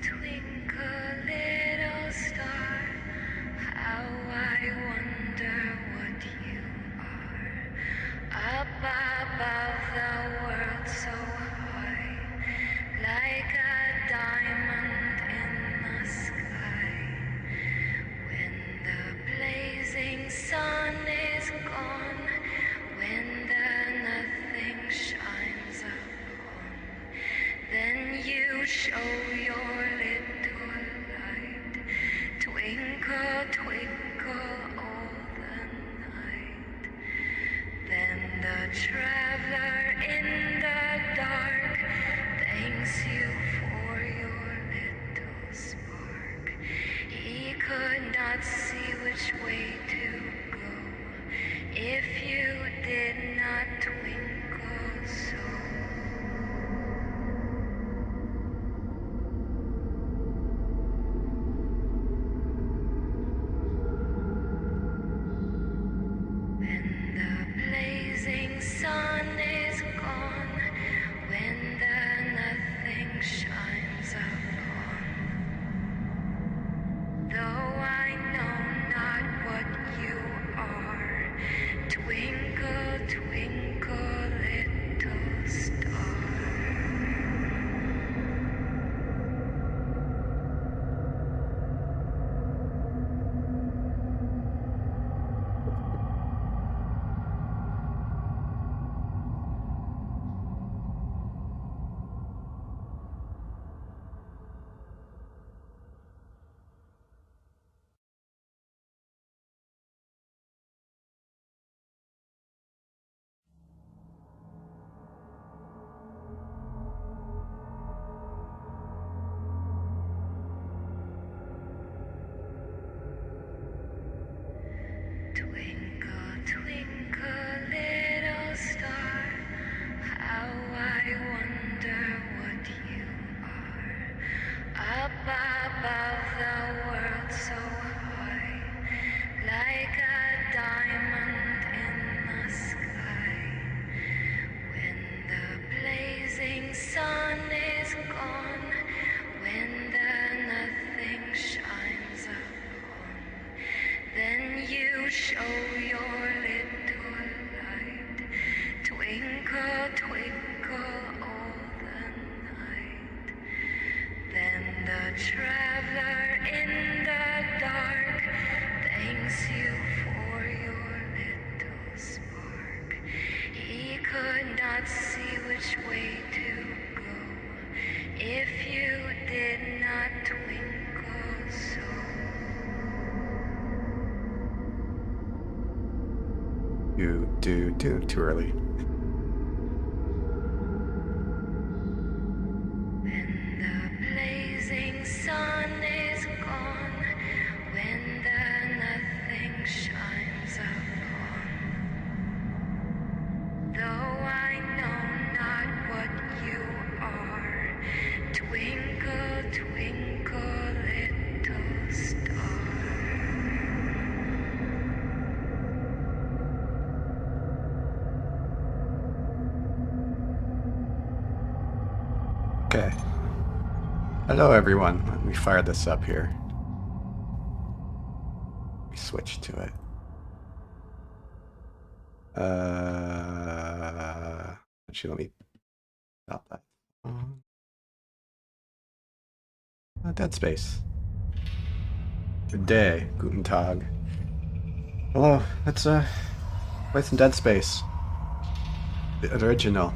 twinkle, little star, how I wonder what you are. Up above the world so high, like a diamond in the sky. When the blazing sun is gone, when the nothing shines upon, then you show your little light. Twinkle, twinkle all the night. Then the traveler in the dark thanks you for your little spark. He could not see which way to go if you did not twinkle so. When the blazing sun is gone, when the nothing shines upon, though I know not what you are, twinkle, twinkle, little star. Twinkle, twinkle, little star, how I wonder what you are. Up above the world so high, like a diamond in the sky. When the blazing sun is gone, when the nothing shines upon, then you show your little light. Twinkle, twinkle all the night. Then the traveler in the dark thanks you for your little spark. He could not see which way to go if you did not twinkle so. You do too early. When the blazing sun is gone, when the nothing shines upon, though I know not what you are, twinkle, twinkle, little star. Okay. Hello everyone. Let me fire this up here. Let me switch to it. Actually, let me stop that. Dead Space. Good day. Guten Tag. Hello. Let's play some Dead Space. The original.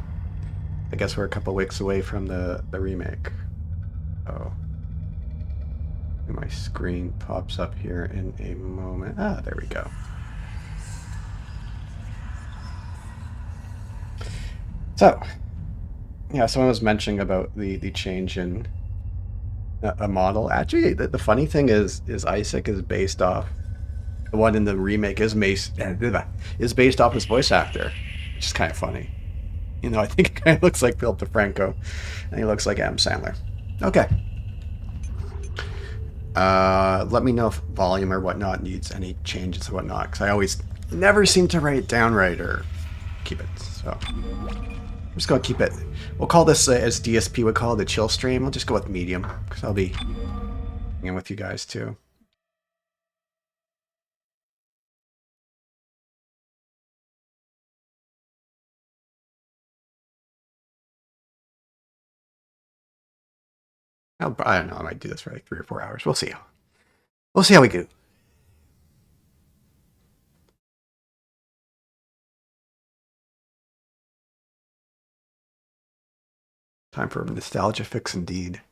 I guess we're a couple weeks away from the remake. Oh. My screen pops up here in a moment. Ah, there we go. So, yeah, someone was mentioning about the change in a model. Actually, the funny thing is Isaac is based off, the one in the remake is based off his voice actor, which is kind of funny. You know, I think it kind of looks like Philip DeFranco, and he looks like Adam Sandler. Okay. Let me know if volume or whatnot needs any changes or whatnot, because I always never seem to write it down right or keep it. So, just gonna keep it. We'll call this, as DSP would call it, the chill stream. We'll just go with medium, because I'll be hanging with you guys too. I don't know. I might do this for like 3 or 4 hours. We'll see. We'll see how we do. Time for a nostalgia fix indeed.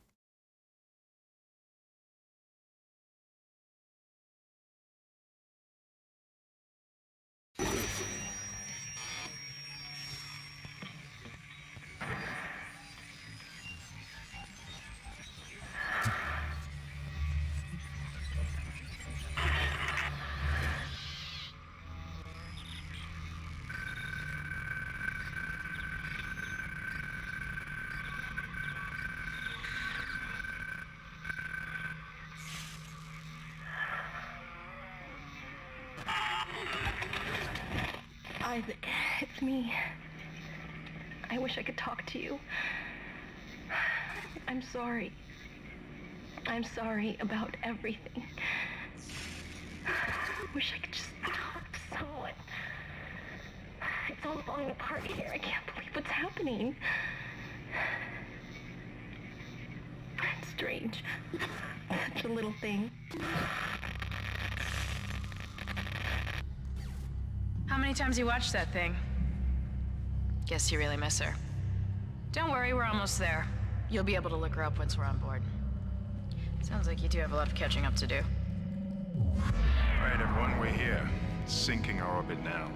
Isaac, it's me. I wish I could talk to you. I'm sorry. I'm sorry about everything. I wish I could just talk to someone. It's all falling apart here. I can't believe what's happening. It's strange. Such a little thing. How many times you watched that thing? Guess you really miss her. Don't worry, we're almost there. You'll be able to look her up once we're on board. Sounds like you do have a lot of catching up to do. Alright, everyone, we're here. Sinking our orbit now.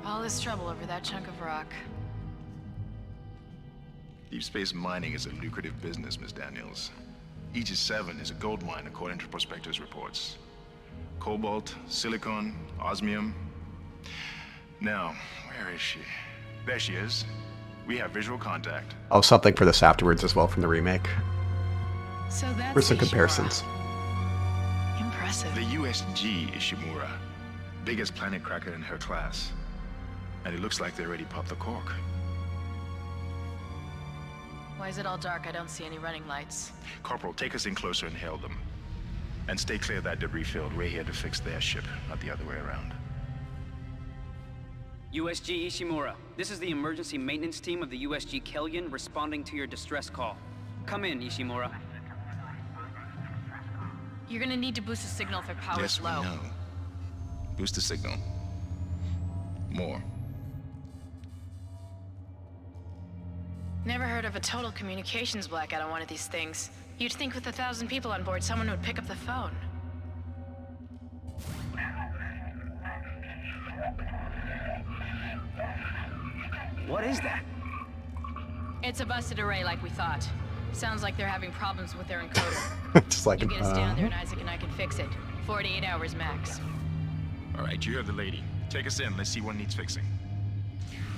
All this trouble over that chunk of rock. Deep space mining is a lucrative business, Miss Daniels. Aegis 7 is a gold mine according to prospectors' reports. Cobalt, silicon, osmium. Now, where is she? There she is. We have visual contact. I'll have something for this afterwards as well from the remake. So that's For some Ishimura. comparisons. Impressive. The USG Ishimura. Biggest planet cracker in her class. And it looks like they already popped the cork. Why is it all dark? I don't see any running lights. Corporal, take us in closer and hail them. And stay clear of that debris field. We're here to fix their ship, not the other way around. USG Ishimura, this is the emergency maintenance team of the USG Kellion responding to your distress call. Come in, Ishimura. You're gonna need to boost the signal if it powers Yes, low. we know. Boost the signal. More. Never heard of a total communications blackout on one of these things. You'd think with 1,000 people on board, someone would pick up the phone. What is that? It's a busted array like we thought. Sounds like they're having problems with their encoder. Just like You get us down there and Isaac and I can fix it. 48 hours max. All right, you heard the lady. Take us in. Let's see what needs fixing.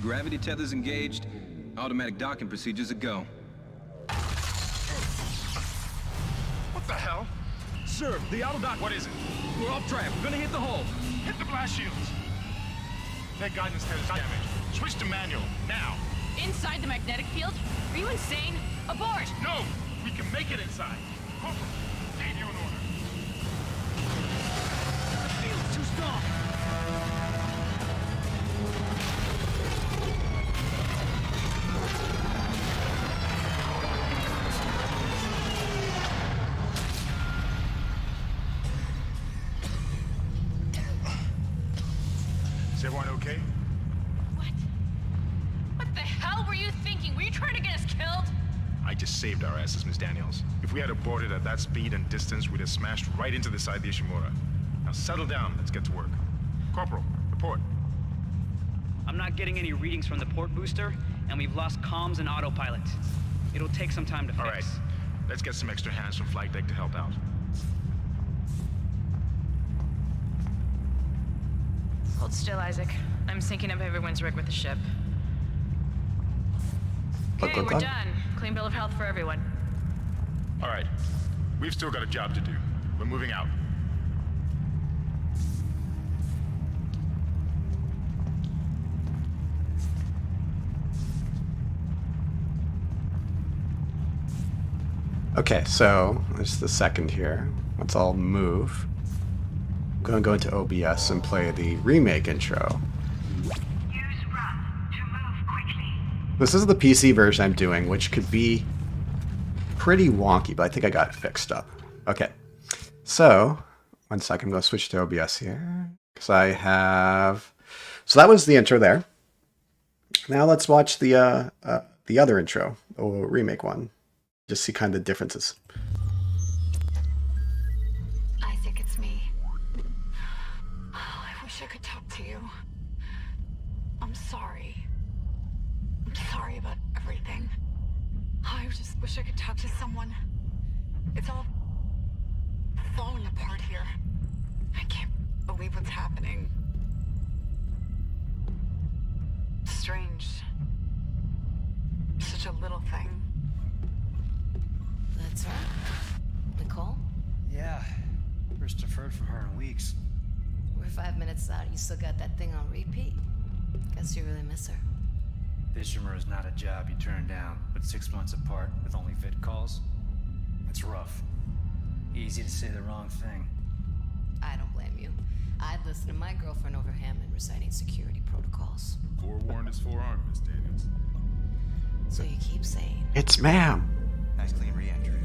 Gravity tethers engaged. Automatic docking procedures a go. What the hell? Sir, the auto dock. What is it? We're off track. We're gonna hit the hull. Hit the blast shields. Their guidance has damage. Switch to manual, now. Inside the magnetic field? Are you insane? Abort! No! We can make it inside. Corporal, gave you an order. The field's too strong. Is everyone okay? What? What the hell were you thinking? Were you trying to get us killed? I just saved our asses, Miss Daniels. If we had aborted at that speed and distance, we'd have smashed right into the side of the Ishimura. Now settle down, let's get to work. Corporal, report. I'm not getting any readings from the port booster, and we've lost comms and autopilot. It'll take some time to fix. All right, let's get some extra hands from flight deck to help out. Hold still, Isaac. I'm syncing up everyone's rig with the ship. Okay, we're done. Clean bill of health for everyone. All right, we've still got a job to do. We're moving out. Okay, so there's the second here. Let's all move. I'm going to go into OBS and play the remake intro. Use run to move quickly. This is the PC version I'm doing, which could be pretty wonky, but I think I got it fixed up. Okay, so 1 second, I'm going to switch to OBS here because I have. So that was the intro there. Now let's watch the other intro, the remake one. Just see kind of the differences. Isaac, it's me. Oh, I wish I could talk to you. I'm sorry. I'm sorry about everything. I just wish I could talk to someone. It's all falling apart here. I can't believe what's happening. Strange. Such a little thing. That's right. Nicole? Yeah. First I've heard from her in weeks. We're 5 minutes out. You still got that thing on repeat? Guess you really miss her. Fishermer is not a job you turn down, but 6 months apart with only vid calls? It's rough. Easy to say the wrong thing. I don't blame you. I'd listen to my girlfriend over Hammond reciting security protocols. Forewarned is forearmed, Miss Daniels. So you keep saying. It's ma'am. Nice clean re-entry.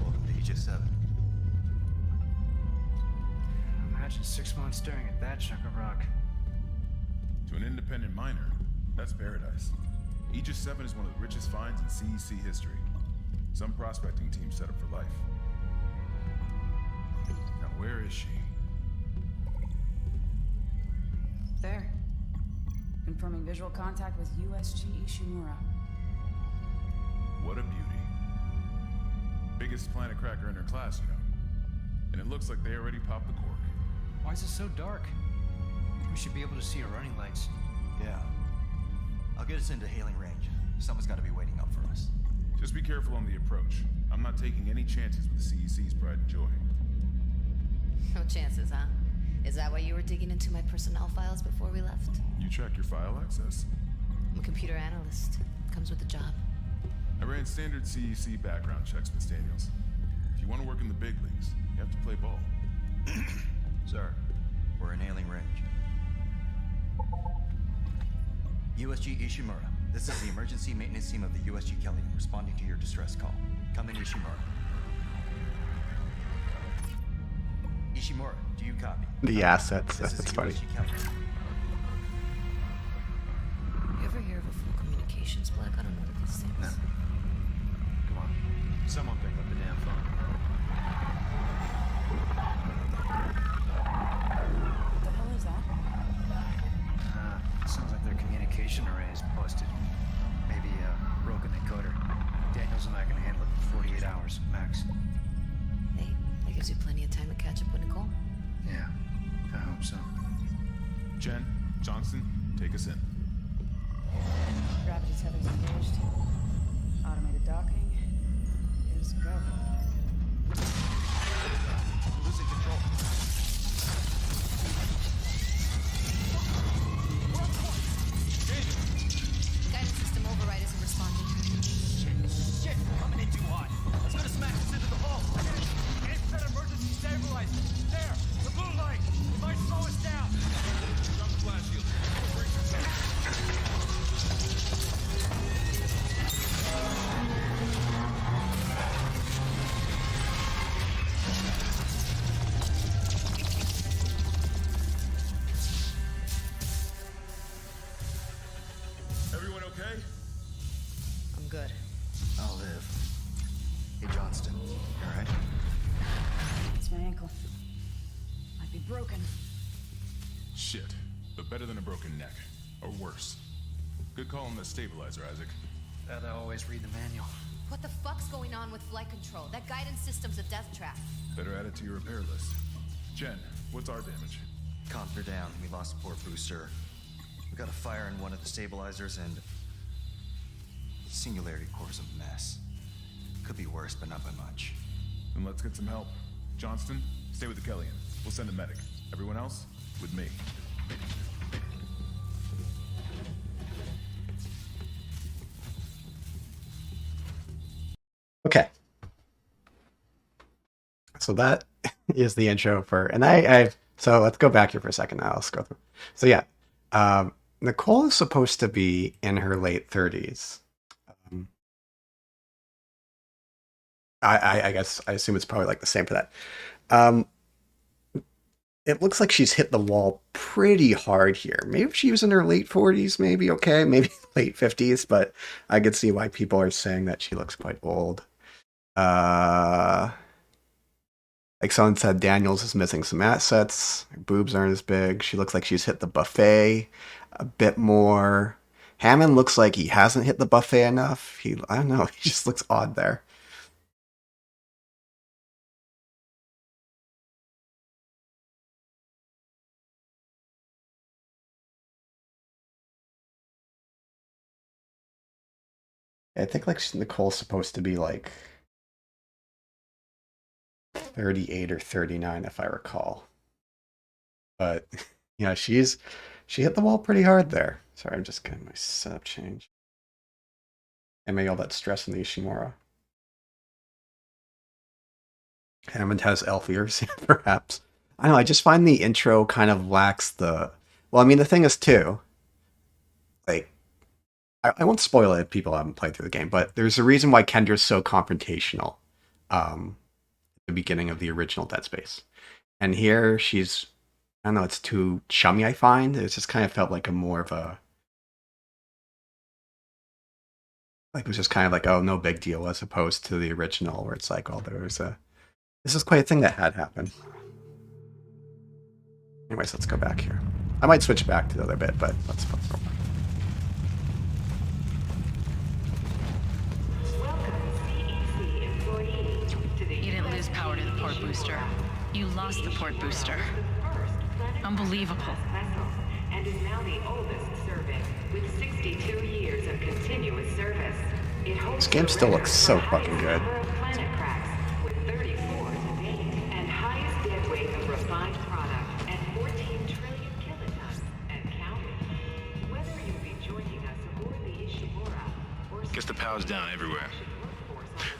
Welcome to Aegis 7. Imagine 6 months staring at that chunk of rock. To an independent miner, that's paradise. Aegis 7 is one of the richest finds in CEC history. Some prospecting team set up for life. Now where is she? There. Confirming visual contact with USG Ishimura. What a beauty. Biggest planet cracker in her class, you know. And it looks like they already popped the cork. Why is it so dark? We should be able to see her running lights. Yeah. I'll get us into hailing range. Someone's got to be waiting up for us. Just be careful on the approach. I'm not taking any chances with the CEC's pride and joy. No chances, huh? Is that why you were digging into my personnel files before we left? You check your file access? I'm a computer analyst. Comes with the job. I ran standard CEC background checks, Miss Daniels. If you want to work in the big leagues, you have to play ball. Sir, we're in hailing range. USG Ishimura. This is the emergency maintenance team of the USG Kelly responding to your distress call. Come in, Ishimura. Ishimura, do you copy? The assets. This That's is funny. USG Kelly. You ever hear of a full communications black? I don't know what these things. No. Come on. Someone pick up the damn phone. What the hell is that? Sounds like their communication array is busted. Maybe a broken encoder. Daniels and I can handle it in 48 hours, max. Hey, that gives you plenty of time to catch up with Nicole. Yeah, I hope so. Jen, Johnston, take us in. Gravity tethers engaged. Automated docking is go. Losing control. Guidance system override isn't responding. Shit, coming in too hot. It's gonna smash us into the hull. Can't set emergency stabilizer. There, the blue light. It might slow us down. Drop the blast shield. Brace yourself. Everyone okay? I'm good. I'll live. Hey, Johnston. You all right? It's my ankle. Might be broken. Shit, but better than a broken neck. Or worse. Good call on the stabilizer, Isaac. Gotta always read the manual. What the fuck's going on with flight control? That guidance system's a death trap. Better add it to your repair list. Jen, what's our damage? Comp are down. We lost the port booster. We got a fire in one of the stabilizers and... the singularity core's a mess. Could be worse, but not by much. Then let's get some help. Johnston, stay with the Kellyan. We'll send a medic. Everyone else, with me. so that is the intro for, and so let's go back here for a second now. Let's go through. So yeah, Nicole is supposed to be in her late 30s. I guess I assume it's probably like the same for that. It looks like she's hit the wall pretty hard here. Maybe if she was in her late 40s, maybe okay, maybe late 50s, but I could see why people are saying that she looks quite old. Like someone said, Daniels is missing some assets. Her boobs aren't as big. She looks like she's hit the buffet a bit more. Hammond looks like he hasn't hit the buffet enough. I don't know, he just looks odd there. I think like Nicole's supposed to be like 38 or 39 if I recall. But yeah, she hit the wall pretty hard there. Sorry, I'm just getting my setup change. And maybe all that stress in the Ishimura. Hammond has elf ears, perhaps. I don't know, I just find the intro kind of lacks the... Well, I mean, the thing is, too, like, I won't spoil it if people haven't played through the game, but there's a reason why Kendra's so confrontational at the beginning of the original Dead Space. And here, she's... I don't know, it's too chummy, I find. It just kind of felt like a more of a... Like, it was just kind of like, oh, no big deal, as opposed to the original, where it's like, oh, there was a... This is quite a thing that had happened. Anyways, let's go back here. I might switch back to the other bit, but let's go. You didn't lose power to the port booster. You lost the port booster. Unbelievable. And is now the oldest serving with 62 years of continuous service. This game still looks so fucking good. Planet cracks with 34 to date and highest dead weight of refined product at 14 trillion kilotons and counting. Whether you'll be joining us aboard the Ishimura or Guess the power's down everywhere.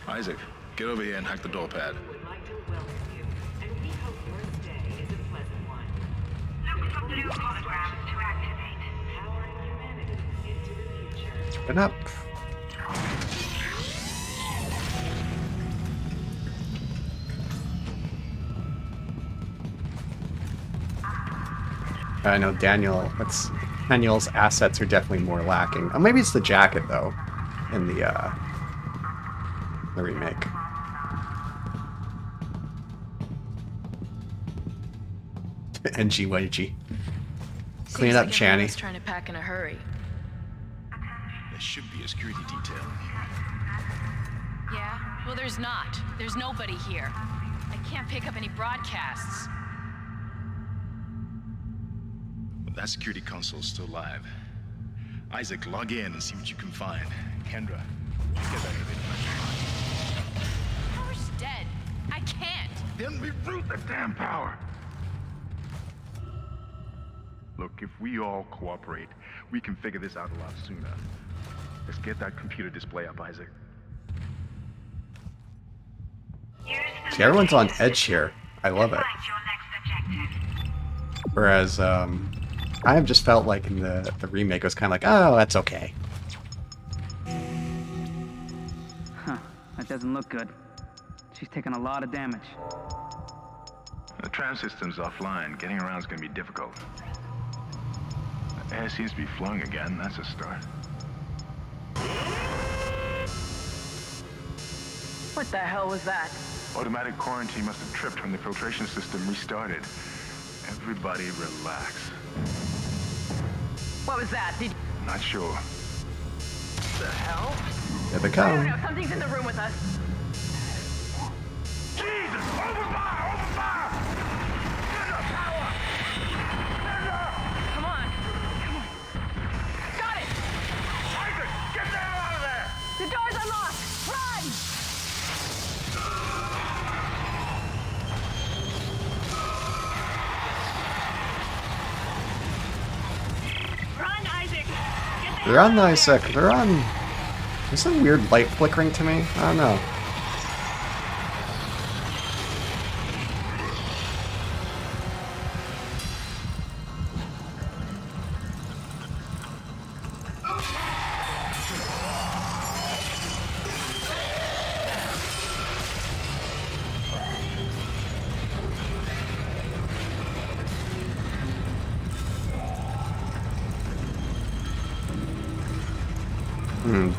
Isaac, get over here and hack the door pad. would like to welcome you, and we hope your stay is a pleasant one. Look for blue holograms to activate. Powering humanity into the future. Open up. I know Daniel's assets are definitely more lacking. Oh, maybe it's the jacket though, in the remake. NGYG. Clean up, Channy. He's trying to pack in a hurry. There should be a security detail. Yeah? Well, there's not. There's nobody here. I can't pick up any broadcasts. But that security console's still live. Isaac, log in and see what you can find. Kendra, get that elevator. Power's dead. I can't. Then reroute the damn power. Look, if we all cooperate, we can figure this out a lot sooner. Let's get that computer display up, Isaac. See, everyone's on edge here. I love it. Whereas, I have just felt like in the remake, it was kind of like, oh, that's okay. Huh. That doesn't look good. She's taken a lot of damage. The tram system's offline. Getting around is going to be difficult. The air seems to be flowing again. That's a start. What the hell was that? Automatic quarantine must have tripped when the filtration system restarted. Everybody relax. What was that? Not sure. The hell? Here they I come. don't know. Something's in the room with us. Jesus! Open fire! Open fire! Get the power! Come on. Come on. Got it! Isaac! Get the hell out of there! The door's unlocked! Run! Run, Isaac! They're on Isaac. They're on. There's some weird light flickering to me. I don't know.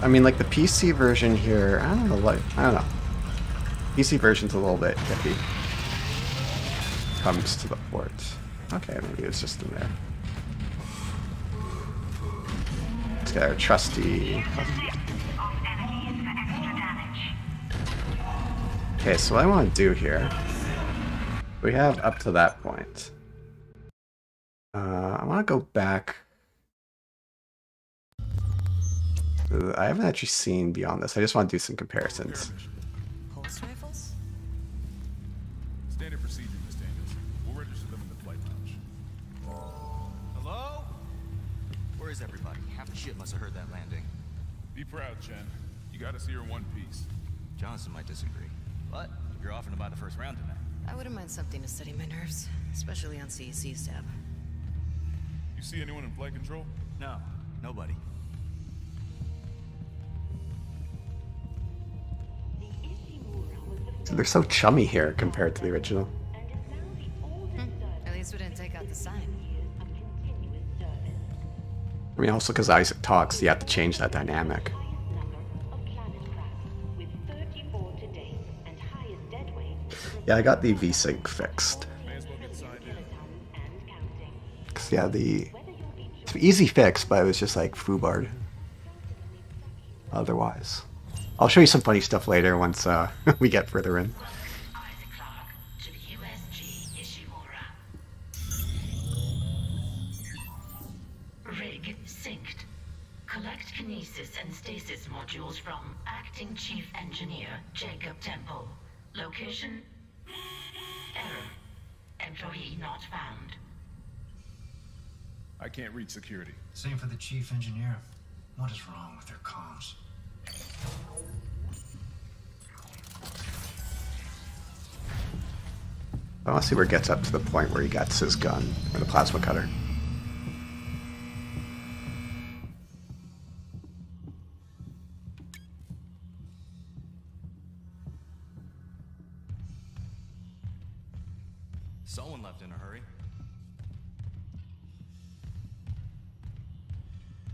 I mean, like the PC version here, I don't know, I don't know. PC version's a little bit iffy. Comes to the port. Okay, maybe it's just in there. Let's get our trusty. Okay, so what I want to do here, we have up to that point. I want to go back. I haven't actually seen beyond this. I just want to do some comparisons. Pulse rifles? Standard procedure, Miss Daniels. We'll register them in the flight lounge. Hello? Where is everybody? Half the shit must have heard that landing. Be proud, Chen. You gotta see her in one piece. Johnson might disagree. But you're offering to buy the first round tonight. I wouldn't mind something to steady my nerves, especially on CEC's tab. You see anyone in flight control? No, nobody. They're so chummy here compared to the original. At least we didn't take out the sign. I mean, also because Isaac talks, you have to change that dynamic. Yeah, I got the VSync fixed. Cause yeah, it's an easy fix, but it was just like foobarred. Otherwise, I'll show you some funny stuff later once we get further in. Rig synced. Collect kinesis and stasis modules from Acting Chief Engineer Jacob Temple. Location? Error. Employee not found. I can't reach security. Same for the chief engineer. What is wrong with their comms? I want to see where it gets up to the point where he gets his gun, or the plasma cutter. Someone left in a hurry.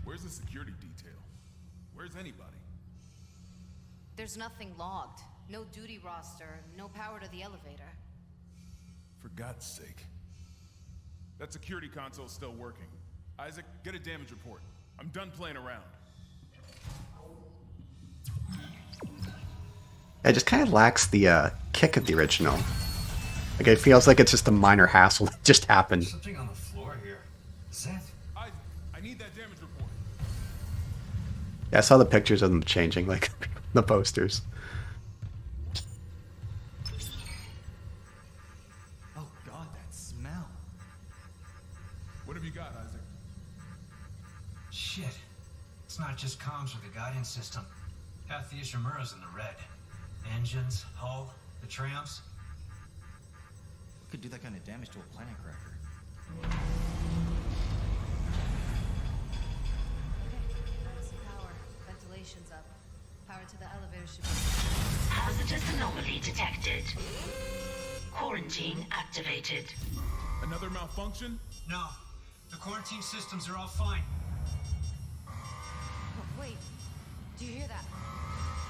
Where's the security detail? Where's anybody? There's nothing logged. No duty roster, no power to the elevator. For God's sake. That security console's still working. Isaac, get a damage report. I'm done playing around. It just kind of lacks the kick of the original. Like, it feels like it's just a minor hassle that just happened. Something on the floor here. Is that? Isaac, I need that damage report. Yeah, I saw the pictures of them changing, like, the posters. Oh God, that smell. What have you got, Isaac? Shit. It's not just comms with the guidance system. Half the Ishimura's in the red. Engines, hull, the trams. Could do that kind of damage to a planet cracker. Emergency power. Ventilation's up. Power to the elevator should be... Hazardous anomaly detected. Quarantine activated. Another malfunction? No. The quarantine systems are all fine. Oh, wait. Do you hear that?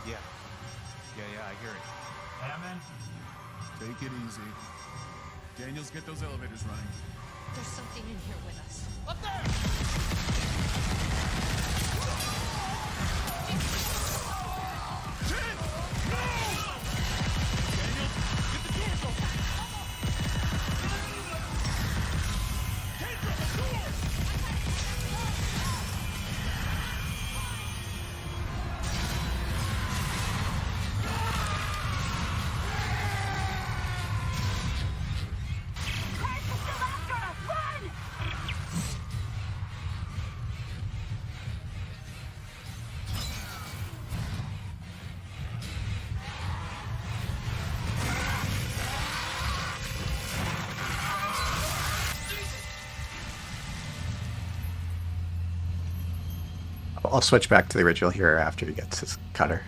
Yeah, I hear it. Hammond? Take it easy. Daniels, get those elevators running. There's something in here with us. Up there! Chen! No! Daniels, get the doors open! Kendra, the door! I'll switch back to the original here after he gets his cutter.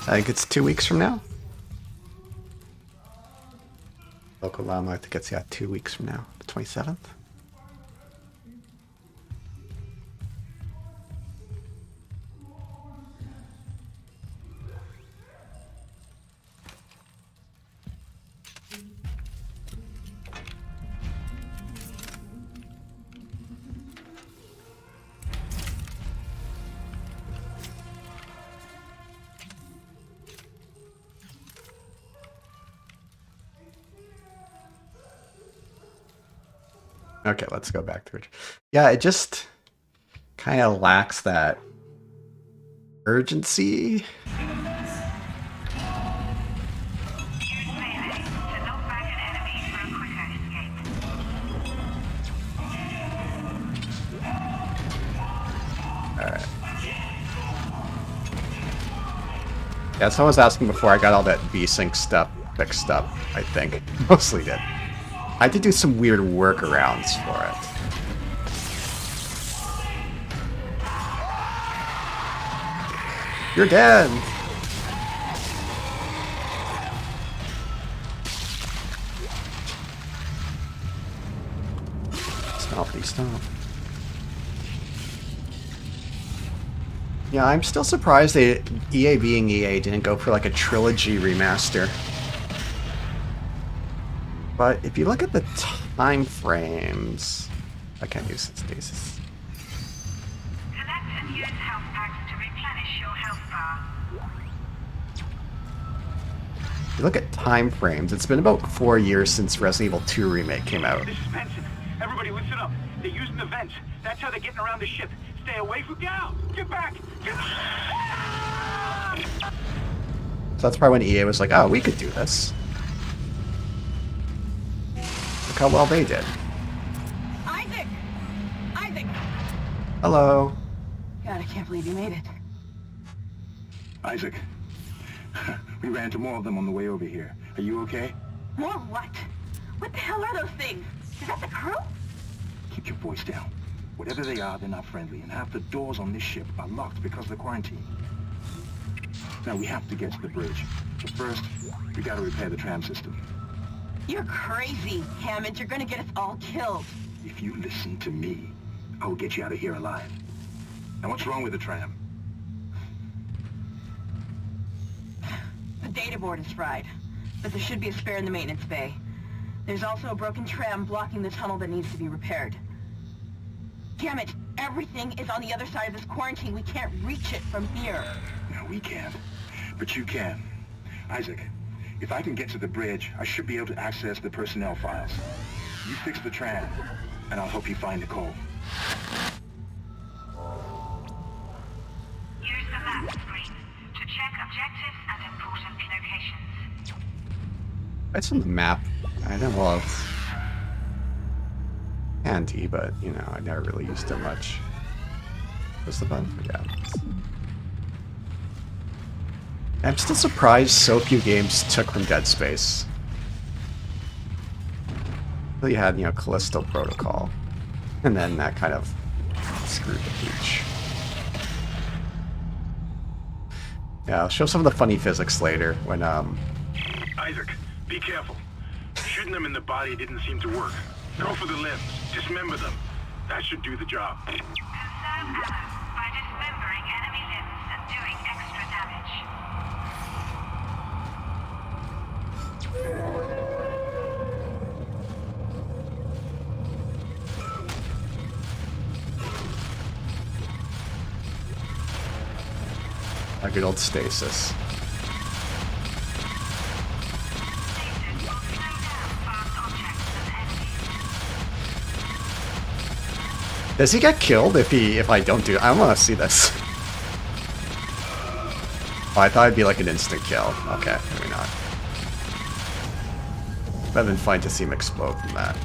I think it's 2 weeks from now. Local llama, I think it's 2 weeks from now, the 27th. Okay, let's go back to it. Yeah, it just kind of lacks that urgency. Alright. Yeah, someone was asking before I got all that VSync stuff fixed up, I think. Mostly did. I had to do some weird workarounds for it. You're dead! Stompity stomp. Yeah, I'm still surprised that EA being EA didn't go for like a trilogy remaster. But if you look at the time frames, I can't use stasis. Collect and use health packs to replenish your health bar. If you look at time frames, it's been about 4 years since Resident Evil 2 Remake came out. This is Benson. Everybody listen up. They're using the vents. That's how they're getting around the ship. Stay away from down. Get back. Get back. So that's probably when EA was like, oh, we could do this. Look how well they did. Isaac! Isaac! Hello. God, I can't believe you made it. Isaac, we ran into more of them on the way over here. Are you okay? More what? What the hell are those things? Is that the crew? Keep your voice down. Whatever they are, they're not friendly, and half the doors on this ship are locked because of the quarantine. Now, we have to get to the bridge. But first, we gotta repair the tram system. You're crazy, Hammond. You're gonna get us all killed. If you listen to me, I will get you out of here alive. Now, what's wrong with the tram? The data board is fried, but there should be a spare in the maintenance bay. There's also a broken tram blocking the tunnel that needs to be repaired. Damn it! Everything is on the other side of this quarantine. We can't reach it from here. No, we can't. But you can. Isaac, if I can get to the bridge, I should be able to access the personnel files. You fix the tram, and I'll help you find Nicole. Use the map screen to check objectives and important locations. It's on the map. I know, well, it's handy, but, you know, I never really used it much. What's the button? Yeah. I'm still surprised so few games took from Dead Space. You had, you know, Callisto Protocol, and then that kind of screwed the pooch. Yeah, I'll show some of the funny physics later when, Isaac, be careful. Shooting them in the body didn't seem to work. Go for the limbs. Dismember them. That should do the job. Conserve ammo by dismembering enemy limbs and doing extra damage. a good old stasis. Does he get killed if I don't do it? I want to see this. Oh, I thought it'd be like an instant kill. Okay, maybe not. But been fun to see him explode from that.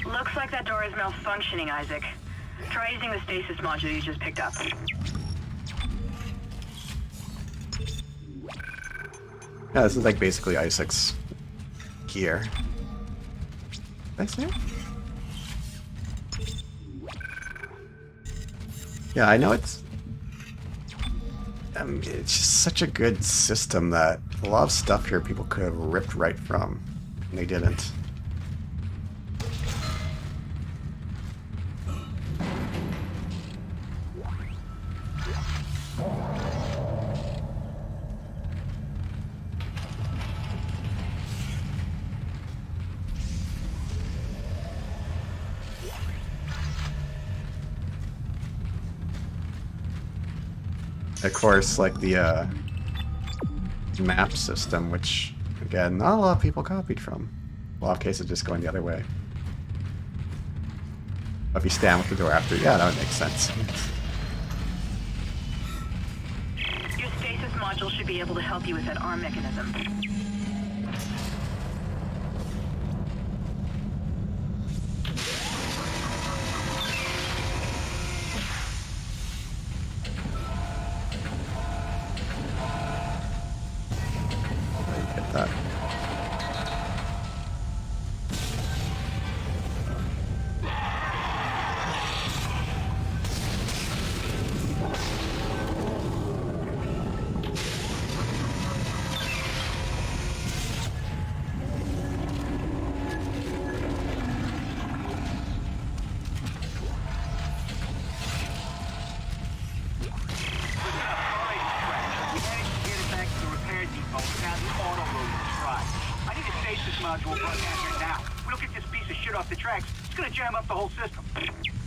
Looks like that door is malfunctioning, Isaac. Try using the stasis module you just picked up. Yeah, this is like basically Isaac's gear. Did I say it? Yeah, I know it's just such a good system that a lot of stuff here people could have ripped right from, and they didn't. Of course, like the map system, which, again, not a lot of people copied from. A lot of cases just going the other way. But if you stand with the door after, yeah, that would make sense. Your stasis module should be able to help you with that arm mechanism. That.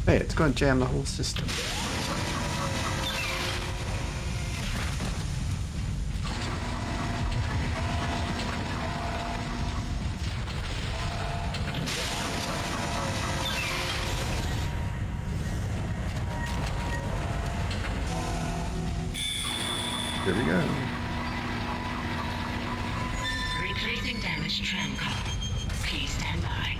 Hey, it's going to jam the whole system. Here we go. Replacing damaged tram car. Please stand by.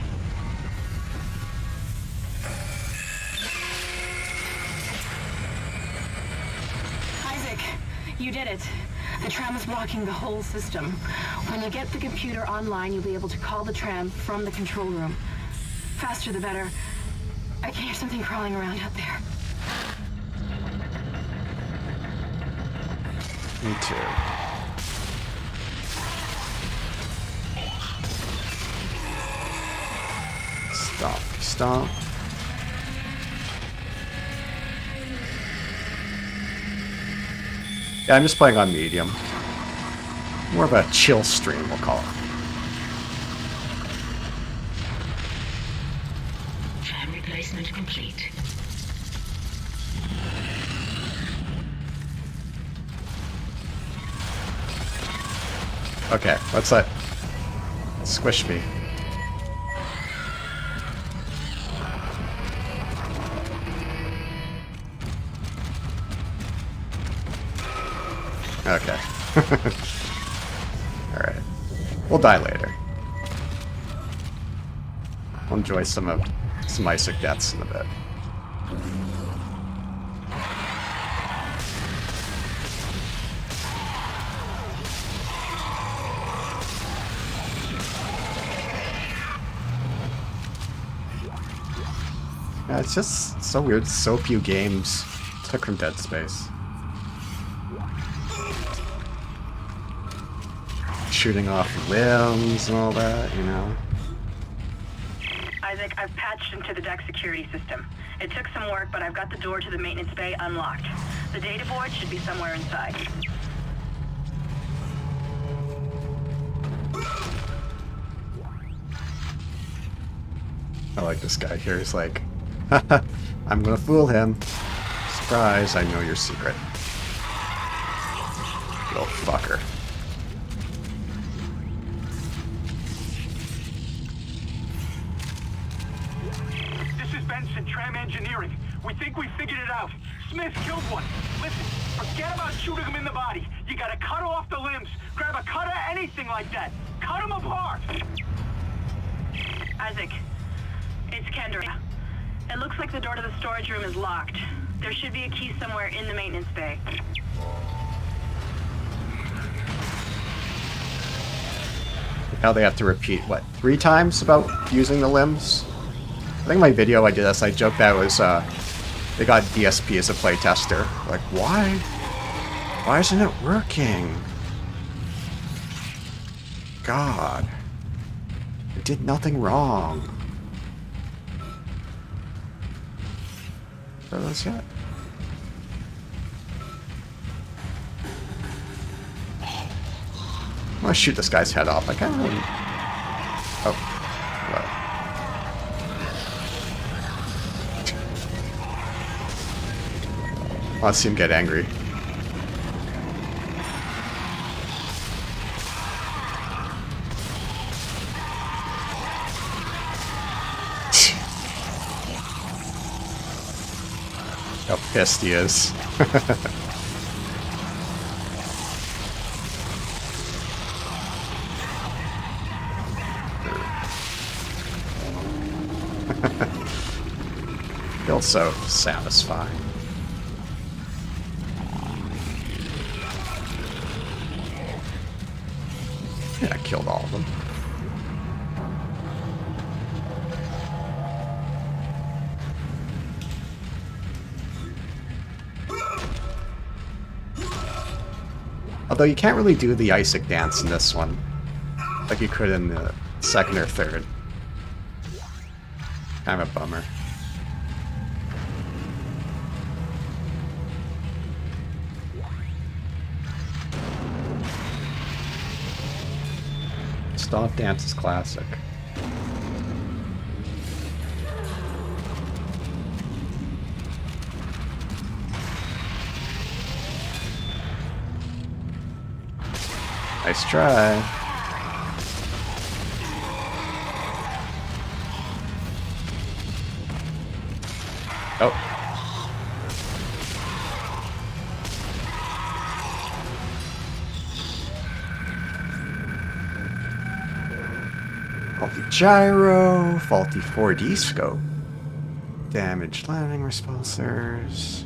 You did it. The tram is blocking the whole system. When you get the computer online, you'll be able to call the tram from the control room. Faster the better. I can hear something crawling around out there. Me too. Stop. Stop. Yeah, I'm just playing on medium. More of a chill stream, we'll call it. Tram replacement complete. Okay, let's let squish me. Okay. Alright. We'll die later. We'll enjoy some Isaac deaths in a bit. Yeah, it's just so weird. So few games took from Dead Space. Shooting off limbs and all that, you know. Isaac, I've patched into the deck security system. It took some work, but I've got the door to the maintenance bay unlocked. The data board should be somewhere inside. I like this guy here. He's like, haha, I'm gonna fool him. Surprise, I know your secret. Little fucker. This is Benson, Tram Engineering. We think we figured it out. Smith killed one. Listen, forget about shooting him in the body. You gotta cut off the limbs. Grab a cutter, anything like that. Cut him apart! Isaac, it's Kendra. It looks like the door to the storage room is locked. There should be a key somewhere in the maintenance bay. how they have to repeat, what, 3 times about using the limbs? I think my video I did this, I joked that was, they got DSP as a playtester. Like, why? Why isn't it working? God. I did nothing wrong. What was that? I'm gonna shoot this guy's head off. I can't really... Oh. Well. Let's see him get angry. How pissed he is. Feels so satisfying. Yeah, I killed all of them. Although you can't really do the Isaac dance in this one, like you could in the second or third. Kind of a bummer. Stomp dance is classic. Nice try. Oh. Faulty gyro, faulty 4D scope. Damaged landing repulsors.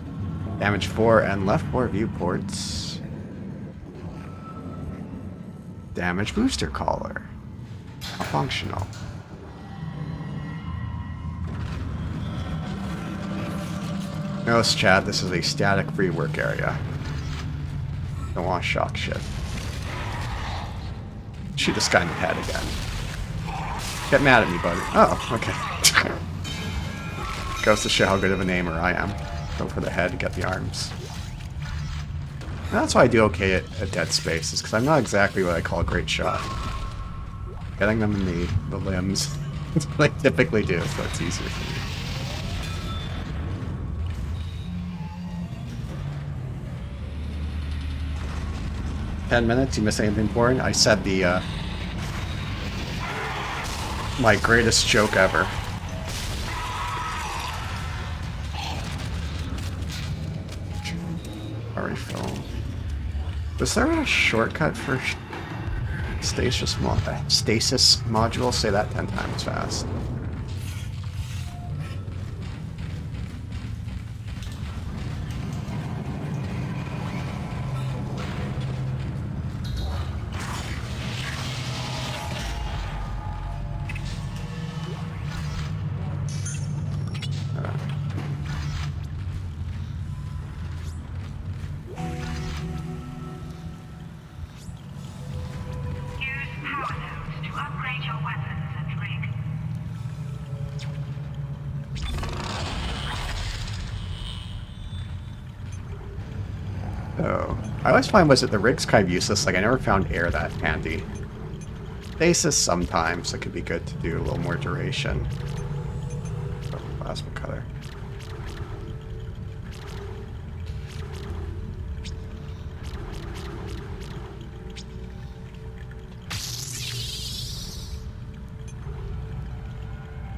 Damage 4 and left 4 viewports. Damage booster collar. Functional. Notice, chat, this is a static free work area. Don't want to shock shit. Shoot this guy in the head again. Get mad at me, buddy. Oh, okay. Goes to show how good of an aimer I am. Go for the head, get the arms. And that's why I do okay at Dead Space, is because I'm not exactly what I call a great shot. Getting them in the limbs is what I typically do, so it's easier for me. "10 minutes, you miss anything important?" I said the, my greatest joke ever. Refill. Was there a shortcut for stasis module? Say that 10 times fast. I always find was that the rig's kind of useless. Like, I never found air that handy. Stasis sometimes, it could be good to do a little more duration. Oh, plasma cutter.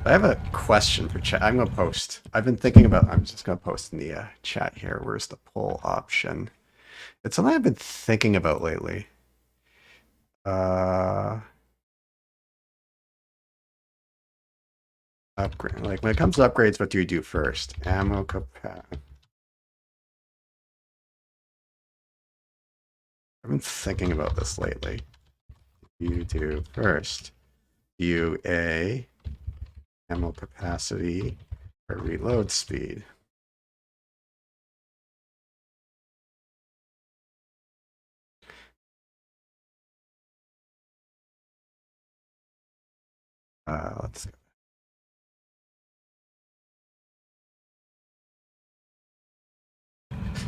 I have a question for chat. I'm going to post. I've been thinking about... I'm just going to post in the chat here. Where's the poll option? It's something I've been thinking about lately. Upgrade. Like, when it comes to upgrades, what do you do first? Ammo capacity. I've been thinking about this lately. you do first? View A, ammo capacity, or reload speed? Let's see.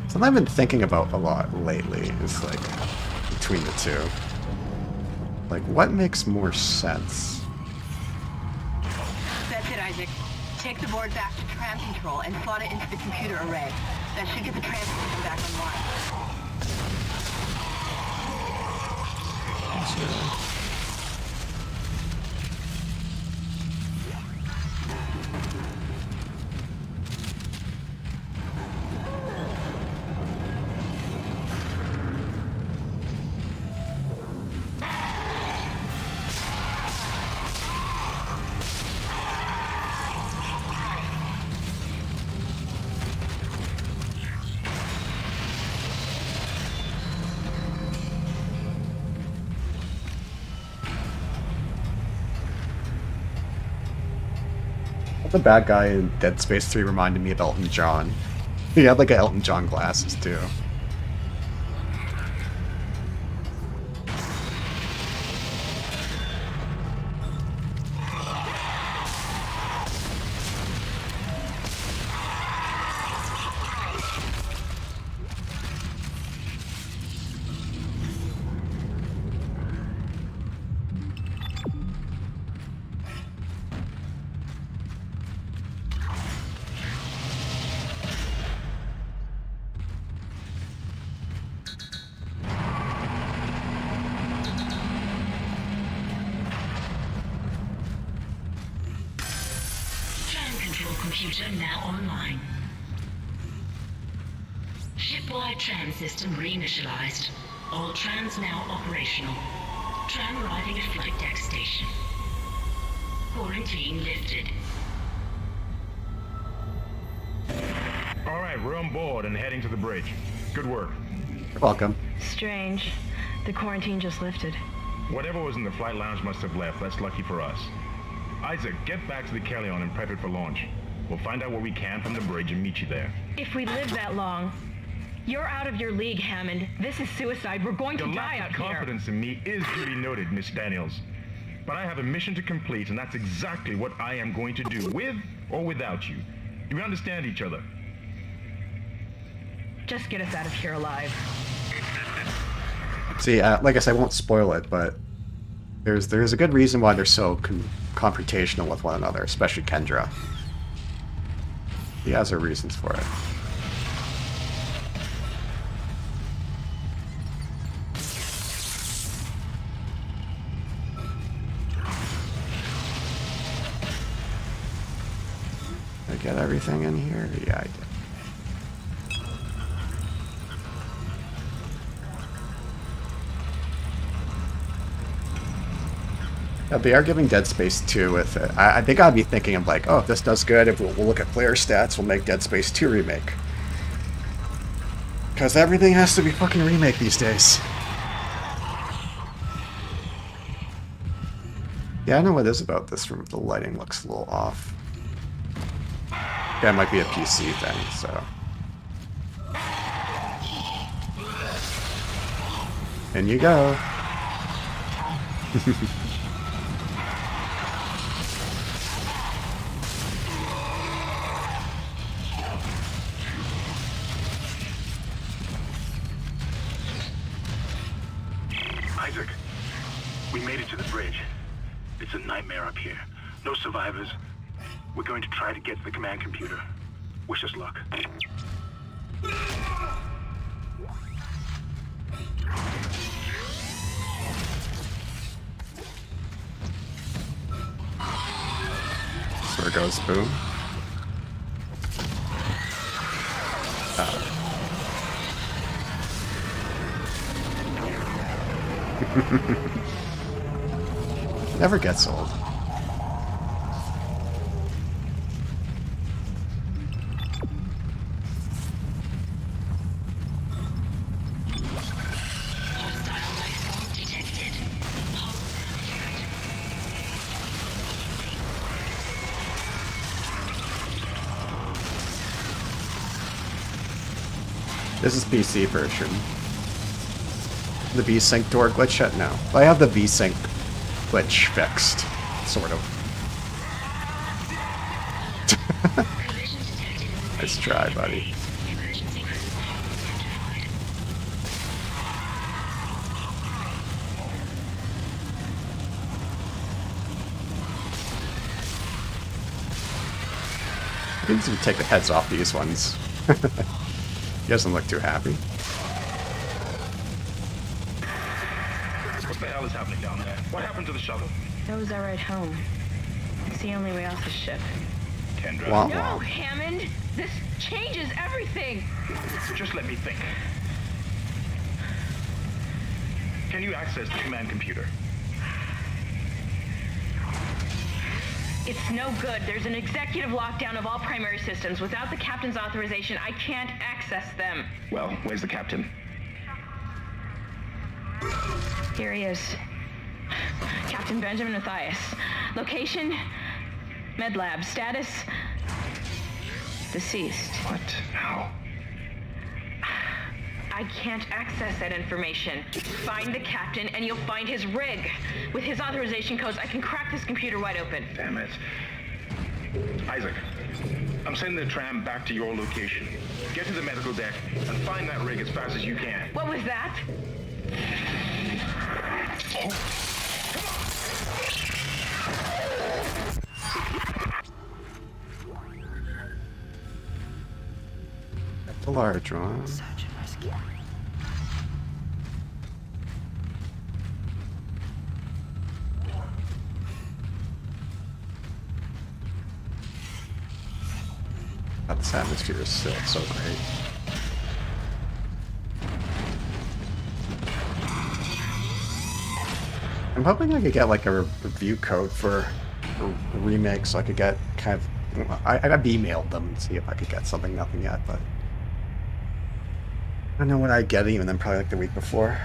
Something I've been thinking about a lot lately is like between the two. Like, what makes more sense? That's it, Isaac. Take the board back to tram control and slot it into the computer array. That should get the tram system back online. The bad guy in Dead Space 3 reminded me of Elton John. He had like an Elton John glasses too. Computer now online. Shipwide tram system reinitialized. All trams now operational. Tram arriving at flight deck station. Quarantine lifted. All right, we're on board and heading to the bridge. Good work. You're welcome. Strange. The quarantine just lifted. Whatever was in the flight lounge must have left. That's lucky for us. Isaac, get back to the Kellion and prep it for launch. We'll find out what we can from the bridge and meet you there. If we live that long, you're out of your league, Hammond. This is suicide. We're going to die out here. Your lack of confidence in me is duly noted, Miss Daniels. But I have a mission to complete, and that's exactly what I am going to do, with or without you. Do we understand each other? Just get us out of here alive. See, like I said, I won't spoil it, but there's a good reason why they're so confrontational with one another, especially Kendra. He has her reasons for it. Did I get everything in here? Yeah, I did. They are giving Dead Space 2 with it. I think I'd be thinking of like, oh, if this does good, if we'll look at player stats, we'll make Dead Space 2 Remake. Because everything has to be fucking Remake these days. Yeah, I know what it is about this room. The lighting looks a little off. Yeah, it might be a PC thing, so. In you go. Isaac, we made it to the bridge. It's a nightmare up here. No survivors. We're going to try to get to the command computer. Wish us luck. There goes Boom. Never gets old. This is PC version. The VSync door glitch yet? No. I have the VSync glitch fixed. Sort of. Nice try, buddy. I need to take the heads off these ones. He doesn't look too happy. What the hell is happening down there? What happened to the shuttle? That was our ride home. It's the only way off the ship. Kendra. Wah, No, wah. Hammond! This changes everything! Just let me think. Can you access the command computer? It's no good. There's an executive lockdown of all primary systems. Without the captain's authorization, I can't access them. Well, where's the captain? Here he is. Captain Benjamin Mathias. Location? Med lab. Status? Deceased. What? How? I can't access that information. Find the captain and you'll find his rig. With his authorization codes, I can crack this computer wide open. Damn it. Isaac, I'm sending the tram back to your location. Get to the medical deck and find that rig as fast as you can. What was that? The large one. God, this atmosphere is still so great. I'm hoping I could get like a review code for a remake so I could get kind of... I've emailed them and see if I could get something. Nothing yet, but... I don't know when I'd get it, even then probably like the week before.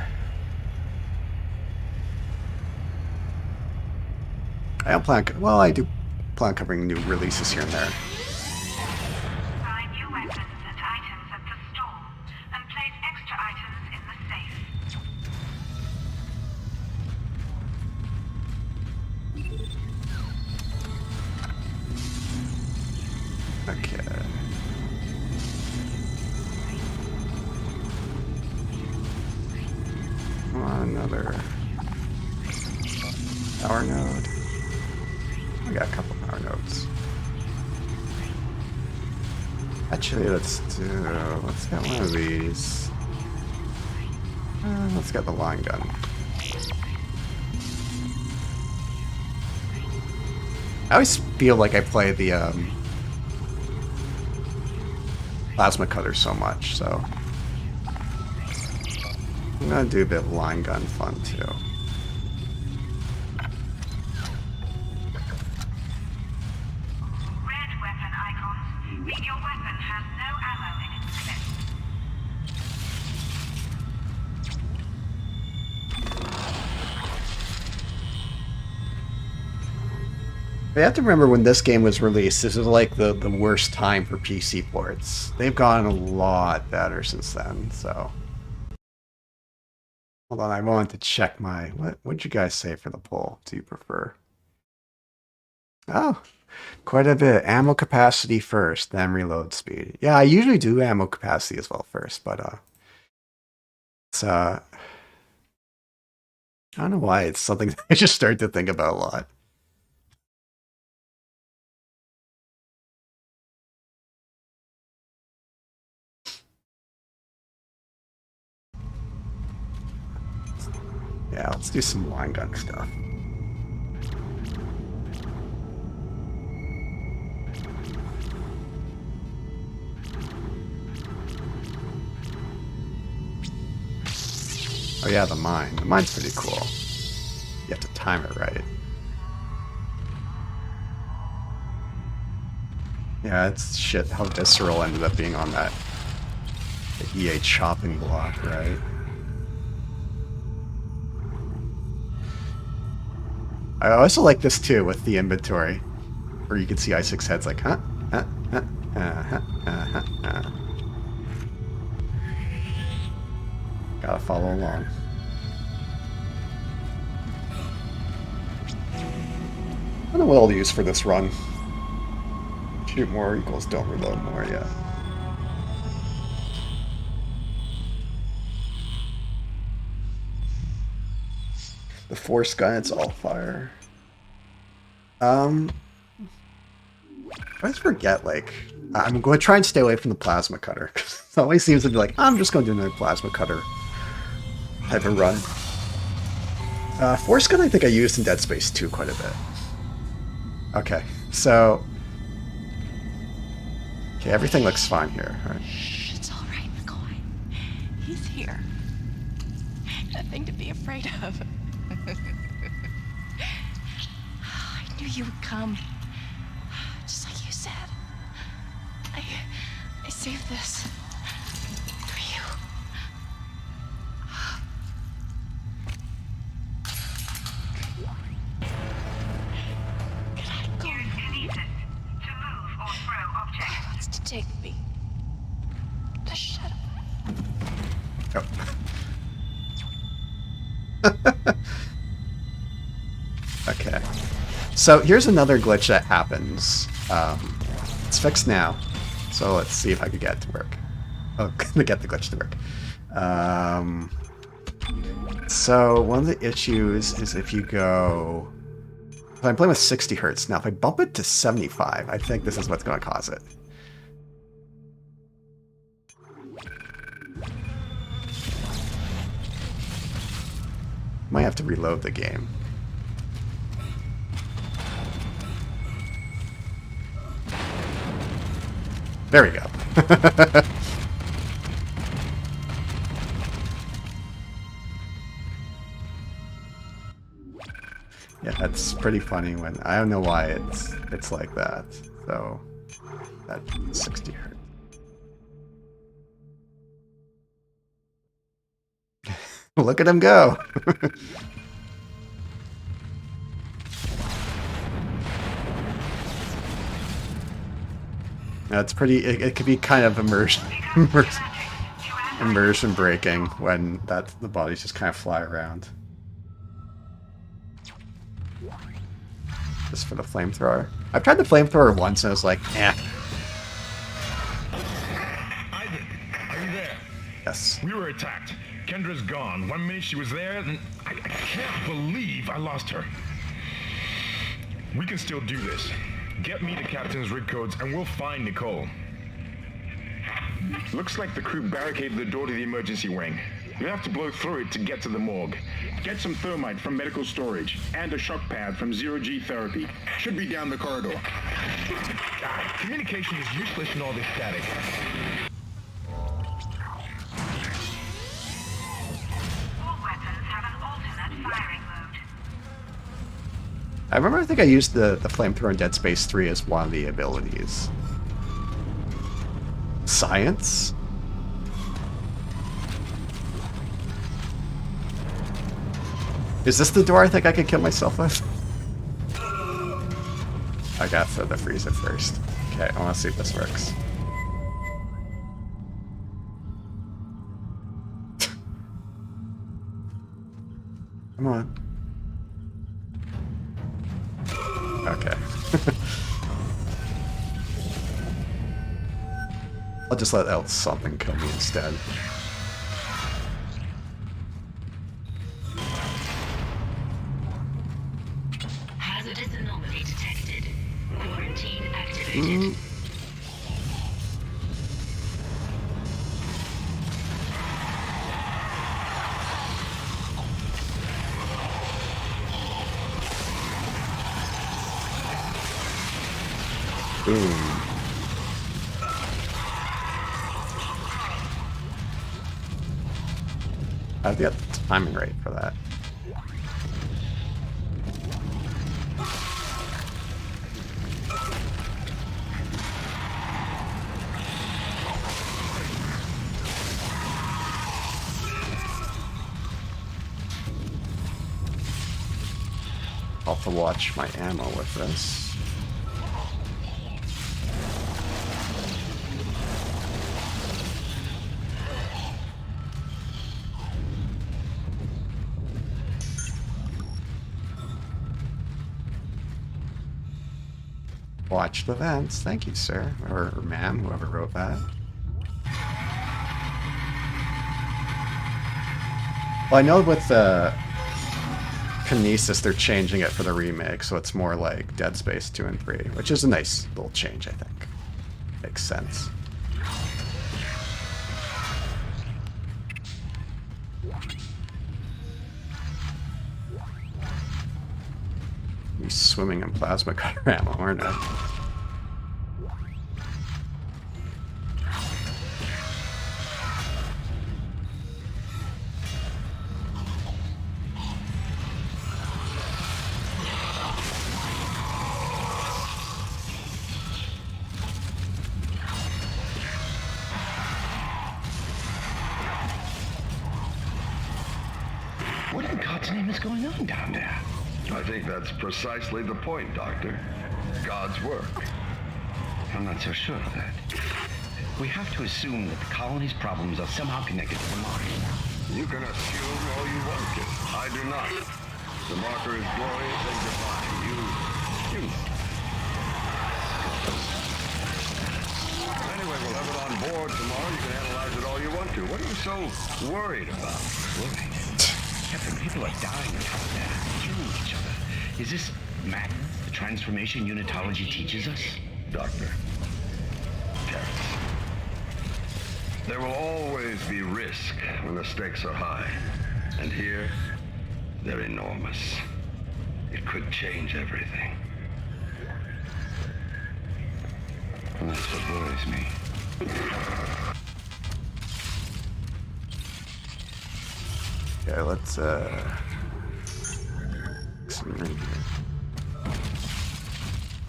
I don't plan... Well, I do plan on covering new releases here and there. Find new weapons and items at the store, and place extra items in the safe. Okay. Another power node. We got a couple power nodes. Actually, let's get one of these. Let's get the line gun. I always feel like I play the plasma cutter so much, so I'm gonna do a bit of line gun fun too. Red weapon icons mean your weapon has no ammo in its clip. You have to remember when this game was released, this was like the worst time for PC ports. They've gotten a lot better since then, so... Hold on, I wanted to check my... What'd you guys say for the poll? Do you prefer? Oh, quite a bit. Ammo capacity first, then reload speed. Yeah, I usually do ammo capacity as well first, but it's I don't know why, it's something that I just started to think about a lot. Yeah, let's do some line gun stuff. Oh yeah, the mine. The mine's pretty cool. You have to time it right. Yeah, it's shit how Visceral ended up being on that the EA chopping block, right? I also like this too with the inventory, where you can see Isaac's head's like, huh? Gotta follow along. I don't know what I'll use for this run. Shoot more equals don't reload more, yeah. The force gun, it's all fire. I always forget, like, I'm going to try and stay away from the plasma cutter. It always seems to be like, I'm just going to do another plasma cutter type of run. Force gun I think I used in Dead Space 2 quite a bit. Okay, so... Okay, everything looks fine here. All right. Shh, it's all right, McCoy. He's here. Nothing to be afraid of. I knew you would come. Just like you said. I saved this for you. Can I go? Use kinesis to move or throw objects. He wants to take me. Just shut up. Oh. Okay. So here's another glitch that happens. It's fixed now. So let's see if I can get it to work. Oh, to get the glitch to work. So one of the issues is if you go... I'm playing with 60 hertz. Now if I bump it to 75, I think this is what's going to cause it. Might have to reload the game. There we go. Yeah, that's pretty funny when I don't know why it's like that. So that's 60 hertz. Look at him go. It's pretty. It could be kind of immersion breaking when the bodies just kind of fly around. Just for the flamethrower. I've tried the flamethrower once and I was like, eh. Ivan, are you there? Yes. We were attacked. Kendra's gone. 1 minute she was there, and I can't believe I lost her. We can still do this. Get me the captain's rig codes, and we'll find Nicole. Looks like the crew barricaded the door to the emergency wing. You'll have to blow through it to get to the morgue. Get some thermite from medical storage, and a shock pad from zero-G therapy. Should be down the corridor. Communication is useless in all this static. All weapons have an alternate firing mode. I remember I think I used the flamethrower in Dead Space 3 as one of the abilities. Science? Is this the door I think I could kill myself with? I got to throw the freezer first. Okay, I want to see if this works. Come on. Okay. I'll just let else something kill me instead. Hazardous anomaly detected. Quarantine activated. Boom. I've got the timing right for that. I'll have to watch my ammo with this. Watch the vents. Thank you, sir. Or ma'am, whoever wrote that. Well, I know with the Kinesis, they're changing it for the remake, so it's more like Dead Space 2 and 3, which is a nice little change, I think. Makes sense. He's swimming in plasma cutter ammo, aren't I? What in God's name is going on down there? I think that's precisely the point, Doctor. God's work. I'm not so sure of that. We have to assume that the colony's problems are somehow connected to the marker. You can assume all you want to. I do not. The marker is glorious and divine. You Anyway, we'll have it on board tomorrow. You can analyze it all you want to. What are you so worried about? Worried? Captain, people are dying down there, killing each other. Is this madness the transformation unitology teaches us? Doctor, Terrence, there will always be risk when the stakes are high. And here, they're enormous. It could change everything. And that's what worries me. Okay, let's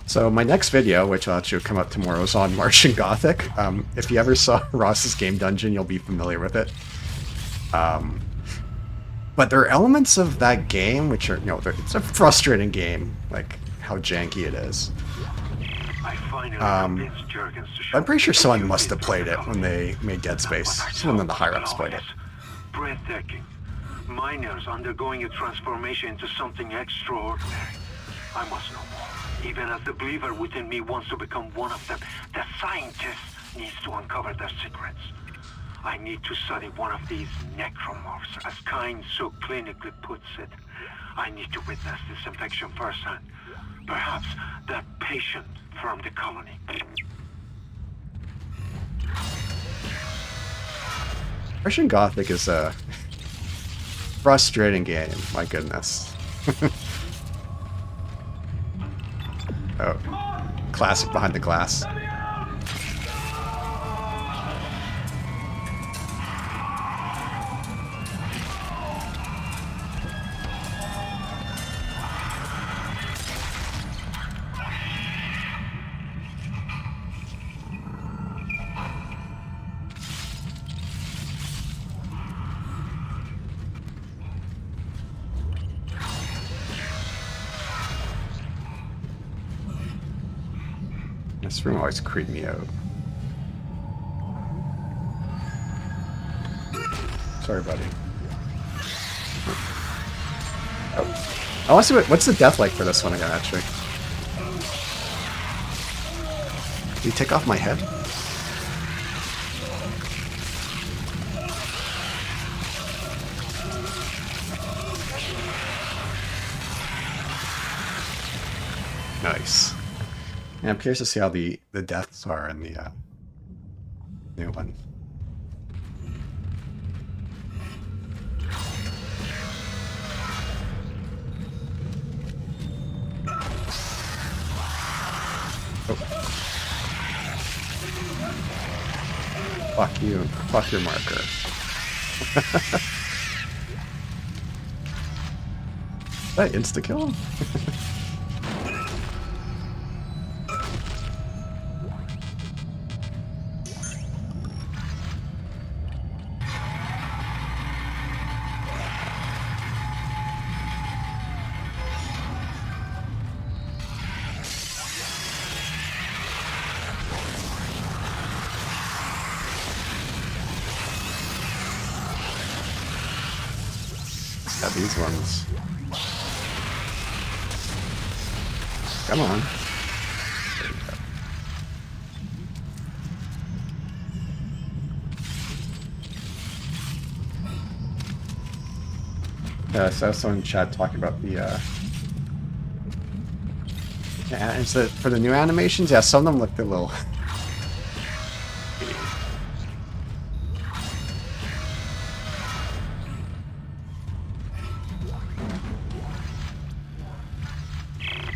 so my next video, which will actually come out tomorrow, is on Martian Gothic. If you ever saw Ross's Game Dungeon, you'll be familiar with it. But there are elements of that game which are, you know, it's a frustrating game, like how janky it is. I'm pretty sure someone must have played it when they made Dead Space. Someone in the higher-ups played it. Breathtaking. Miners undergoing a transformation into something extraordinary. I must know more. Even as the believer within me wants to become one of them, the scientist needs to uncover their secrets. I need to study one of these necromorphs, as Kind so clinically puts it. I need to witness this infection firsthand. Perhaps that patient from the colony. Martian Gothic is a frustrating game, my goodness. Oh, classic behind the glass. This room always creeped me out. Sorry, buddy. Oh. I want to see what's the death like for this one again, actually. Did you take off my head? Nice. Yeah, I'm curious to see how the deaths are in the new one. Oh. Fuck you. Fuck your marker. Did I insta-kill him? Got these ones. Come on. There you So I saw someone in chat talking about the yeah, is it for the new animations? Yeah, some of them looked a little.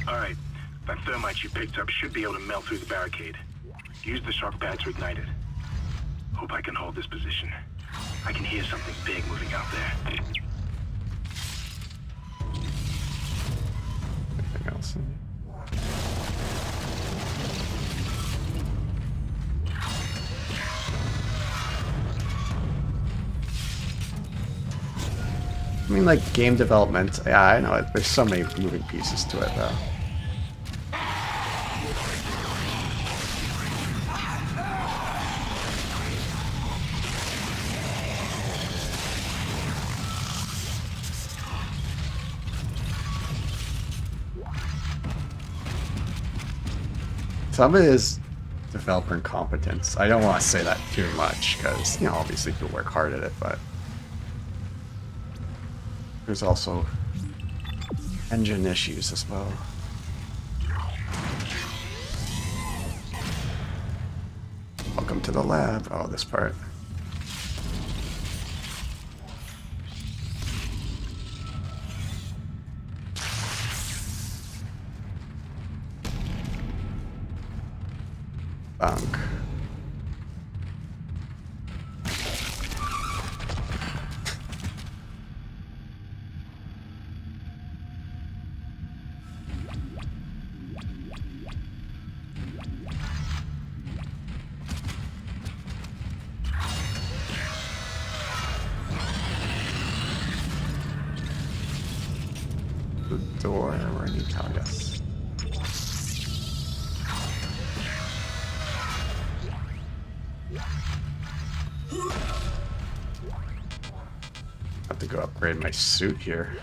All right, that thermite you picked up should be able to melt through the barricade. Use the shark pad to ignite it. Hope I can hold this position. I can hear something big moving out there. Anything else? I mean, like, game development, yeah, I know, there's so many moving pieces to it, though. Some of it is developer incompetence. I don't want to say that too much, because, you know, obviously people work hard at it, but there's also engine issues as well. Welcome to the lab. Oh, this part. Bunk. Door where I need to yes. Have to go upgrade my suit here.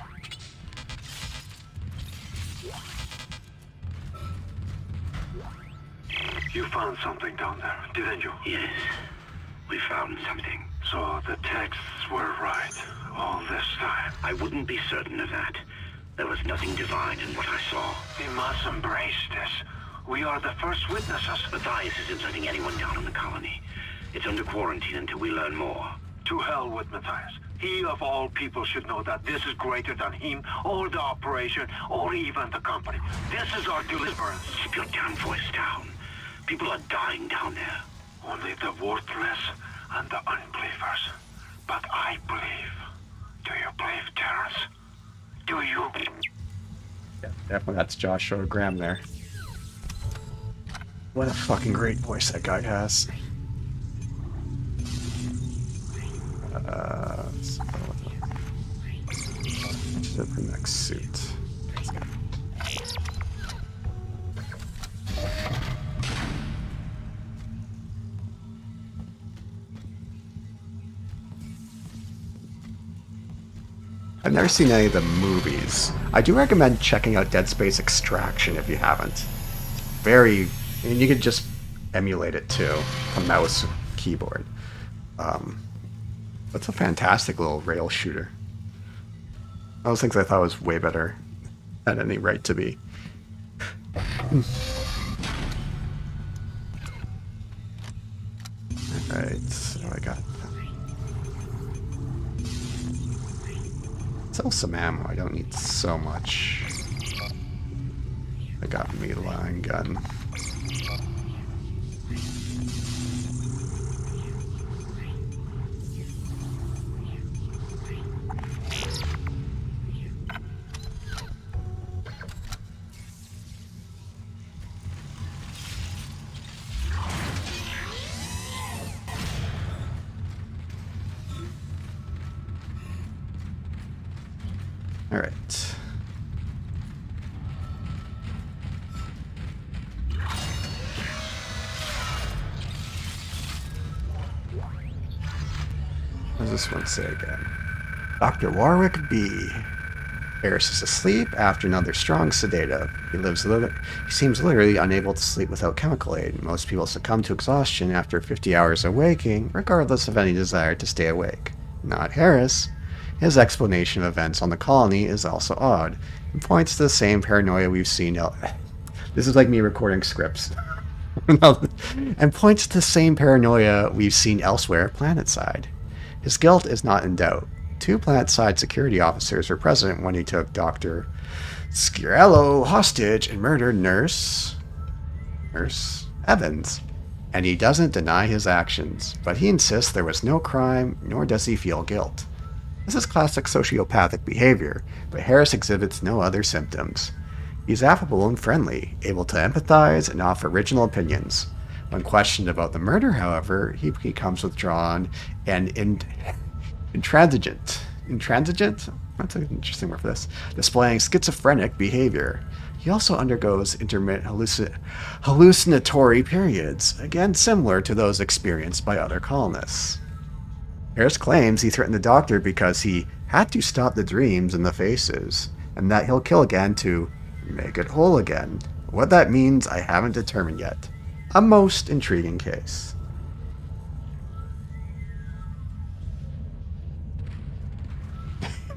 You found something down there, didn't you? Yes, we found something. So the texts were right all this time. I wouldn't be certain of that. There was nothing divine in what I saw. We must embrace this. We are the first witnesses. Matthias isn't letting anyone down in the colony. It's under quarantine until we learn more. To hell with Matthias. He of all people should know that this is greater than him, or the operation, or even the company. This is our deliverance. Keep your damn voice down. People are dying down there. Only the worthless and the unbelievers. But I believe. Do you believe, Terrence? Do you? Yeah, definitely that's Joshua Graham there. What a fucking great voice that guy has. To the next suit. Let's go. I've never seen any of the movies. I do recommend checking out Dead Space Extraction if you haven't. And you could just emulate it too, a mouse, keyboard. It's a fantastic little rail shooter. Those things I thought was way better at any right to be. Alright, so I got sell some ammo. I don't need so much. I got me line gun. All right. What does this one say again? Dr. Warwick B. Harris is asleep after another strong sedative. He seems literally unable to sleep without chemical aid. Most people succumb to exhaustion after 50 hours of waking, regardless of any desire to stay awake. Not Harris. His explanation of events on the colony is also odd, and points to the same paranoia we've seen this is like me recording scripts. And points to the same paranoia we've seen elsewhere planetside. His guilt is not in doubt. 2 planetside security officers were present when he took Dr. Sciarello hostage and murdered Nurse Evans. And he doesn't deny his actions, but he insists there was no crime, nor does he feel guilt. This is classic sociopathic behavior, but Harris exhibits no other symptoms. He's affable and friendly, able to empathize and offer original opinions. When questioned about the murder, however, he becomes withdrawn and intransigent. Intransigent? That's an interesting word for this. Displaying schizophrenic behavior. He also undergoes intermittent hallucinatory periods, again similar to those experienced by other colonists. Harris claims he threatened the doctor because he had to stop the dreams and the faces, and that he'll kill again to make it whole again. What that means, I haven't determined yet. A most intriguing case.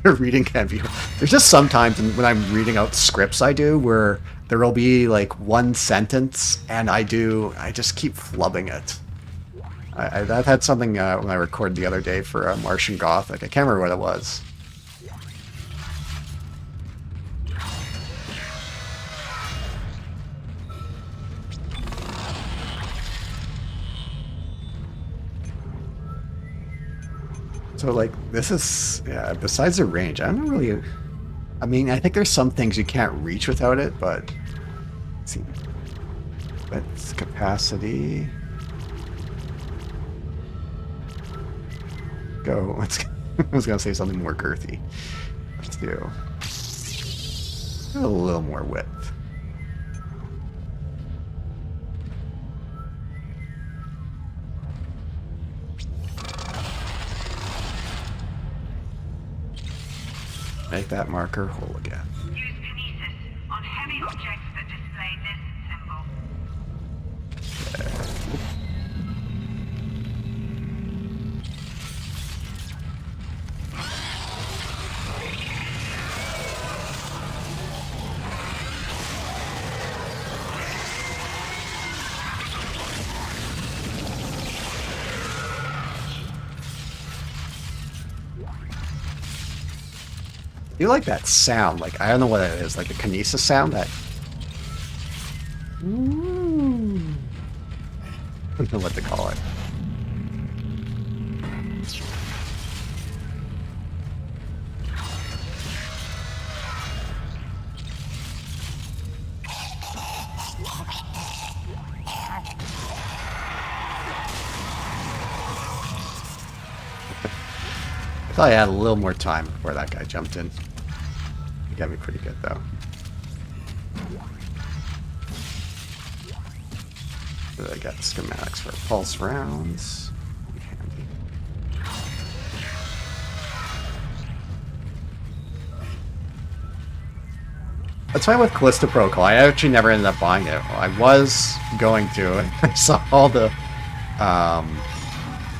Reading can't be... There's just sometimes when I'm reading out scripts I do where there will be like one sentence and I just keep flubbing it. I've had something when I recorded the other day for Martian Gothic. I can't remember what it was. So, like, this is, yeah, besides the range, I don't really, I mean, I think there's some things you can't reach without it, but, let's see, that's capacity, go, let's, I was going to say something more girthy, let's do a little more width. Make that marker whole again. Use kinesis on heavy objects that display this symbol. You like that sound, like, I don't know what it is, like the kinesis sound, that... Ooh. I don't know what to call it. I thought I had a little more time before that guy jumped in. He got me pretty good, though. So I got schematics for pulse rounds. Handy. That's why with Callisto Protocol, I actually never ended up buying it. Well, I was going to, and I saw all the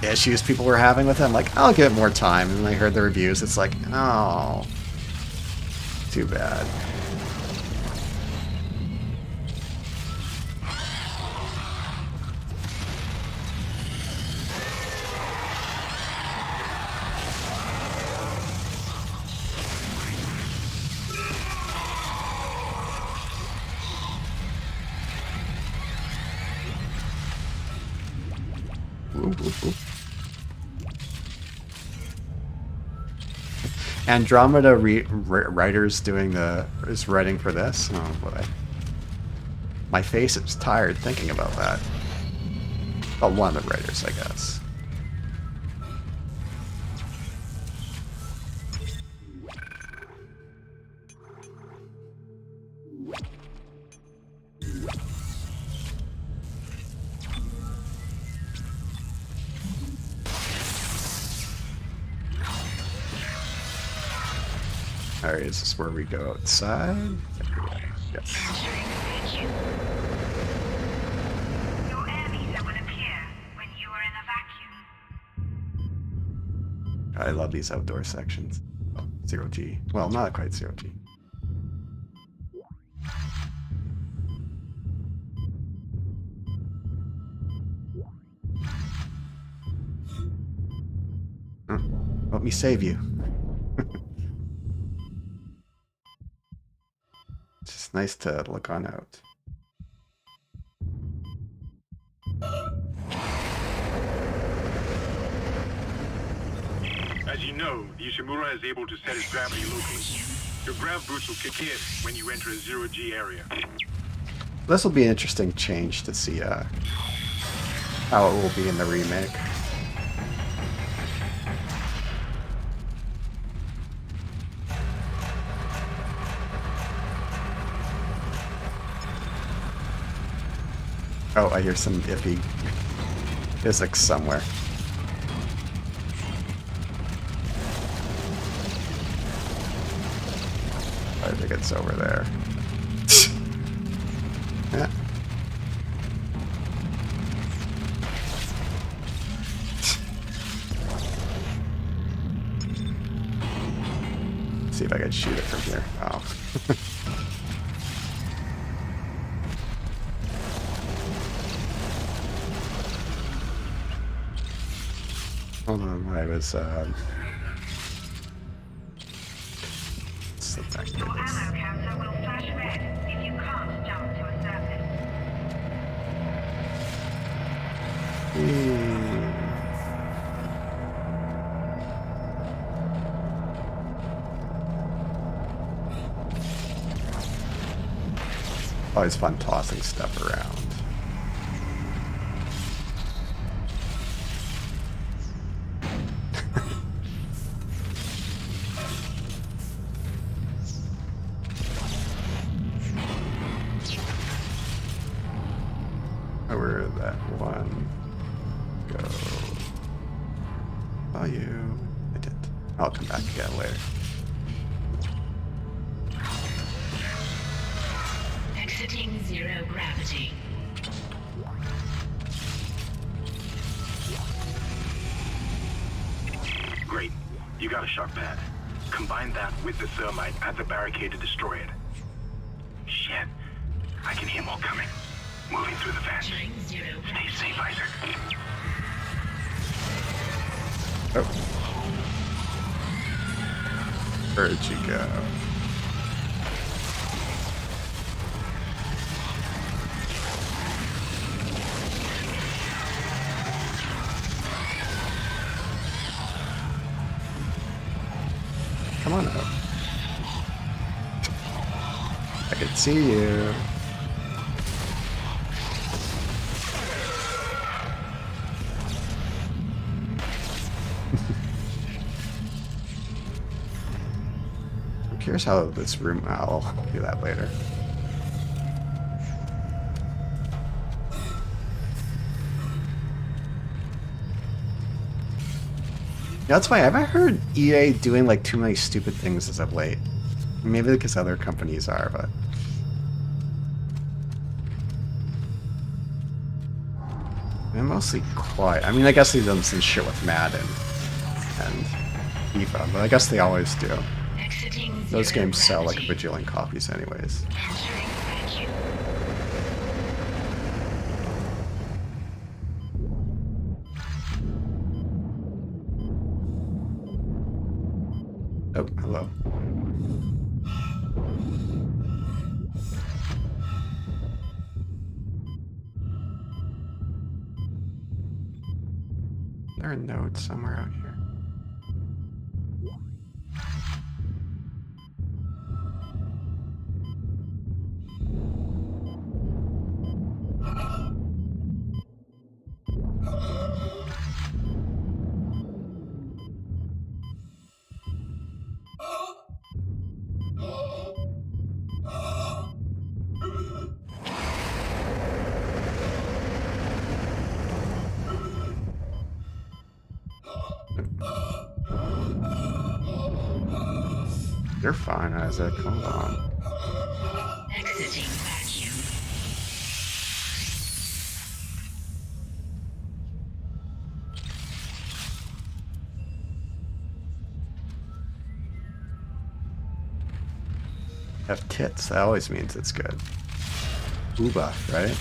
issues people were having with it. I'm like, I'll give it more time. And then I heard the reviews. It's like, oh, too bad. Andromeda writers is writing for this. Oh boy, my face is tired thinking about that. Well, one of the writers, I guess. Alright, is this where we go outside? Yes. Your air meter will appear when you are in a vacuum. I love these outdoor sections. 0G. Well, not quite 0G. Let me save you. It's just nice to look on out. As you know, the Ishimura is able to set its gravity locally. Your grav boost will kick in when you enter a 0G area. This will be an interesting change to see how it will be in the remake. Oh, I hear some iffy physics somewhere. I think it's over there. Yeah. See if I can shoot it from here. Oh. Hold on, I was something. Your ammo counter will flash red if you can't jump to a surface. Always fun tossing stuff around. Where did that one go? Oh, you. I did. I'll come back again later. Exiting zero gravity. Great. You got a shock pad. Combine that with the thermite at the barricade to destroy it. Shit. I can hear more coming. Moving through the vent. Stay safe, Isaac. Oh. Where'd you go? Come on up. I can see you. I'm curious how this room. I'll do that later. Yeah, that's why I haven't heard EA doing like too many stupid things as of late. Maybe because other companies are, but they're mostly quiet. I mean, I guess they've done some shit with Madden and FIFA, but I guess they always do. Those games sell like a bajillion copies anyways. Oh, hello. Is there a node somewhere out here? You're fine, Isaac. Hold on. Exiting vacuum. have tits. That always means it's good. Uba, right?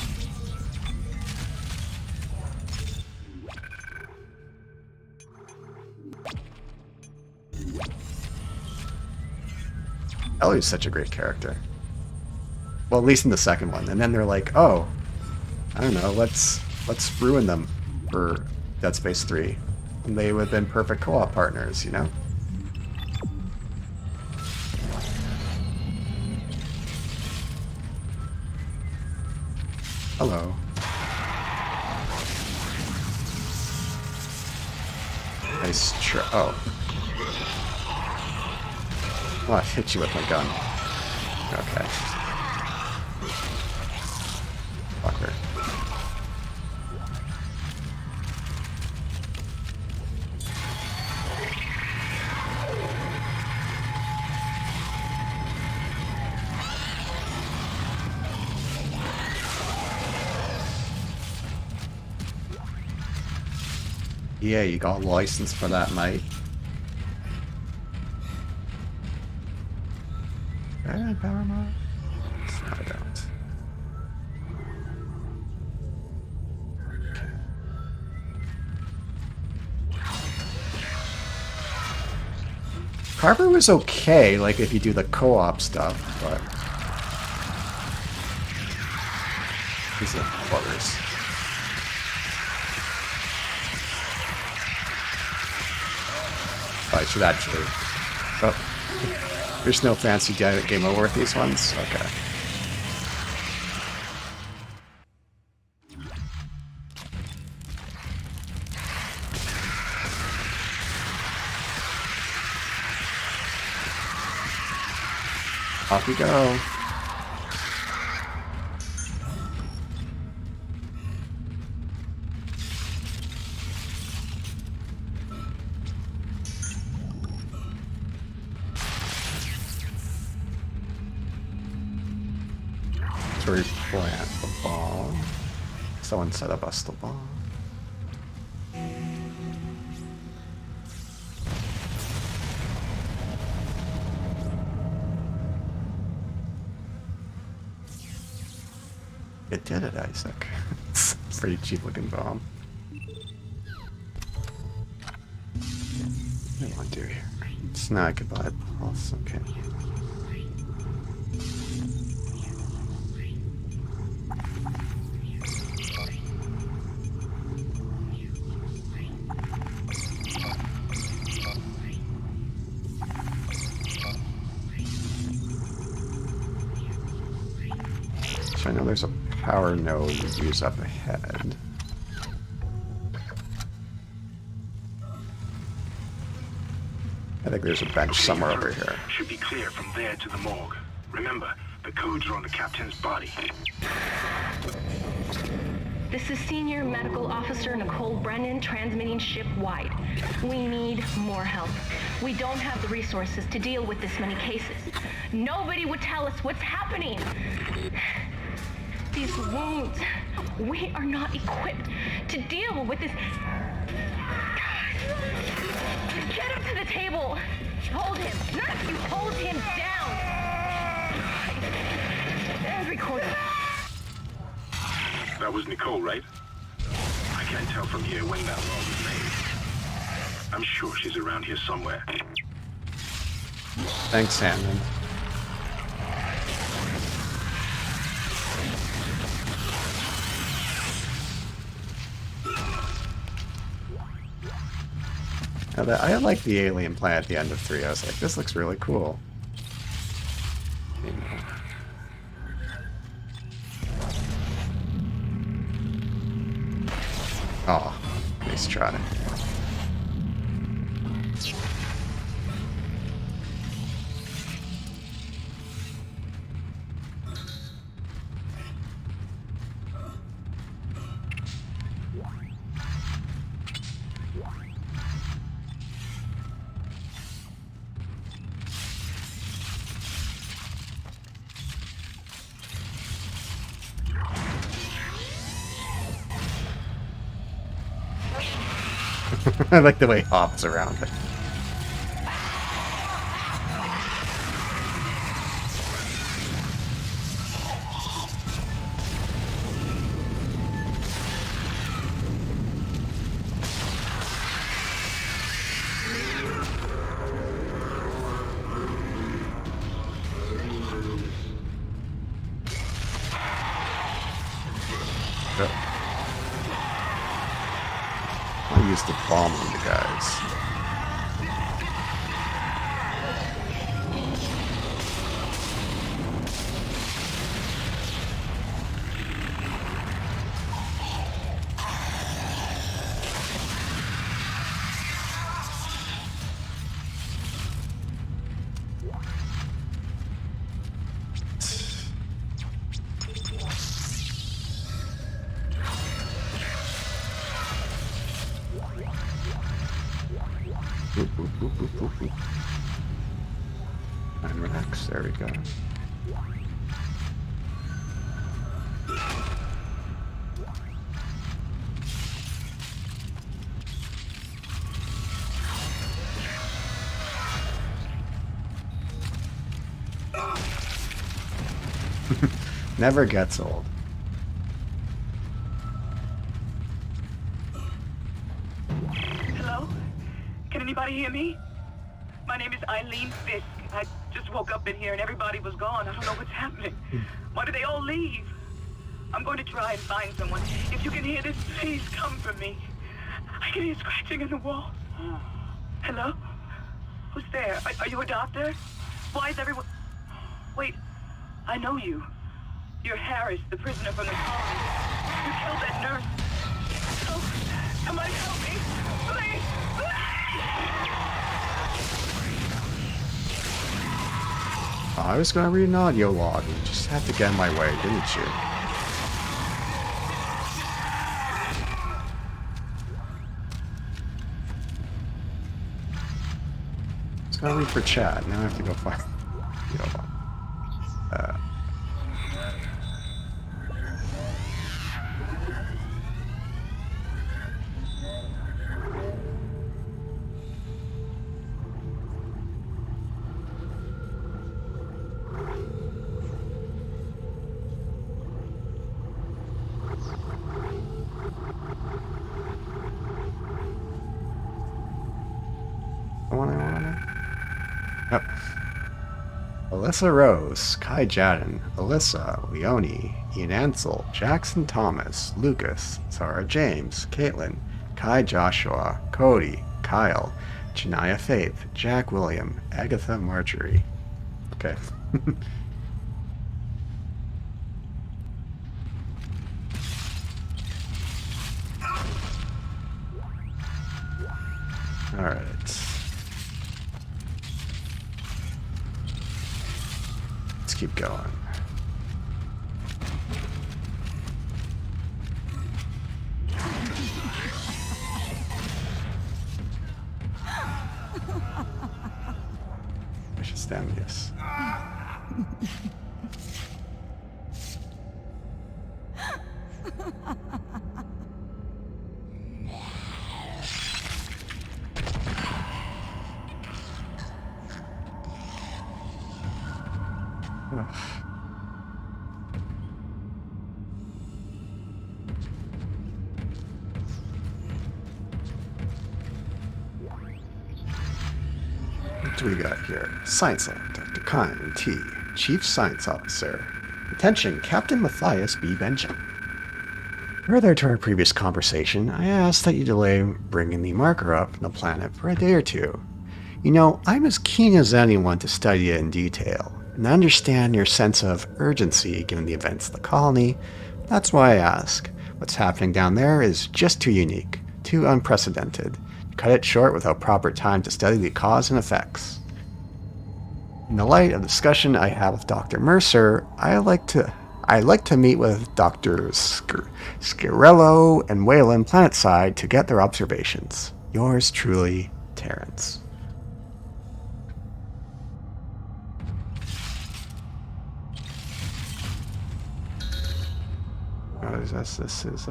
Ellie's such a great character. Well, at least in the second one. And then they're like, oh, I don't know, let's ruin them for Dead Space 3. And they would have been perfect co-op partners, you know? Hello. Nice try. Oh. Oh, I hit you with my gun. Okay. Fucker. Yeah, you got a license for that, mate. Power mod? No, I don't. Carver was okay, like if you do the co-op stuff, but he's a buggers. I should actually. Oh, there's no fancy game over with these ones. Okay. Off we go. To replant the bomb. Someone set up us the bomb. It did it, Isaac. It's a pretty cheap looking bomb. What do I want to do here? Snag goodbye, pulse. Okay. So I know there's a power node you use up ahead. I think there's a bench somewhere over here. Should be clear from there to the morgue. Remember, the codes are on the captain's body. This is Senior Medical Officer Nicole Brennan transmitting ship-wide. We need more help. We don't have the resources to deal with this many cases. Nobody would tell us what's happening. These wounds, we are not equipped to deal with this. Get up to the table. Hold him. None of you hold him down. And record him. That was Nicole, right? I can't tell from here when that law was made. I'm sure she's around here somewhere. Thanks, Sandman. Now I like the alien planet at the end of 3. I was like, this looks really cool. Oh, nice try. I like the way he hops around it. I'll use the bomb on you guys. And relax, there we go. Never gets old. Hello? Can anybody hear me? My name is Eileen Fisk. I just woke up in here and everybody was gone. I don't know what's happening. Why did they all leave? I'm going to try and find someone. If you can hear this, please come for me. I can hear scratching in the wall. Hello? Who's there? Are you a doctor? Why is everyone... Wait, I know you. You're Harris, the prisoner from the colony. You killed that nurse. Oh, somebody help me, please! I was going to read an audio log. You just had to get in my way, didn't you? I was going to read for chat. Now I have to go find... Yep. Alyssa Rose, Kai Jadden, Alyssa, Leonie, Ian Ansel, Jackson Thomas, Lucas, Sarah James, Caitlin, Kai Joshua, Cody, Kyle, Janaya Faith, Jack William, Agatha Marjorie. Okay. Alright. Let's keep going. I should stand this. What do we got here? Science Lab, Dr. Kine, T. Chief Science Officer. Attention, Captain Matthias B. Benjamin. Further to our previous conversation, I asked that you delay bringing the marker up on the planet for a day or two. You know, I'm as keen as anyone to study it in detail, and understand your sense of urgency given the events of the colony. That's why I ask. What's happening down there is just too unique, too unprecedented. Cut it short without proper time to study the cause and effects. In the light of the discussion I had with Dr. Mercer, I like to meet with Drs. Scarello and Whalen planetside to get their observations. Yours truly, Terrence. Oh, this is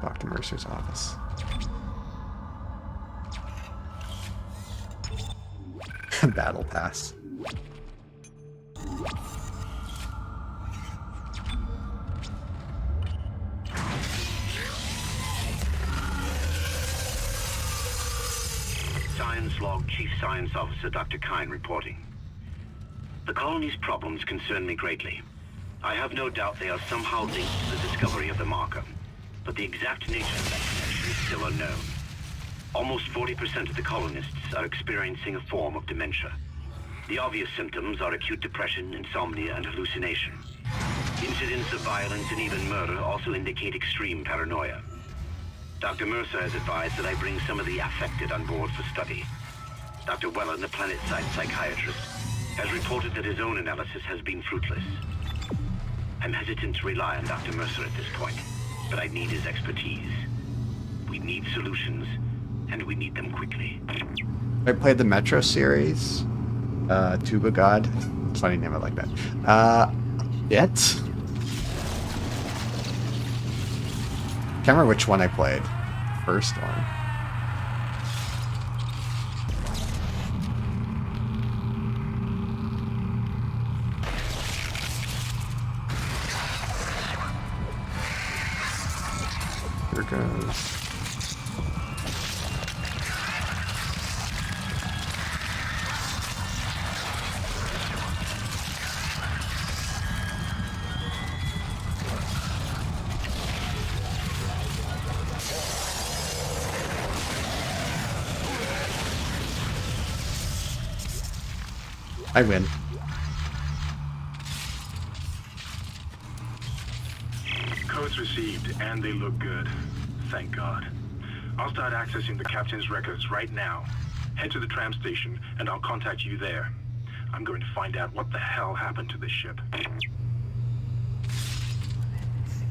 Dr. Mercer's office. Battle pass. Science Log Chief Science Officer Dr. Kine reporting. The colony's problems concern me greatly. I have no doubt they are somehow linked to the discovery of the marker, but the exact nature of that connection is still unknown. Almost 40% of the colonists are experiencing a form of dementia. The obvious symptoms are acute depression, insomnia, and hallucination. Incidents of violence and even murder also indicate extreme paranoia. Dr. Mercer has advised that I bring some of the affected on board for study. Dr. Wellen, the planet-side psychiatrist, has reported that his own analysis has been fruitless. I'm hesitant to rely on Dr. Mercer at this point, but I need his expertise. We need solutions, and we need them quickly. I played the Metro series. Tuba God. Funny name, I like that. It? Can't remember which one I played. First one. Here goes. I win. Codes received, and they look good. Thank God. I'll start accessing the captain's records right now. Head to the tram station, and I'll contact you there. I'm going to find out what the hell happened to this ship.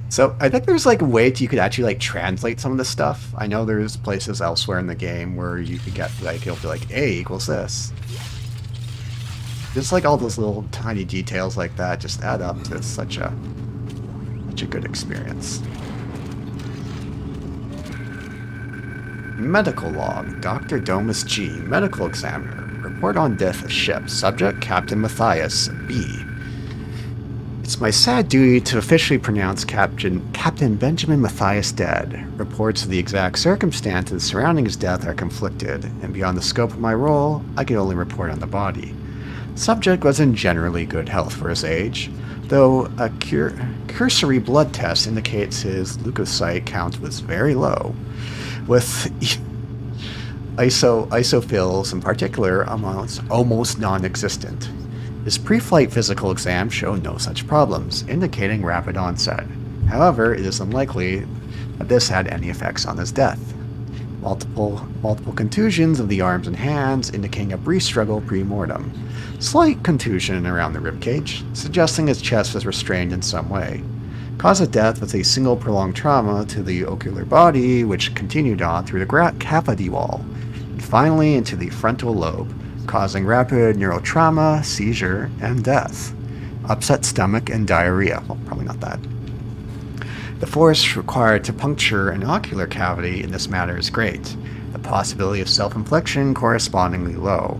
So I think there's like a way you could actually like translate some of this stuff. I know there's places elsewhere in the game where you could get like, it'll be like A equals this. Just like all those little tiny details like that just add up to such a good experience. Medical log. Dr. Domus G. Medical examiner. Report on death of ship. Subject Captain Matthias B. It's my sad duty to officially pronounce Captain Benjamin Matthias dead. Reports of the exact circumstances surrounding his death are conflicted, and beyond the scope of my role, I can only report on the body. Subject was in generally good health for his age, though a cursory blood test indicates his leukocyte count was very low, with isophils in particular amounts almost non-existent. His pre-flight physical exam showed no such problems, indicating rapid onset. However, it is unlikely that this had any effects on his death. Multiple contusions of the arms and hands, indicating a brief struggle pre-mortem. Slight contusion around the ribcage, suggesting his chest was restrained in some way. Cause of death was a single prolonged trauma to the ocular body, which continued on through the cavity wall, and finally into the frontal lobe, causing rapid neurotrauma, seizure, and death. Upset stomach and diarrhea. Well, probably not that. The force required to puncture an ocular cavity in this matter is great, the possibility of self-infliction correspondingly low.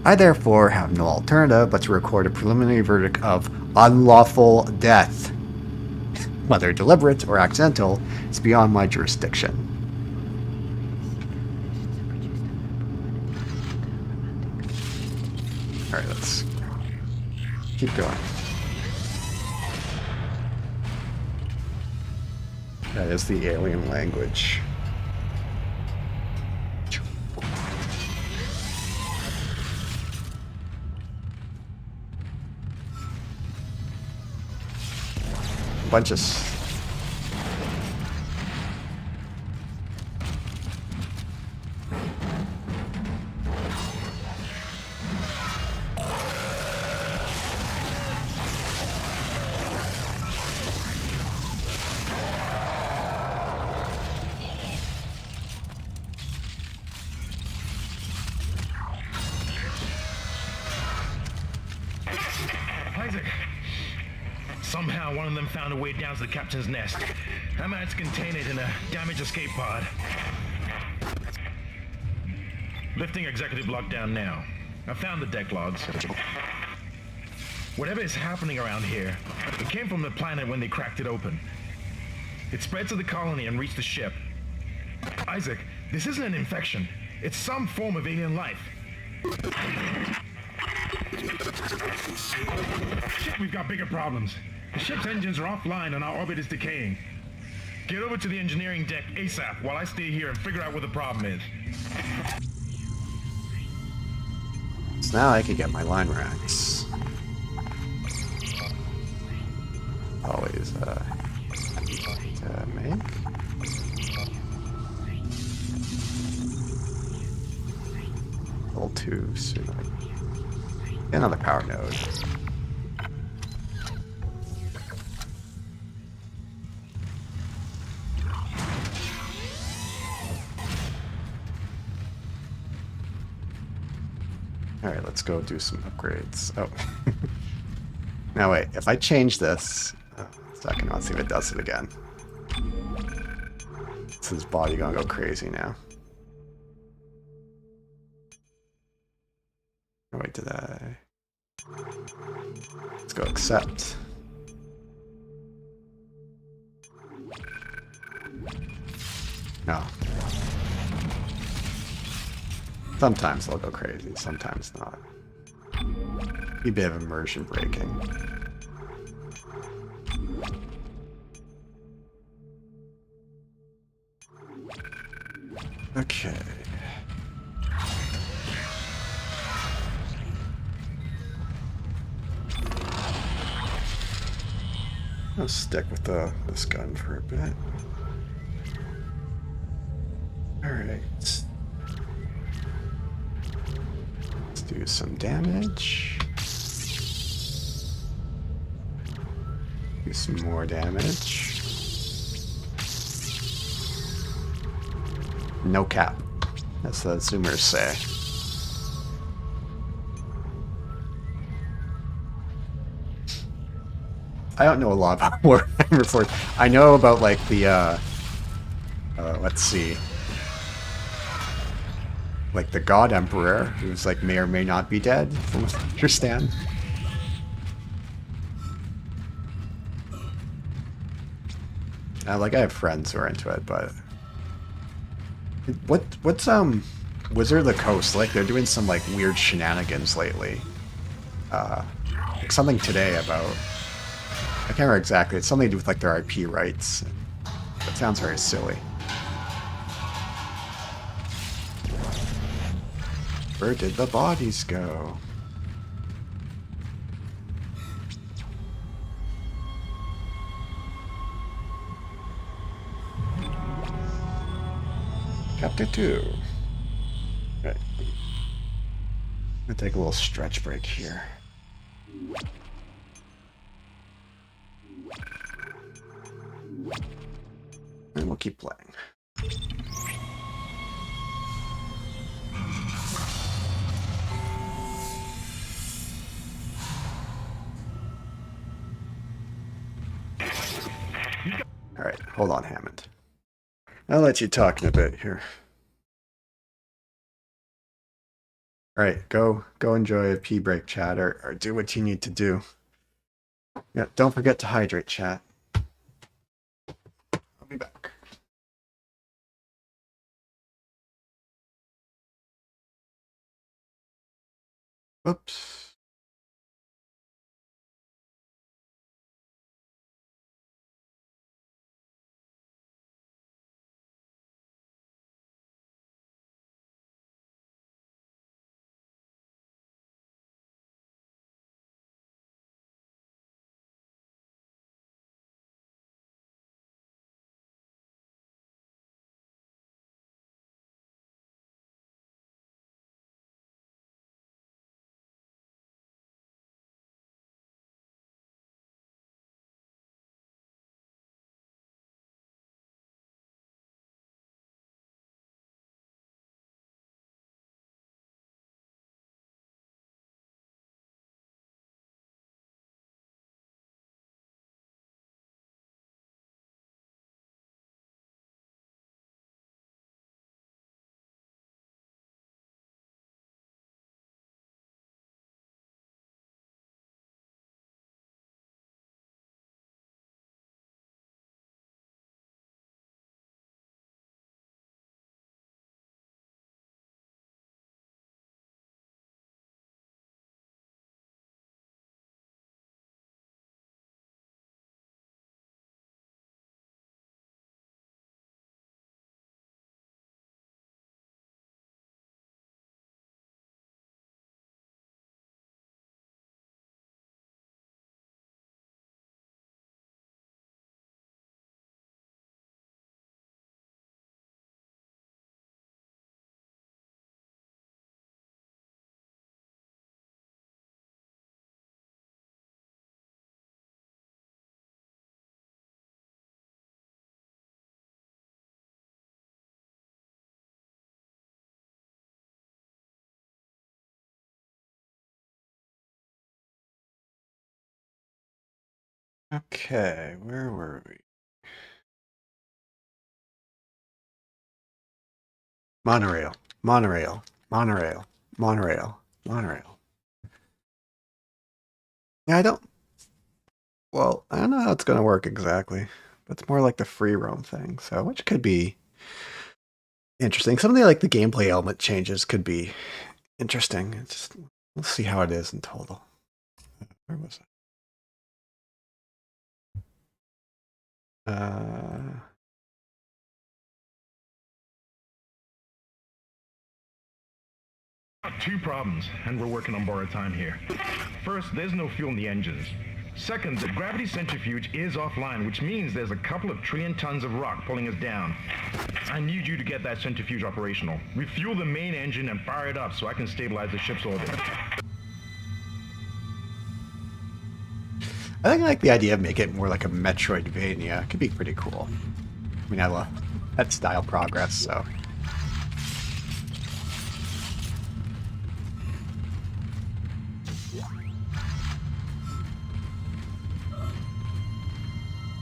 I therefore have no alternative but to record a preliminary verdict of unlawful death. Whether deliberate or accidental, is beyond my jurisdiction. Alright, let's keep going. That is the alien language. Bunch of Isaac. Somehow one of them found a way down to the captain's nest. I managed to contain it in a damaged escape pod. Lifting executive lockdown now. I found the deck logs. Whatever is happening around here, it came from the planet when they cracked it open. It spread to the colony and reached the ship. Isaac, this isn't an infection. It's some form of alien life. Shit, we've got bigger problems. The ship's engines are offline and our orbit is decaying. Get over to the engineering deck ASAP while I stay here and figure out what the problem is. So now I can get my line racks. Always, to make. Level 2, so another power node. Alright, let's go do some upgrades. Oh. Now wait, if I change this... second, let's see if it does it again. It's his body gonna go crazy now. Oh wait, did I... Let's go accept. No. Sometimes they'll go crazy, sometimes not. Be a bit of immersion breaking. Okay. I'll stick with this gun for a bit. Alright. Let's do some damage. Do some more damage. No cap. That's what Zoomers say. I don't know a lot about Warhammer 4. I know about like the let's see. Like the God Emperor, who's like may or may not be dead, from what I understand. Like I have friends who are into it, but what's Wizard of the Coast, like they're doing some like weird shenanigans lately. Like something today about, I can't remember exactly, it's something to do with like their IP rights. That sounds very silly. Where did the bodies go? Chapter 2. Right. I'm gonna take a little stretch break here. And we'll keep playing. Alright, hold on, Hammond. I'll let you talk in a bit here. Alright, go enjoy a pee break, chat, or do what you need to do. Yeah, don't forget to hydrate, chat. I'll be back. Whoops. Okay, where were we? Monorail, monorail, monorail, monorail, monorail. Yeah, I don't know how it's going to work exactly, but it's more like the free roam thing, so which could be interesting. Some of the gameplay element changes could be interesting. We'll see how it is in total. Where was it? Two problems, and we're working on borrowed time here. First, there's no fuel in the engines. Second, the gravity centrifuge is offline, which means there's a couple of trillion tons of rock pulling us down. I need you to get that centrifuge operational. Refuel the main engine and fire it up so I can stabilize the ship's orbit. I think I like the idea of making it more like a Metroidvania. It could be pretty cool. I mean, I love that style progress, so.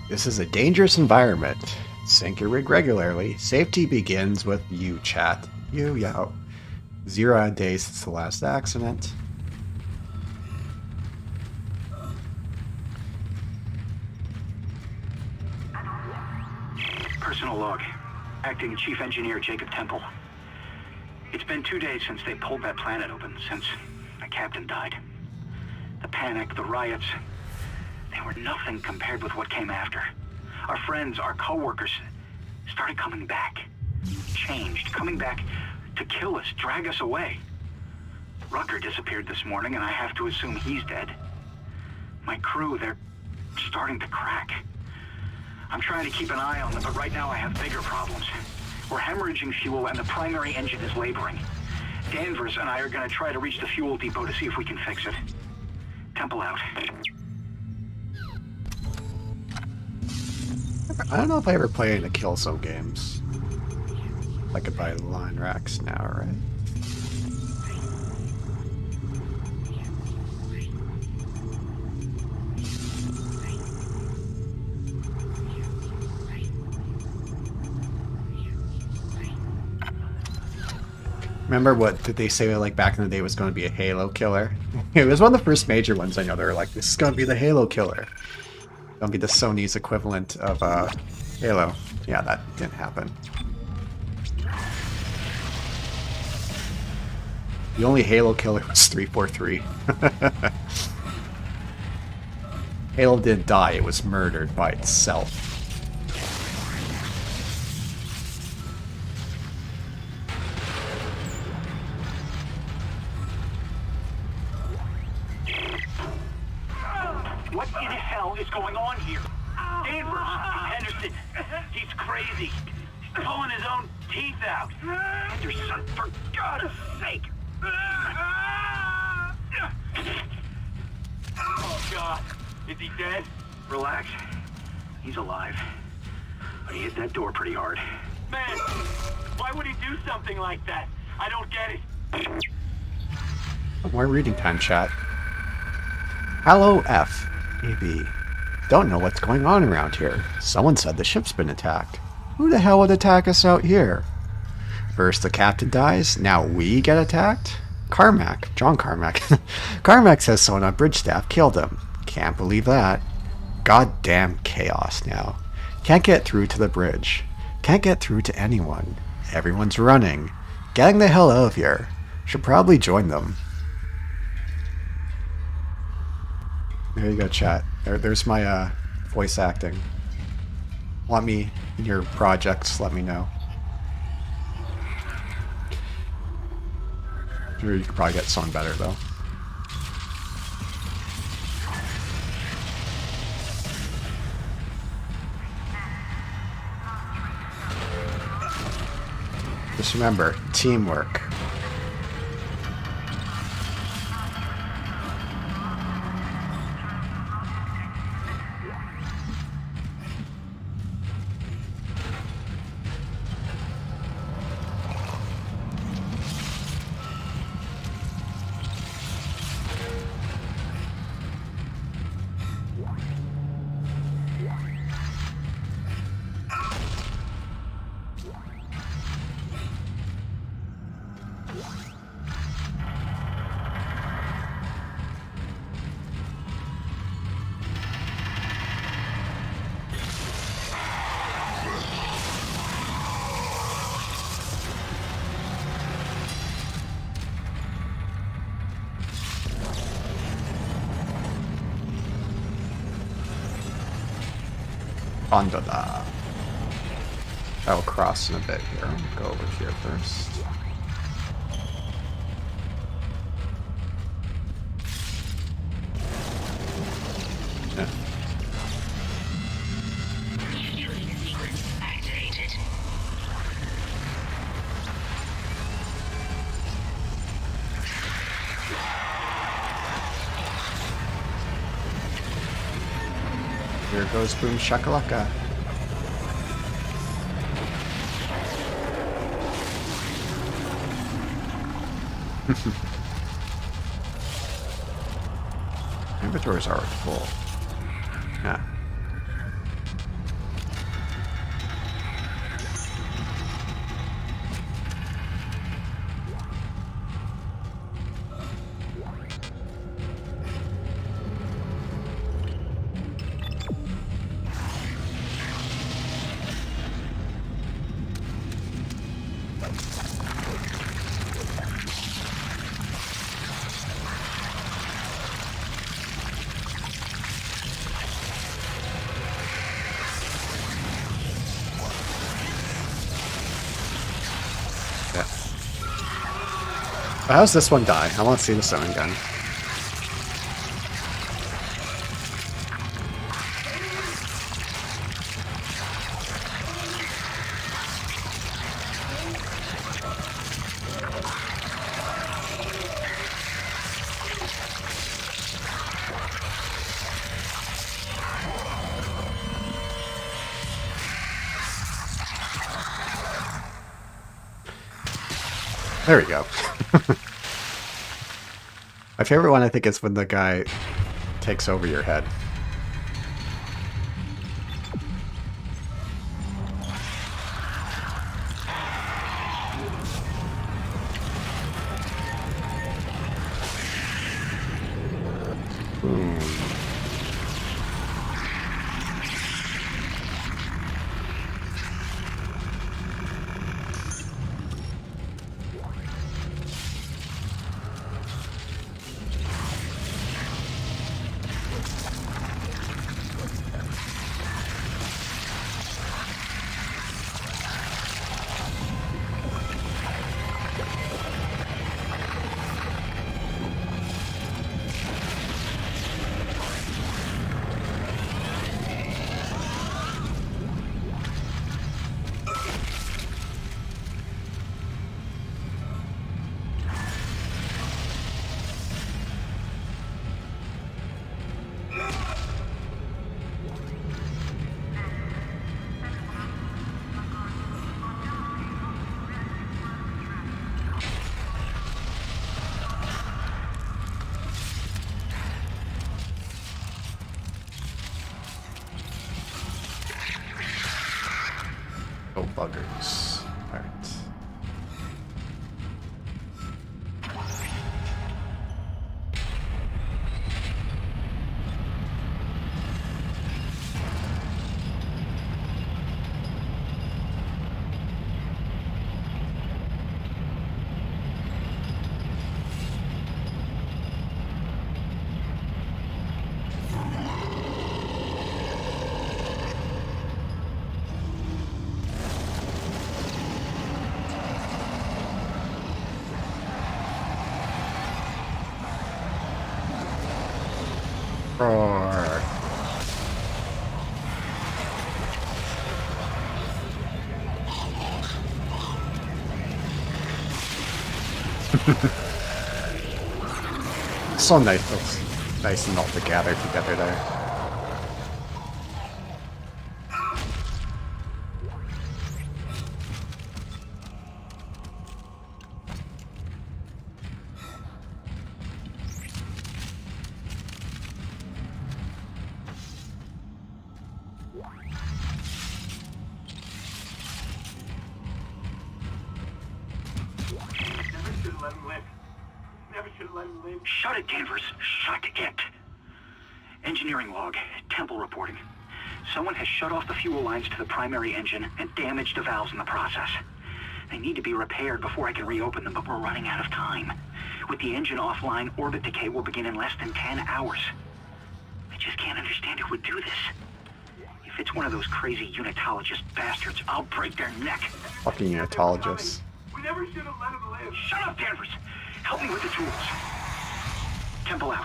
This is a dangerous environment. Sink your rig regularly. Safety begins with you, chat. You, yo. 0 odd days since the last accident. Personal log. Acting Chief Engineer Jacob Temple. It's been 2 days since they pulled that planet open, since the captain died. The panic, the riots, they were nothing compared with what came after. Our friends, our co-workers, started coming back. Changed, coming back to kill us, drag us away. Rucker disappeared this morning, and I have to assume he's dead. My crew, they're starting to crack. I'm trying to keep an eye on them, but right now I have bigger problems. We're hemorrhaging fuel, and the primary engine is laboring. Danvers and I are going to try to reach the fuel depot to see if we can fix it. Temple out. I don't know if I ever play any of the Killzone games. I could buy the line racks now, right? Remember what did they say back in the day was going to be a Halo killer? It was one of the first major ones I know. They were like, this is going to be the Halo killer. It's going to be the Sony's equivalent of Halo. Yeah, that didn't happen. The only Halo killer was 343. Halo didn't die, it was murdered by itself. What in the hell is going on here? Danvers, Henderson, he's crazy. He's pulling his own teeth out. Henderson, for God's sake. Oh, God. Is he dead? Relax. He's alive. But he hit that door pretty hard. Man, why would he do something like that? I don't get it. More reading time, chat. Hello, F. AB. Don't know what's going on around here. Someone said the ship's been attacked. Who the hell would attack us out here? First the captain dies, now we get attacked? Carmack, John Carmack. Carmack says someone on bridge staff killed him. Can't believe that. Goddamn chaos now. Can't get through to the bridge. Can't get through to anyone. Everyone's running. Getting the hell out of here. Should probably join them. There you go, chat. There's my voice acting. Want me in your projects, let me know. Sure, you could probably get sung better, though. Just remember, teamwork. Gondola. I'll cross in a bit here. I'll go over here first. Yeah. Refueling sequence activated. Here goes Boom Shakalaka. Inventory's already full. Yeah. How's this one die? I want to see this one again. There we go. My favorite one, I think, is when the guy takes over your head. Oh, buggers. Alright. Roar. So nice, looks nice and all together there. Shut it, Danvers. Shut it. Engineering log. Temple reporting. Someone has shut off the fuel lines to the primary engine and damaged the valves in the process. They need to be repaired before I can reopen them, but we're running out of time. With the engine offline, orbit decay will begin in less than 10 hours. I just can't understand who would do this. If If it's one of those crazy unitologist bastards, I'll break their neck. Fucking unitologists. We never should have let him live. Shut up, Danvers. Help me with the tools. Temple out.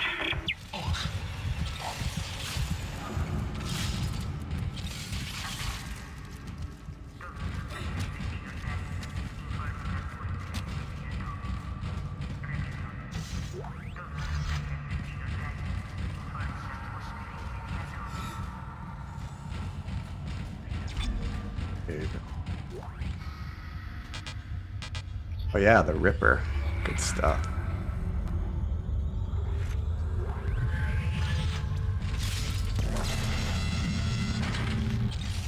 Oh yeah, the Ripper. Good stuff.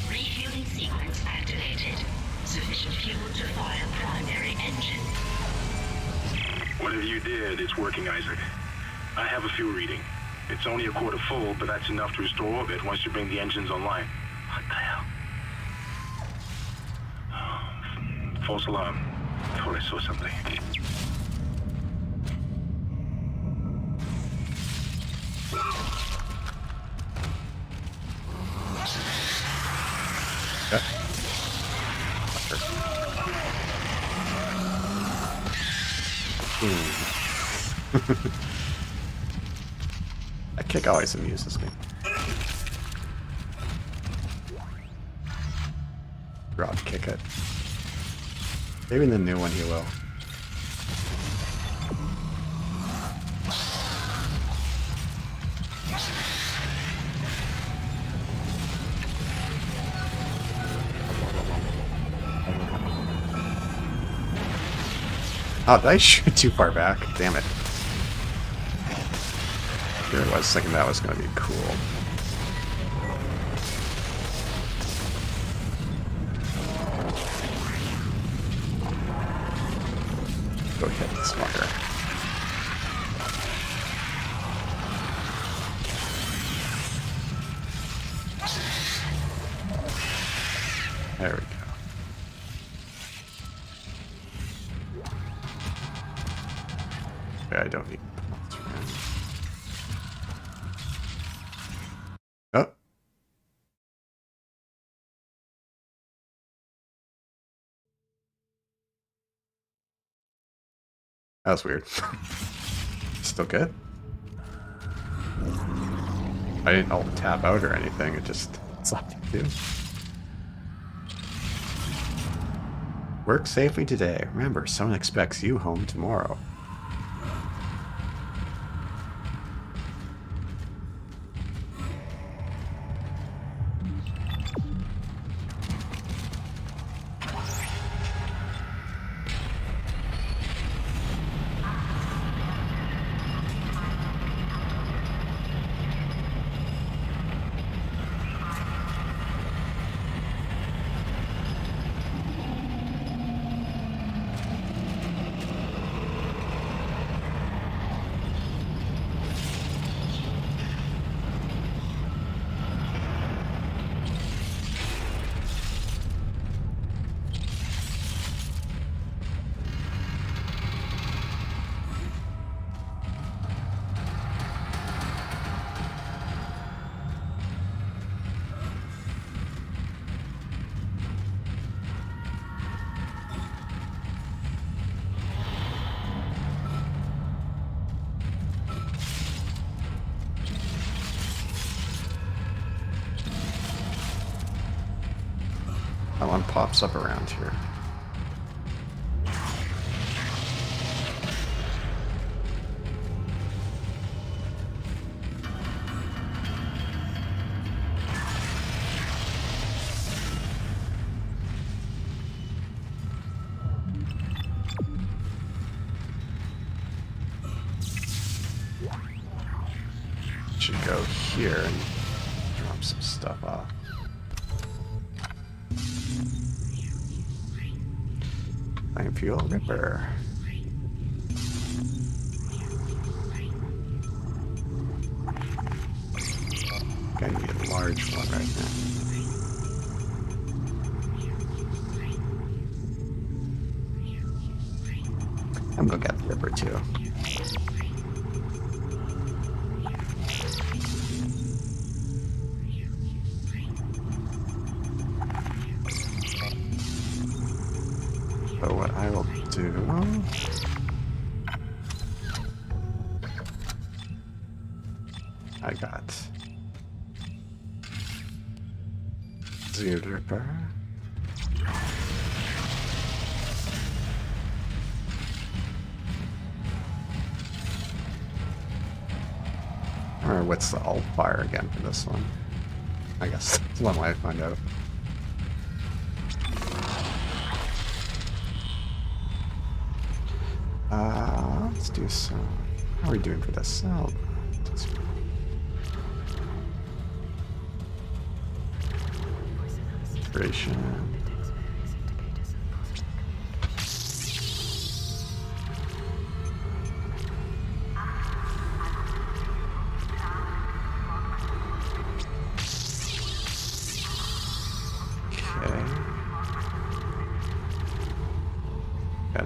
Refueling sequence activated. Sufficient fuel to fire primary engine. Whatever you did, it's working, Isaac. I have a fuel reading. It's only a quarter full, but that's enough to restore orbit once you bring the engines online. What the hell? False alarm. I thought I saw something. That kick always amuses me. Drop kick it. Maybe in the new one he will. Oh, did I shoot too far back? Damn it. There it was, thinking that was going to be cool. Go hit this fucker. There we go. Okay, I don't need monster man. Oh. That was weird. Still good? I didn't alt tab out or anything, it just stopped you too. Work safely today. Remember, someone expects you home tomorrow. That one pops up around here. Should go here and drop some stuff off. Flame fuel Ripper. I need a large one right now. I'm gonna get the Ripper too. So what I will do... I got... Zero Dripper. Or what's the alt fire again for this one? I guess that's one way to find out. Let's do some... How are we doing for this? Oh, inspiration.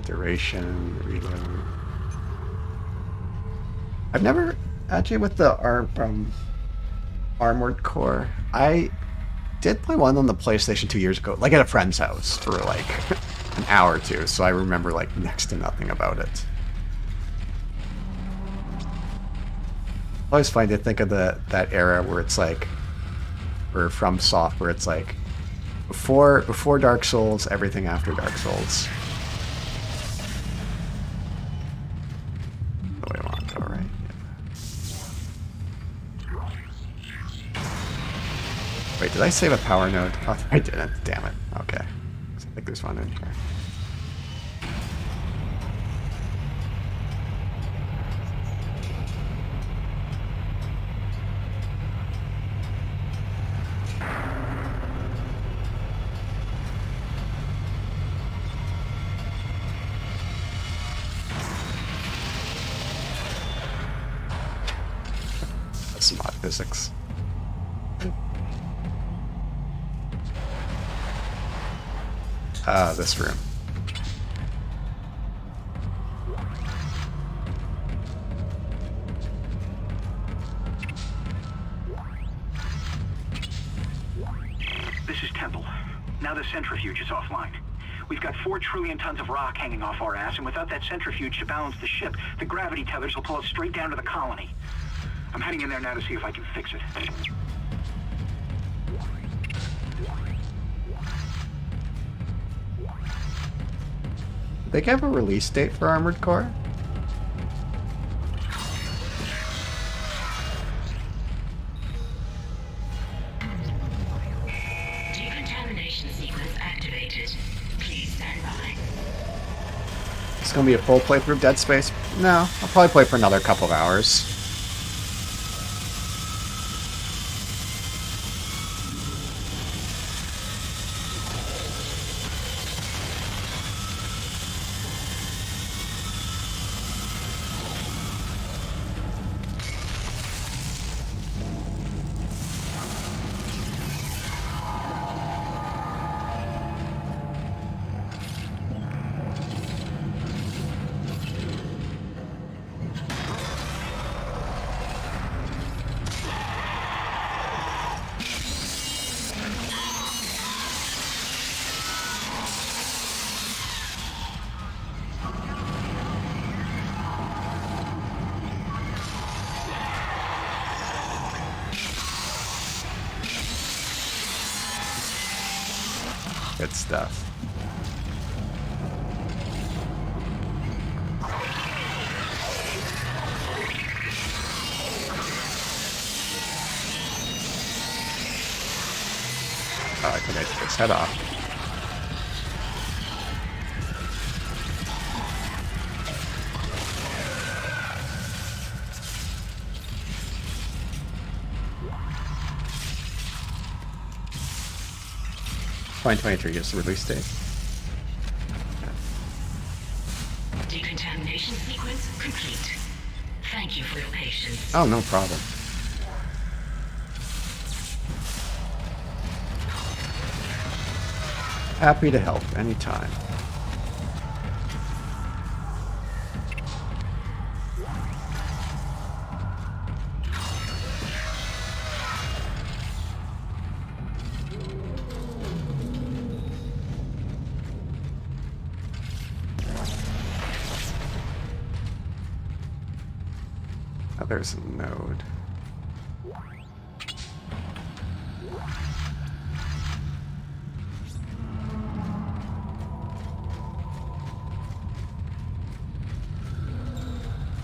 Duration, reload. I've never actually with the Armored Core. I did play one on the PlayStation 2 years ago, like at a friend's house for like an hour or two. So I remember like next to nothing about it. I always find to think of that era where it's like, or from Soft, where it's like before Dark Souls, everything after Dark Souls. Wait, did I save a power node? Oh, I didn't. Damn it. Okay. I think there's one in here. That's mod physics. This room. This is Temple. Now the centrifuge is offline. We've got 4 trillion tons of rock hanging off our ass, and without that centrifuge to balance the ship, the gravity tethers will pull us straight down to the colony. I'm heading in there now to see if I can fix it. Did they have a release date for Armored Core? Decontamination sequence activated. Please stand by. It's gonna be a full playthrough of Dead Space? No, I'll probably play for another couple of hours. Good stuff. Oh, I think I took its head off. '23 is the release date. Decontamination sequence complete. Thank you for your patience. Oh, no problem. Happy to help anytime. there's a node.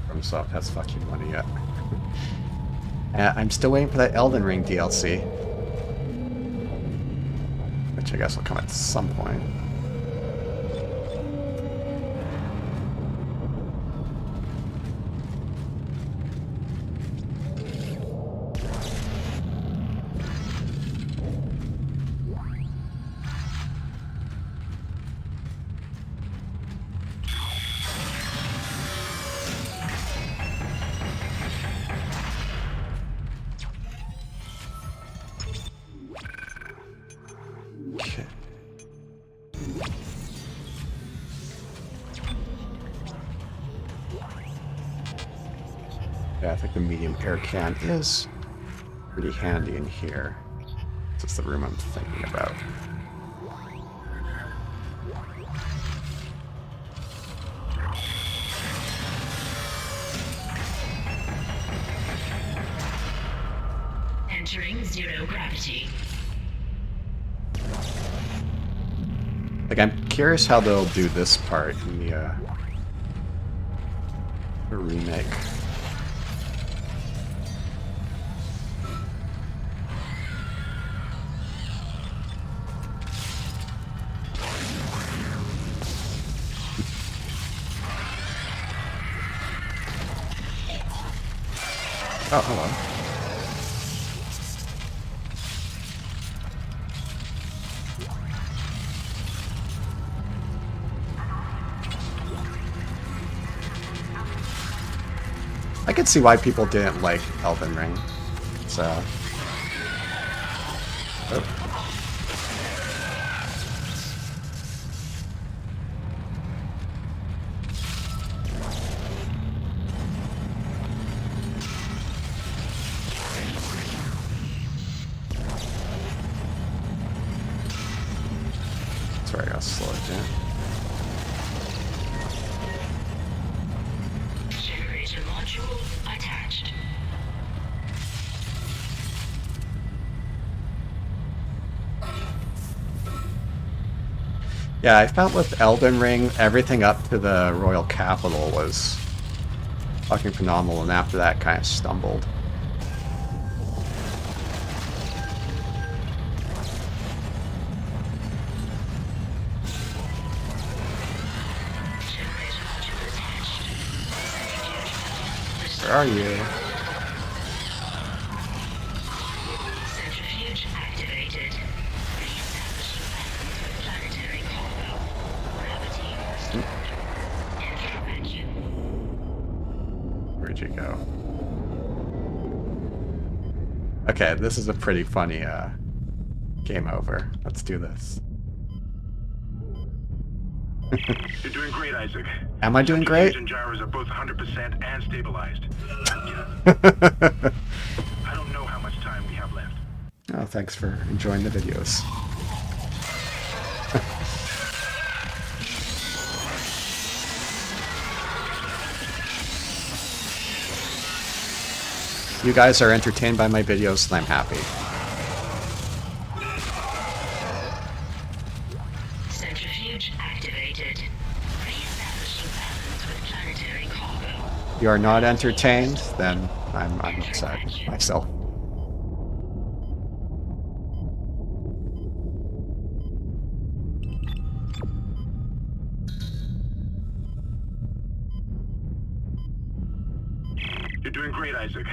FromSoft has fucking money yet. I'm still waiting for that Elden Ring DLC. Which I guess will come at some point. Yeah, I think the medium air can is pretty handy in here. This is the room I'm thinking about. Entering zero gravity. Like, I'm curious how they'll do this part in the remake. Oh, hello. I could see why people didn't like Elden Ring. So. Oh. Sorry, I gotta slow it down. Generator module attached. Yeah, I found with Elden Ring, everything up to the Royal Capital was fucking phenomenal, and after that kind of stumbled. Where are you? Centrifuge activated. Planetary cargo. Gravity restored. Enter vacuum. Where'd you go? Okay, this is a pretty funny game over. Let's do this. You're doing great, Isaac. Am I doing great? And gyros are both 100% and stabilized. I don't know how much time we have left. Oh, thanks for enjoying the videos. You guys are entertained by my videos, and I'm happy. Centrifuge activated. Re-establishing balance with planetary cargo. If you are not entertained, then I'm upset myself. You're doing great, Isaac.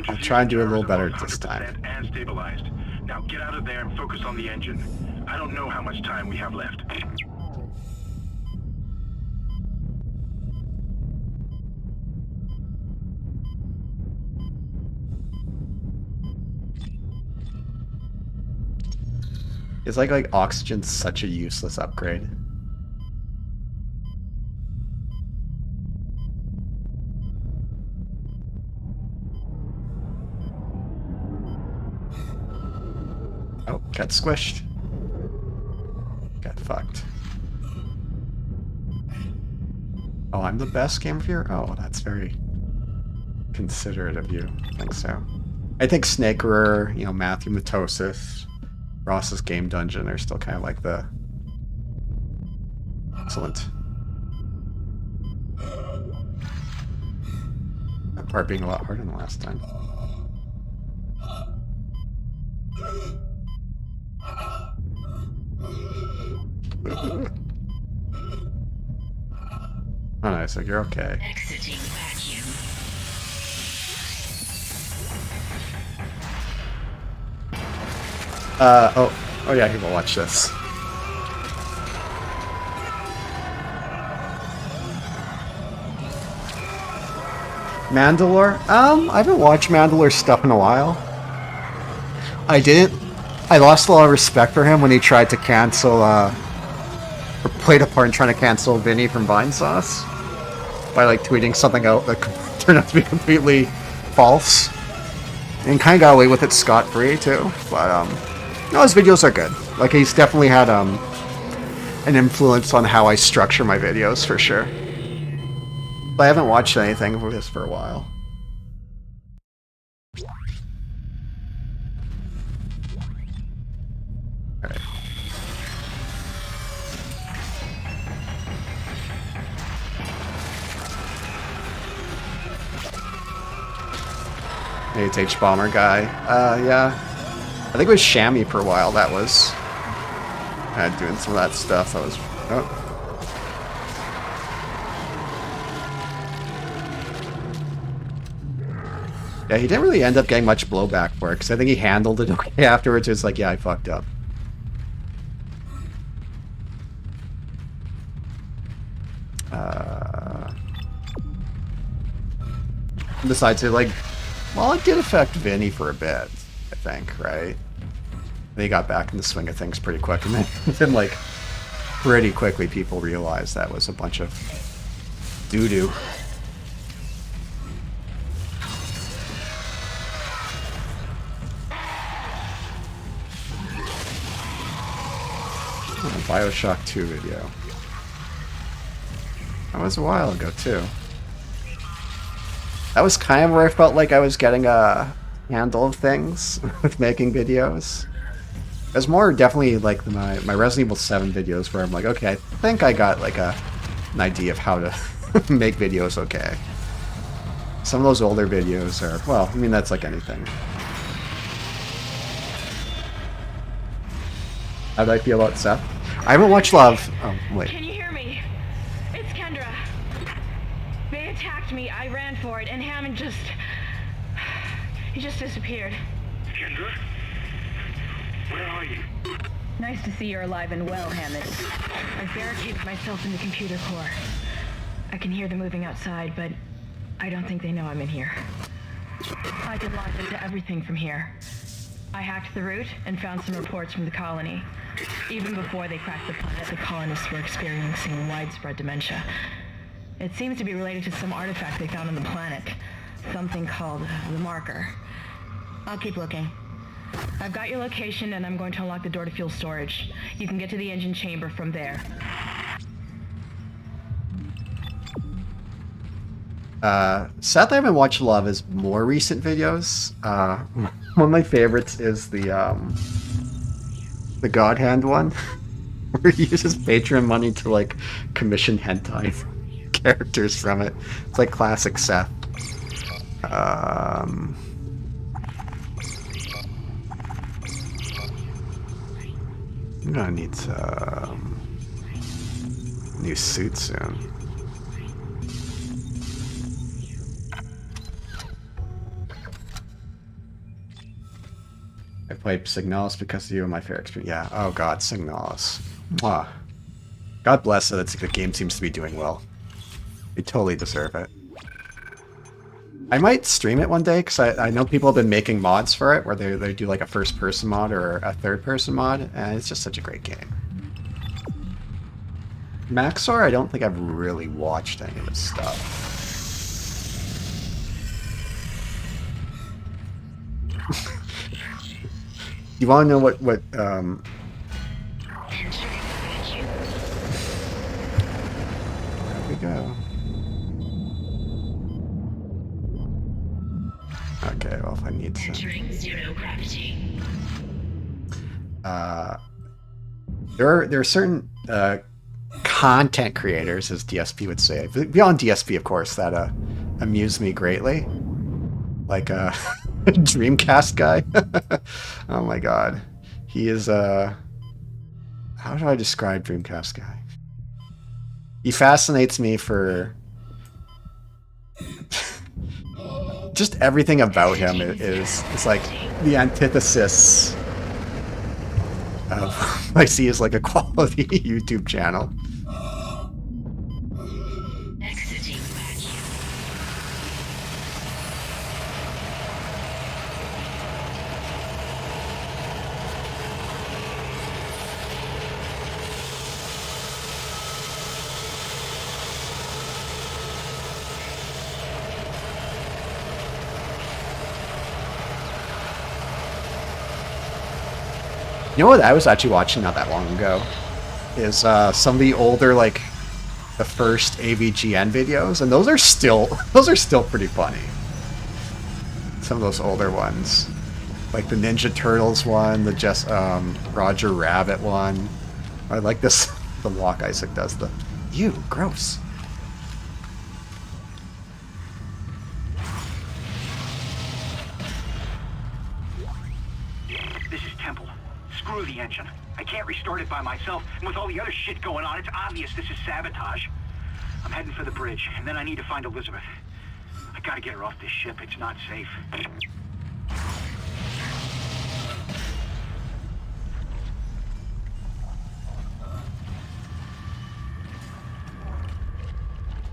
I'll try and do a little better this time. And stabilized. Now get out of there and focus on the engine. I don't know how much time we have left. It's like oxygen's such a useless upgrade. Oh, got squished. Got fucked. Oh, I'm the best game viewer? Oh, that's very considerate of you. I think so. I think Snakerer, you know, Matthew Matosis, Ross's Game Dungeon are still kind of like the... Excellent. That part being a lot harder than the last time. Oh, nice. Like, you're okay. Exiting vacuum. Oh yeah, he will watch this. Mandalore? I haven't watched Mandalore stuff in a while. I lost a lot of respect for him when he tried to cancel, or played a part in trying to cancel Vinny from Vinesauce by, like, tweeting something out that turned out to be completely false. And kind of got away with it scot-free, too. But, no, his videos are good. Like, he's definitely had, an influence on how I structure my videos, for sure. But I haven't watched anything of this for a while. Alright. Maybe it's H-Bomber guy. Yeah. I think it was Shammy for a while, that was. Doing some of that stuff. That was... Oh. Yeah, he didn't really end up getting much blowback for it, because I think he handled it okay afterwards. It's like, yeah, I fucked up. Besides, it, like, well, it did affect Vinny for a bit, I think, right? And he got back in the swing of things pretty quick, and then like, pretty quickly people realized that was a bunch of doo-doo. Bioshock 2 video. That was a while ago, too. That was kind of where I felt like I was getting a handle of things with making videos. It was more definitely like my Resident Evil 7 videos where I'm like, okay, I think I got like an idea of how to make videos okay. Some of those older videos are, well, I mean, that's like anything. How do I feel about Seth? I haven't watched Love. Oh, wait. Can you hear me? It's Kendra. They attacked me. I ran for it, and Hammond just... he just disappeared. Kendra? Where are you? Nice to see you're alive and well, Hammond. I've barricaded myself in the computer core. I can hear them moving outside, but I don't think they know I'm in here. I can log into everything from here. I hacked the route and found some reports from the colony. Even before they cracked the planet, the colonists were experiencing widespread dementia. It seems to be related to some artifact they found on the planet. Something called the marker. I'll keep looking. I've got your location and I'm going to unlock the door to fuel storage. You can get to the engine chamber from there. Seth, I haven't watched a lot of his more recent videos. One of my favorites is the God Hand one, where he uses Patreon money to like commission hentai characters from it. It's like classic Seth. I'm gonna need some new suit soon. I played Signalis because of you and my fair experience. Yeah, oh god, Signalis. Mwah. God bless it, the game seems to be doing well. They totally deserve it. I might stream it one day, because I know people have been making mods for it, where they do like a first-person mod or a third-person mod, and it's just such a great game. Maxor, I don't think I've really watched any of his stuff. You want to know what there we go. Okay, well, if I need some. Entering zero gravity. There are certain content creators, as DSP would say, beyond DSP, of course, that amuse me greatly. Like Dreamcast guy. Oh my god. He is how do I describe Dreamcast guy? He fascinates me for just everything about him is like the antithesis of what I see as like a quality YouTube channel. Exiting vacuum. You know what I was actually watching not that long ago? Is some of the older, like, the first AVGN videos, and those are still pretty funny. Some of those older ones. Like the Ninja Turtles one, the Roger Rabbit one. I like this, the walk Isaac does, the, ew, gross. This is Temple. Screw the engine. I can't restart it by myself, and with all the other shit going on, it's obvious this is sabotage. I'm heading for the bridge, and then I need to find Elizabeth. I gotta get her off this ship. It's not safe.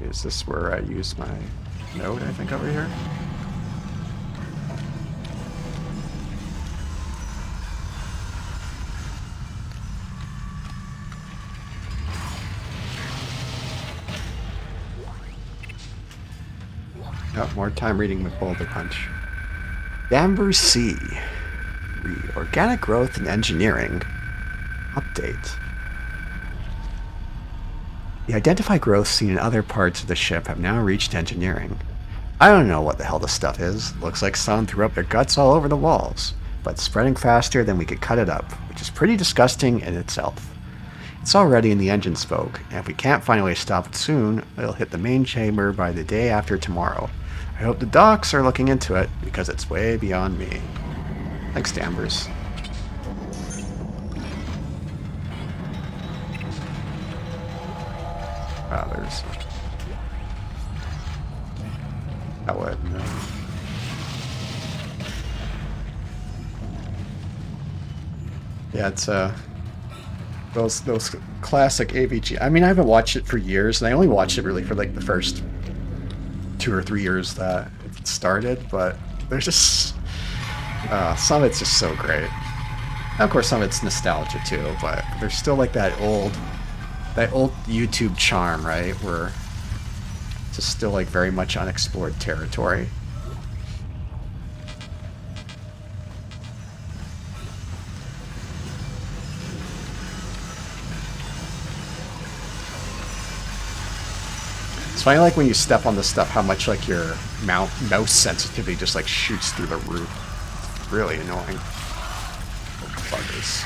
Is this where I use my node, I think, over here? Oh, more time reading with Boulder Punch. Danvers C. Organic growth and engineering. Update. The identified growths seen in other parts of the ship have now reached engineering. I don't know what the hell this stuff is. Looks like someone threw up their guts all over the walls, but it's spreading faster than we could cut it up, which is pretty disgusting in itself. It's already in the engine spoke, and if we can't find a way to stop it soon, it'll hit the main chamber by the day after tomorrow. I hope the docs are looking into it, because it's way beyond me. Thanks, Danvers. Ah, there's... That would, no. Yeah, it's, those classic AVG. I mean, I haven't watched it for years, and I only watched it really for, like, the first 2 or 3 years that it started, but there's just... some of it's just so great. And of course, some of it's nostalgia, too, but there's still, like, that old YouTube charm, right, where it's just still, like, very much unexplored territory. It's funny, like, when you step on this stuff, how much, like, your mouse sensitivity just, like, shoots through the roof. It's really annoying. Little buggers.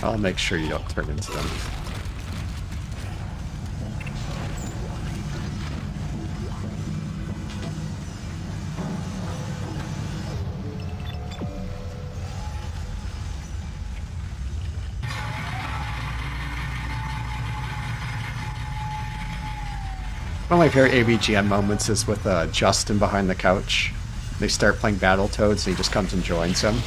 I'll make sure you don't turn into them. One of my favorite AVGN moments is with Justin behind the couch. They start playing Battletoads and he just comes and joins them.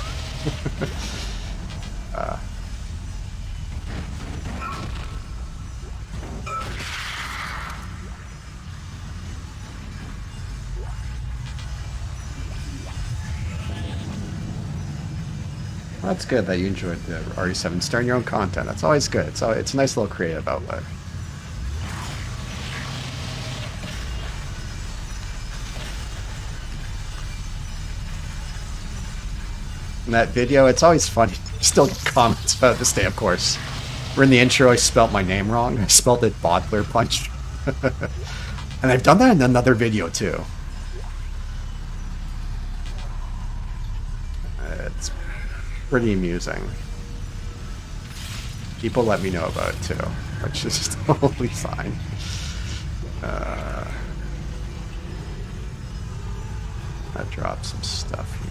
Well, that's good that you enjoyed the RE7 starting your own content. That's always good. It's a nice little creative outlet. in that video, it's always funny. Still get comments about this day, of course. Where in the intro, I spelt my name wrong. I spelled it boulder-punch. And I've done that in another video, too. It's pretty amusing. People let me know about it, too. Which is totally fine. I dropped some stuff here.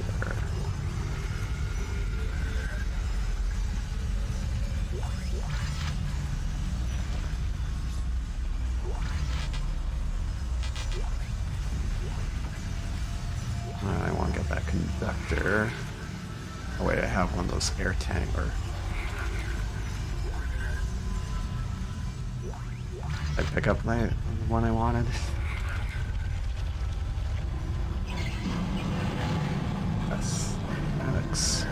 I want to get that conductor. Oh wait, I have one of those air tank or I pick up my one I wanted. Yes, Alex.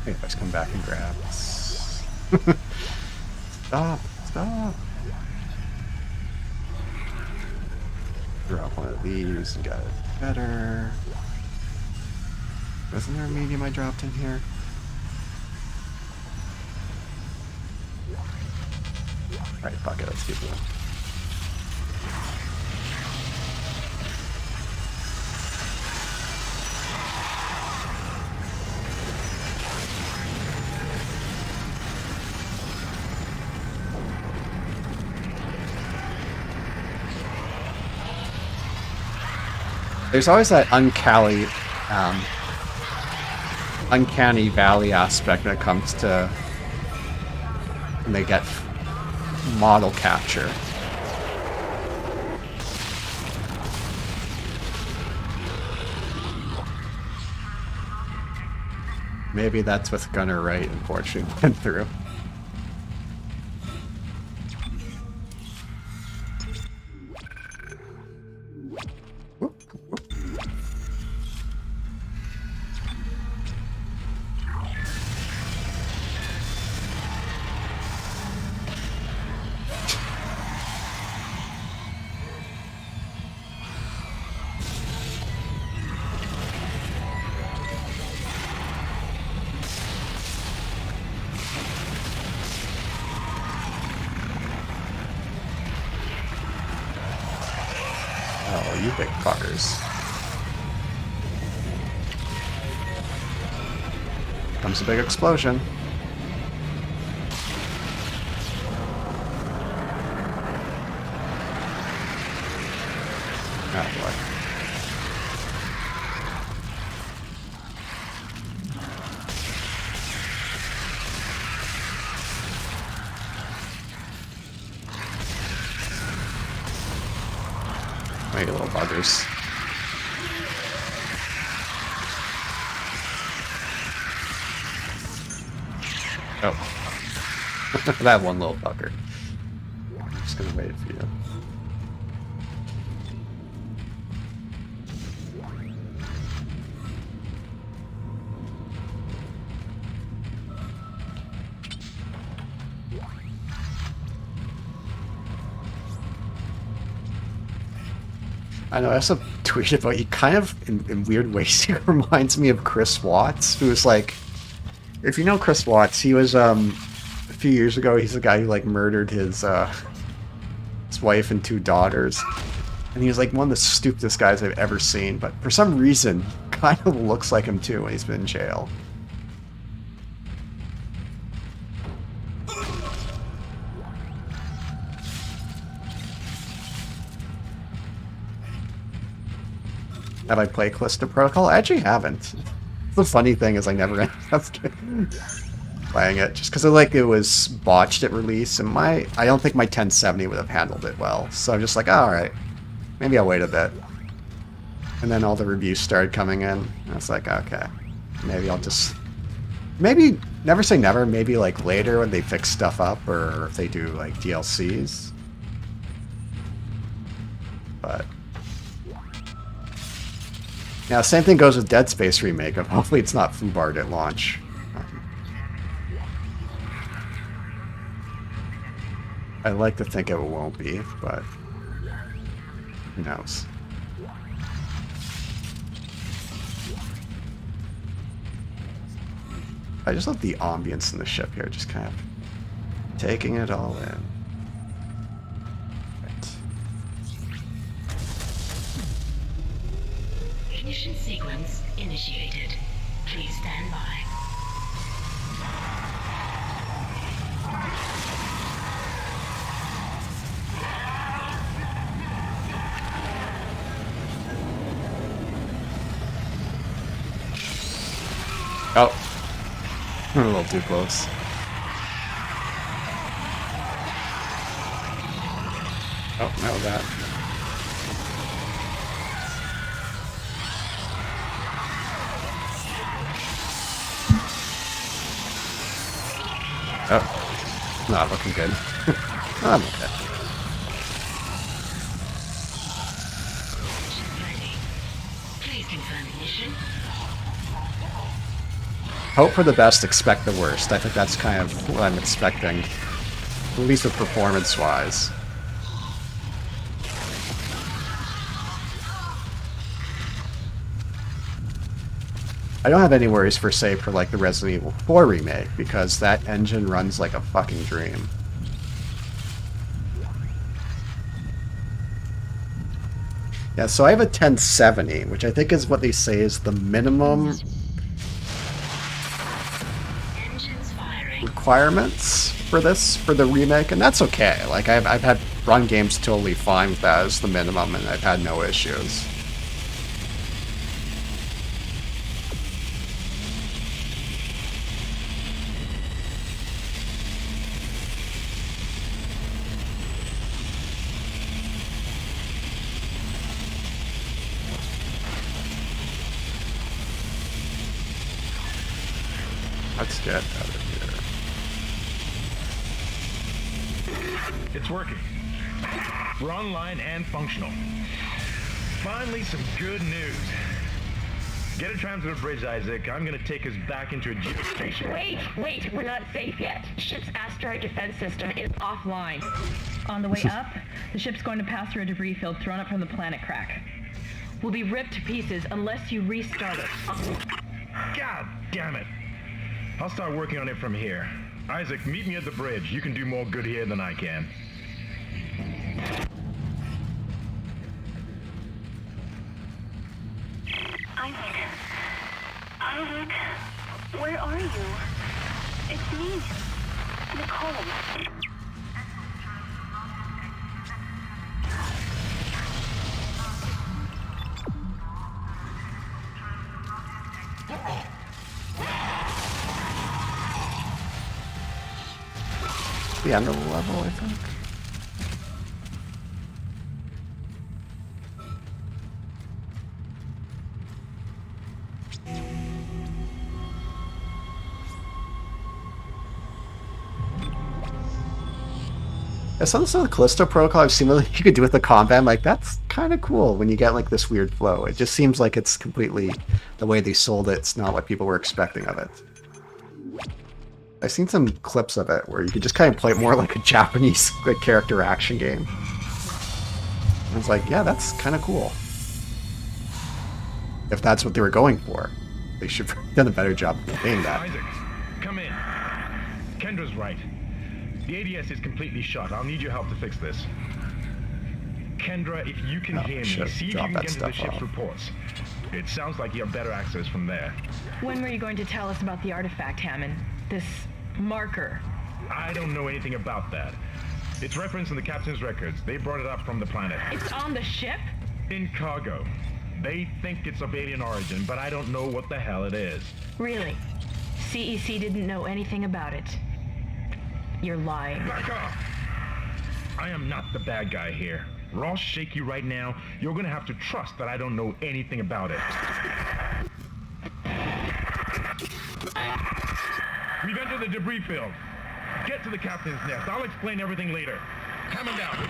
Hey, let's come back and grab this. Stop! Stop! Drop one of these and got it better. Wasn't there a medium I dropped in here? Alright, fuck it, let's keep going. There's always that uncanny valley aspect when it comes to when they get model capture. Maybe that's what Gunner Wright unfortunately went through. Oh, you big fuckers. Comes a big explosion. Ah, boy. Hey, little buggers. Oh. That one little fucker. I'm just gonna wait for you. I know, I also tweeted about he kind of, in weird ways, he reminds me of Chris Watts, who was like, if you know Chris Watts, he was, a few years ago, he's the guy who, like, murdered his wife and 2 daughters. And he was, like, one of the stupidest guys I've ever seen, but for some reason, kind of looks like him, too, when he's been in jail. Have I played Callisto Protocol? I actually haven't. The funny thing is I never ended up playing it, just because it was botched at release, and I don't think my 1070 would have handled it well. So I'm just like, oh, alright, maybe I'll wait a bit. And then all the reviews started coming in, and I was like, okay, maybe I'll just... Maybe, never say never, maybe like later when they fix stuff up, or if they do like DLCs. But... Now, same thing goes with Dead Space Remake. Hopefully it's not foobarred at launch. I'd like to think it won't be, but who knows. I just love the ambience in the ship here, just kind of taking it all in. Right. Ignition sequence initiated. Please stand by. Oh. A little too close. Oh, no, that. Oh. Not looking good. I'm okay. Please confirm ignition. Hope for the best, expect the worst. I think that's kind of what I'm expecting. At least with performance-wise. I don't have any worries for, say, for like the Resident Evil 4 remake, because that engine runs like a fucking dream. Yeah, so I have a 1070, which I think is what they say is the minimum requirements for this, for the remake, and that's okay. Like, I've had run games totally fine with that as the minimum, and I've had no issues. Let's get out of here. It's working. We're online and functional. Finally, some good news. Get a tram to the bridge, Isaac. I'm gonna take us back into a geostation. Wait, we're not safe yet. Ship's asteroid defense system is offline. On the way up, the ship's going to pass through a debris field thrown up from the planet crack. We'll be ripped to pieces unless you restart it. God damn it. I'll start working on it from here. Isaac, meet me at the bridge. You can do more good here than I can. Isaac, where are you? It's me, Nicole. The end of the level, I think. Yeah, some of the Callisto Protocol I've seen what you could do with the combat, like, that's kind of cool when you get like this weird flow. It just seems like it's completely the way they sold it. It's not what people were expecting of it. I've seen some clips of it where you could just kind of play it more like a Japanese like, character action game. I was like, yeah, that's kind of cool. If that's what they were going for, they should have done a better job of conveying that. Isaac, come in. Kendra's right. The ADS is completely shut. I'll need your help to fix this. Kendra, if you can hear me, see if you can get into the ship's reports. It sounds like you have better access from there. When were you going to tell us about the artifact, Hammond? This marker? I don't know anything about that. It's referenced in the captain's records. They brought it up from the planet. It's on the ship? In cargo. They think it's of alien origin, but I don't know what the hell it is. Really? CEC didn't know anything about it. You're lying. Back off! I am not the bad guy here. Ross shaky right now. You're gonna have to trust that I don't know anything about it. We've entered the debris field. Get to the captain's nest. I'll explain everything later. Coming down.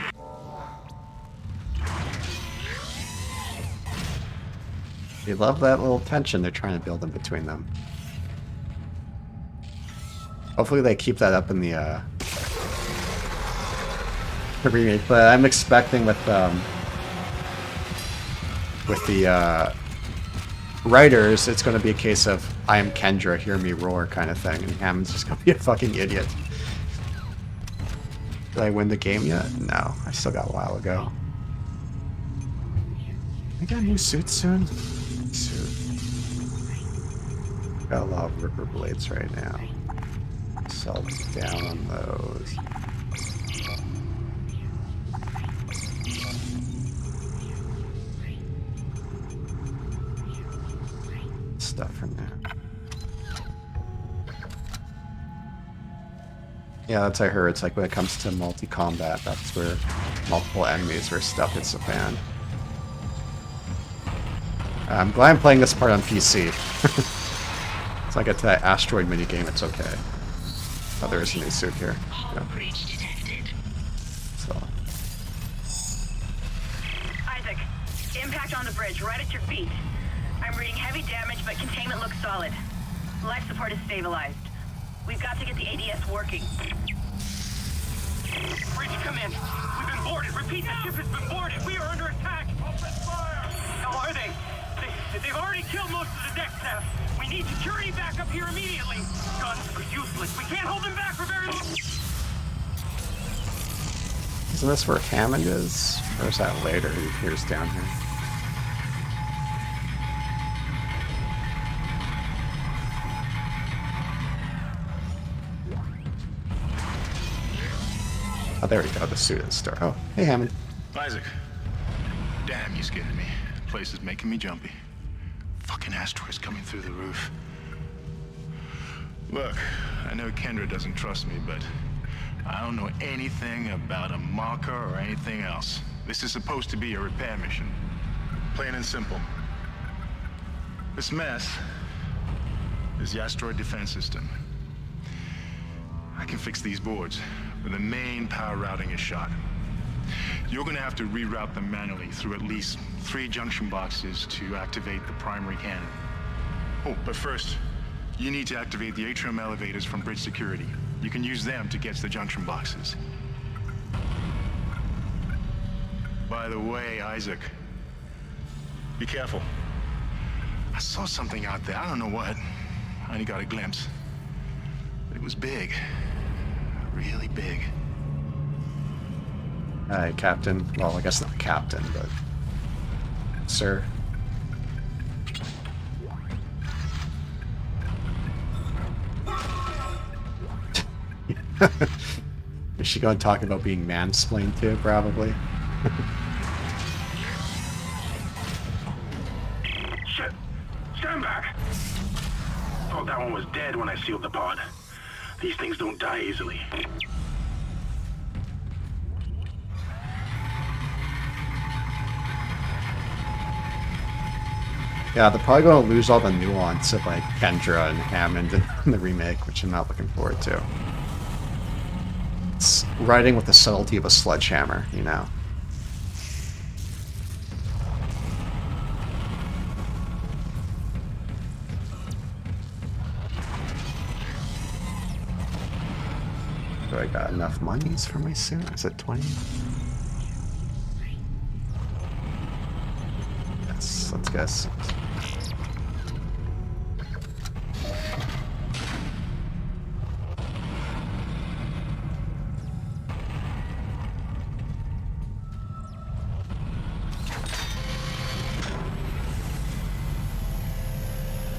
You love that little tension they're trying to build in between them. Hopefully they keep that up in the remake, but I'm expecting with the writers, it's going to be a case of I am Kendra, hear me roar kind of thing, and Hammond's just going to be a fucking idiot. Did I win the game yet? No, I still got a while ago. I got a new suit soon. Suit. Got a lot of ripper blades right now. Sell down on those. Stuff from there. Yeah, that's what I heard. It's like when it comes to multi-combat, that's where multiple enemies where stuff hits the fan. I'm glad I'm playing this part on PC. So I get to that asteroid minigame, it's okay. Oh, there is a new suit here. Yeah. So. Isaac, impact on the bridge, right at your feet. I'm reading heavy damage, but containment looks solid. Life support is stabilized. We've got to get the ADS working. Bridge, come in. We've been boarded. Repeat, the ship has been boarded. We are under attack. Open fire. How are they? They've already killed most of the deck staff. We need security back up here immediately. Guns are useless. We can't hold them back for very long. Isn't this where Hammond is? Or is that later? He appears down here. Oh, there we go. The suit is store. Oh, hey, Hammond. Isaac. Damn, you scared me. Place is making me jumpy. Fucking asteroids coming through the roof. Look, I know Kendra doesn't trust me, but I don't know anything about a marker or anything else. This is supposed to be a repair mission. Plain and simple. This mess is the asteroid defense system. I can fix these boards, but the main power routing is shot. You're gonna have to reroute them manually through at least 3 junction boxes to activate the primary cannon. Oh, but first, you need to activate the atrium elevators from bridge security. You can use them to get to the junction boxes. By the way, Isaac, be careful. I saw something out there. I don't know what. I only got a glimpse. But it was big. Really big. Hi, Captain. Well, I guess not Captain, but... Sir. Is she going to talk about being mansplained too, probably? Shit! Stand back! Thought that one was dead when I sealed the pod. These things don't die easily. Yeah, they're probably going to lose all the nuance of like Kendra and Hammond in the remake, which I'm not looking forward to. It's writing with the subtlety of a sledgehammer, you know. Do I got enough monies for my suit? Is it 20? Yes, let's guess.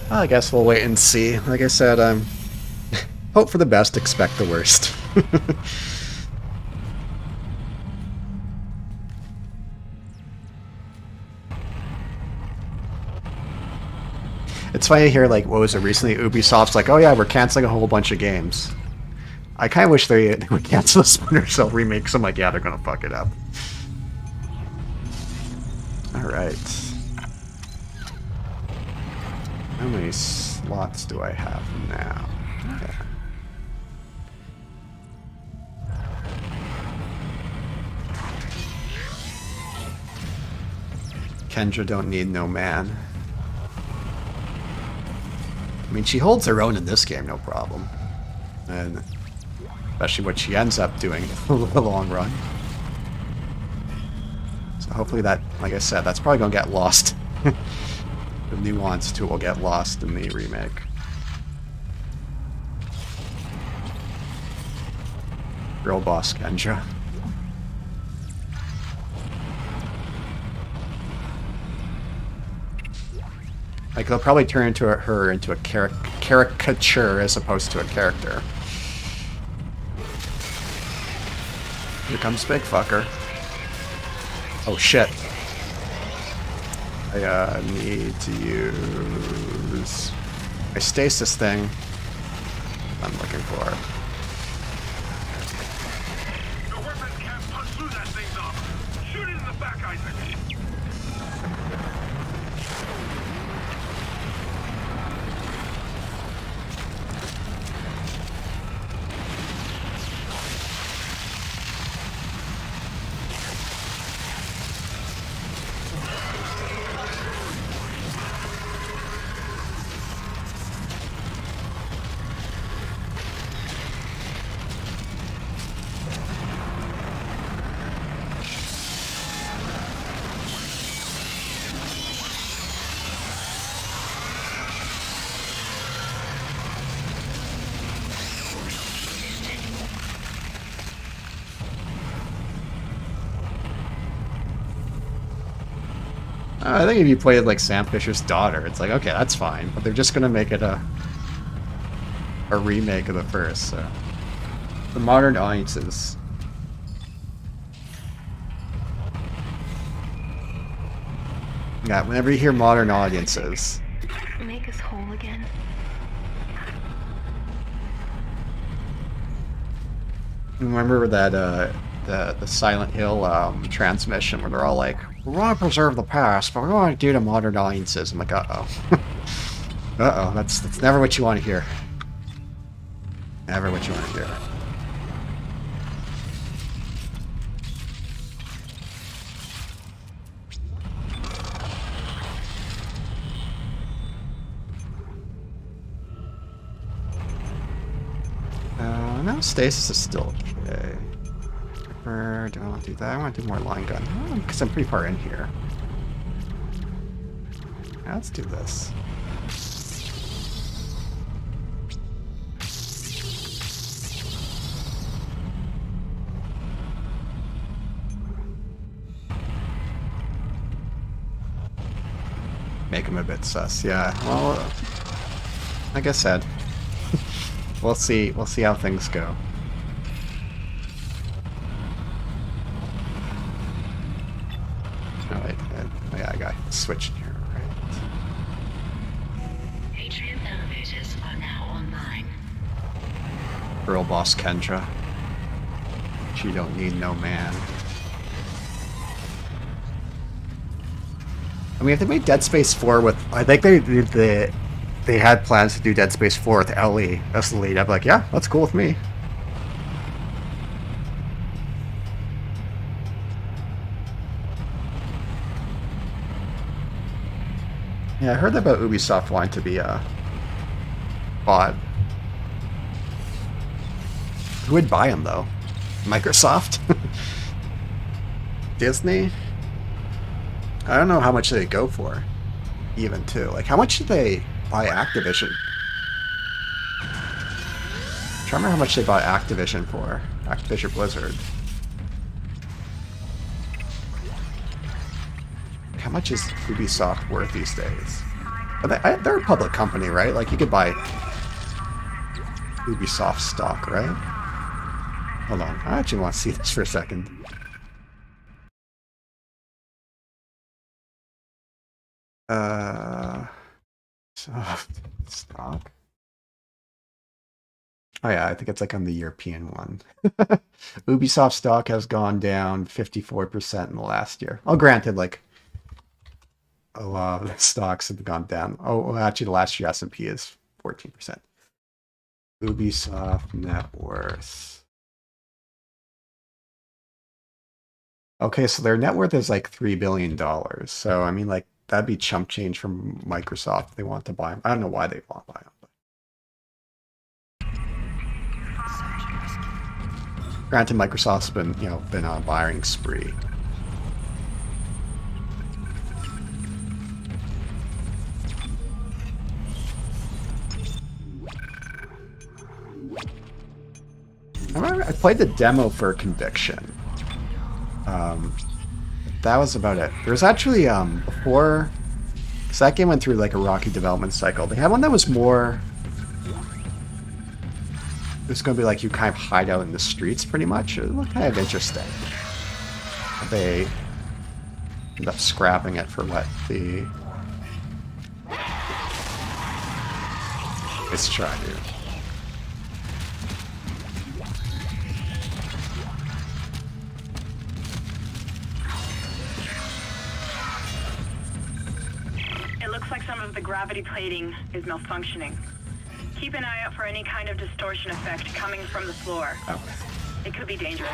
I guess we'll wait and see. Like I said, hope for the best, expect the worst. It's funny to hear, like, what was it recently? Ubisoft's like, oh yeah, we're canceling a whole bunch of games. I kind of wish they would cancel the Splinter Cell remakes. I'm like, yeah, they're gonna fuck it up. Alright. How many slots do I have now? Okay. Kendra don't need no man. I mean, she holds her own in this game, no problem. And especially what she ends up doing in the long run. So hopefully that, like I said, that's probably going to get lost the nuance to it will get lost in the remake. Real boss Kendra. Like they'll probably turn into her into a caricature as opposed to a character. Here comes big fucker. Oh shit. I need to use my stasis thing. I'm looking for. Your weapon can't punch through that thing's armor. Shoot it in the back, Isaac. I think if you played like Sam Fisher's daughter, it's like, okay, that's fine. But they're just gonna make it a remake of the first, so. The modern audiences. Yeah, whenever you hear modern audiences. Make us whole again. Remember that the Silent Hill transmission where they're all like, we want to preserve the past, but we want to do to modern audiences. I'm like, uh-oh. Uh-oh, that's never what you want to hear. Never what you want to hear. No, stasis is still okay. Don't want to do that. I want to do more line gun. Because I'm pretty far in here. Now let's do this. Make him a bit sus. Yeah, well, like I said, we'll see how things go. Yeah, I got switched here, right? Atrium elevators are now online. Girl boss Kendra. She don't need no man. I mean, if they made Dead Space 4 with, I think they had plans to do Dead Space 4 with Ellie as the lead. I'd be like, yeah, that's cool with me. Yeah, I heard about Ubisoft wanting to be bought. Who would buy them though? Microsoft? Disney? I don't know how much they go for, even too. Like, how much did they buy Activision? I'm trying to remember how much they bought Activision for. Activision Blizzard. How much is Ubisoft worth these days? They're a public company, right? Like, you could buy Ubisoft stock, right? Hold on. I actually want to see this for a second. Soft stock. Oh yeah, I think it's like on the European one. Ubisoft stock has gone down 54% in the last year. Oh, granted, like a lot of the stocks have gone down. Oh, well, actually, the last year S&P is 14%. Ubisoft net worth. Okay, so their net worth is like $3 billion. So I mean, like, that'd be chump change from Microsoft if they want to buy them. I don't know why they want to buy them. But granted, Microsoft's been on a buying spree. I played the demo for Conviction. That was about it. There's actually before, because that game went through like a rocky development cycle. They had one that was more. It was going to be like you kind of hide out in the streets, pretty much. It looked kind of interesting. They end up scrapping it for what the. Let's try, dude. It looks like some of the gravity plating is malfunctioning. Keep an eye out for any kind of distortion effect coming from the floor. Oh. It could be dangerous.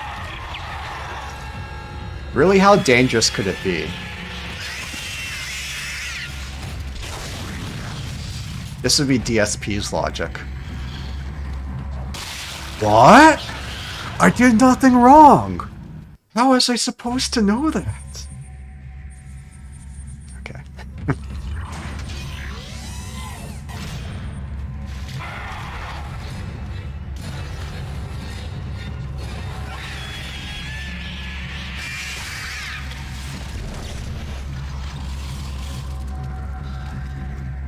Really, how dangerous could it be? This would be DSP's logic. What? I did nothing wrong. How was I supposed to know that? Okay.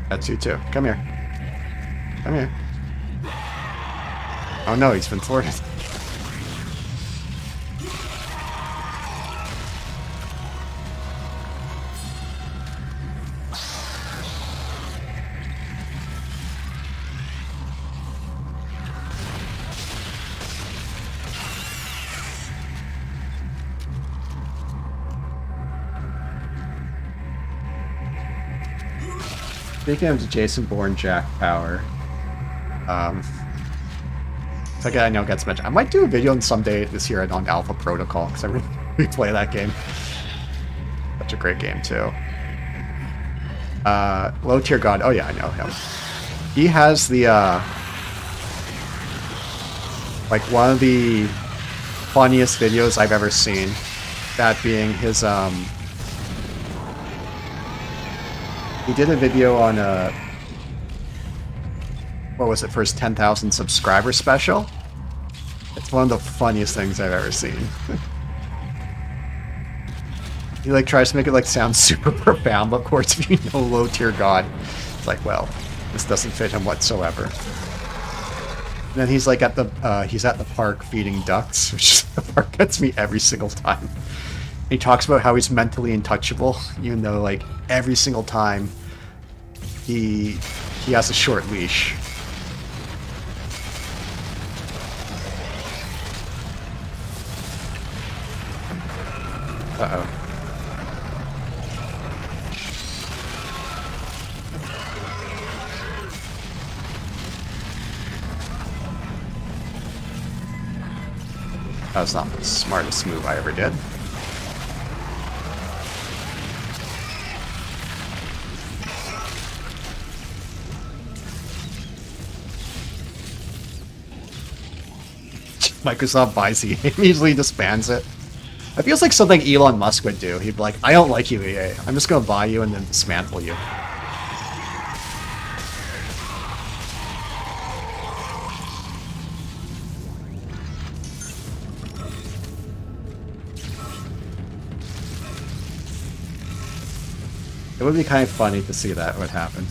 That's you too. Come here. Come here. Oh no, he's been thwarted. Speaking of Jason Bourne Jack Power, it's like I know it gets mentioned. I might do a video on someday this year on Alpha Protocol because I really play that game. Such a great game too. Low Tier God. Oh yeah, I know him. He has the like one of the funniest videos I've ever seen. That being his he did a video on what was it, for his 10,000 subscriber special? It's one of the funniest things I've ever seen. He like tries to make it like sound super profound, but of course if you know Low Tier God, it's like, well, this doesn't fit him whatsoever. And then he's like at the park feeding ducks, which the part gets me every single time. He talks about how he's mentally untouchable, even though like every single time he has a short leash. Uh-oh. That was not the smartest move I ever did. Microsoft buys EA, immediately disbands it. It feels like something Elon Musk would do. He'd be like, I don't like you, EA. I'm just gonna buy you and then dismantle you. It would be kind of funny to see that would happen.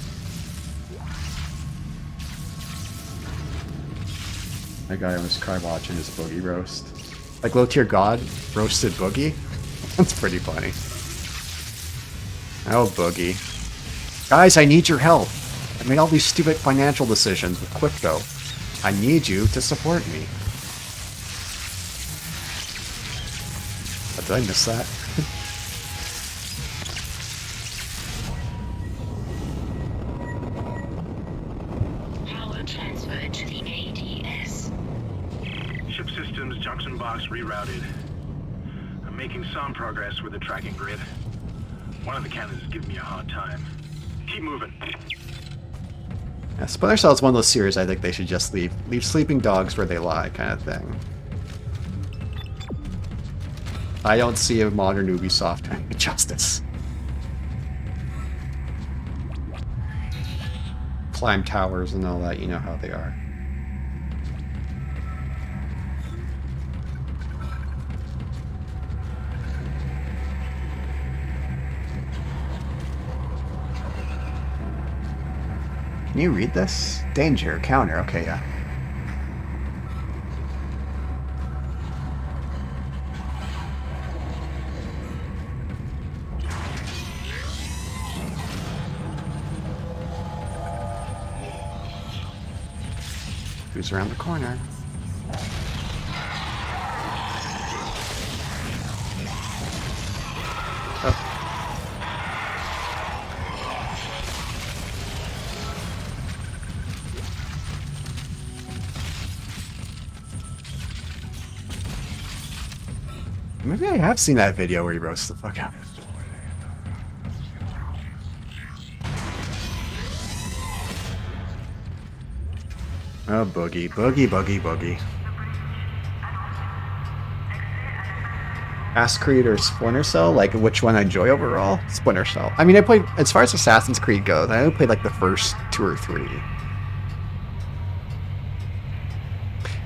That guy was car watching his boogie roast. Like Low Tier God roasted Boogie? That's pretty funny. Oh, Boogie. Guys, I need your help. I made all these stupid financial decisions with crypto. I need you to support me. Oh, did I miss that? Power transferred to the ADS. Ship systems, junction box rerouted. I'm making some progress with the tracking grid. One of the cannons is giving me a hard time. Keep moving. Yeah, Splinter Cell is one of those series I think they should just leave sleeping dogs where they lie, kind of thing. I don't see a modern Ubisoft doing it justice. Climb towers and all that, you know how they are. Can you read this? Danger, counter. Okay, yeah. Who's around the corner? Oh. Maybe I have seen that video where he roasts the fuck out. Oh, boogie, boogie, boogie, boogie. Assassin's Creed or Splinter Cell? Like, which one I enjoy overall? Splinter Cell. I mean, I played, as far as Assassin's Creed goes, I only played like the first 2 or 3.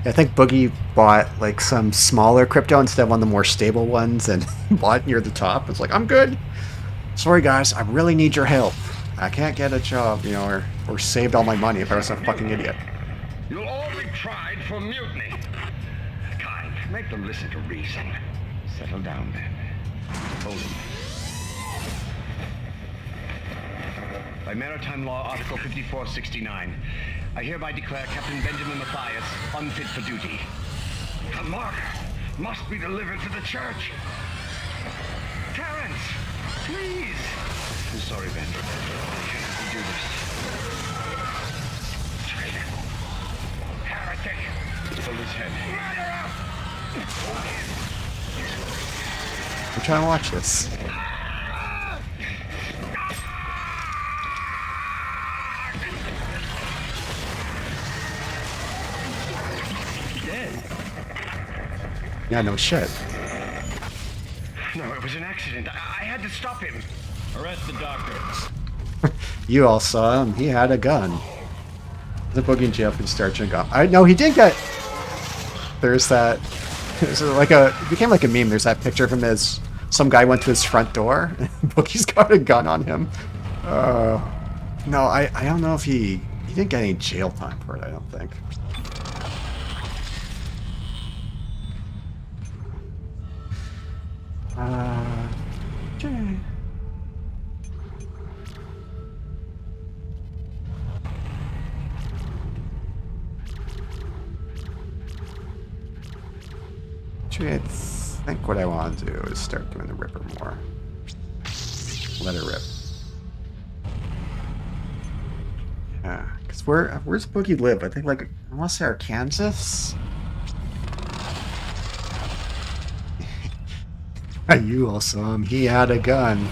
I think Boogie bought like some smaller crypto instead of one of the more stable ones and bought near the top. It's like, I'm good. Sorry guys, I really need your help. I can't get a job, you know, or saved all my money if I was a fucking idiot. You'll all be tried for mutiny. Kind, make them listen to reason. Settle down, then. Hold him. By Maritime Law, Article 5469, I hereby declare Captain Benjamin Mathias unfit for duty. The mark must be delivered to the church. Terrence, please. I'm sorry, Ben. I cannot do this. Traitor. Heretic. Hold his head. I'm trying to watch this. Dead. Yeah, no shit. No, it was an accident. I had to stop him. Arrest the doctor. You all saw him. He had a gun. The Boogie in jail for discharging a gun. I know he did get. There's that. There's like a. It became like a meme. There's that picture of him as some guy went to his front door. And Boogie's got a gun on him. No, I don't know if he didn't get any jail time for it. I don't think. Okay. Actually, I think what I want to do is start doing the Ripper more. Let her rip. Yeah, because where's Boogie live? I think like I want to say Arkansas. You all saw him. He had a gun.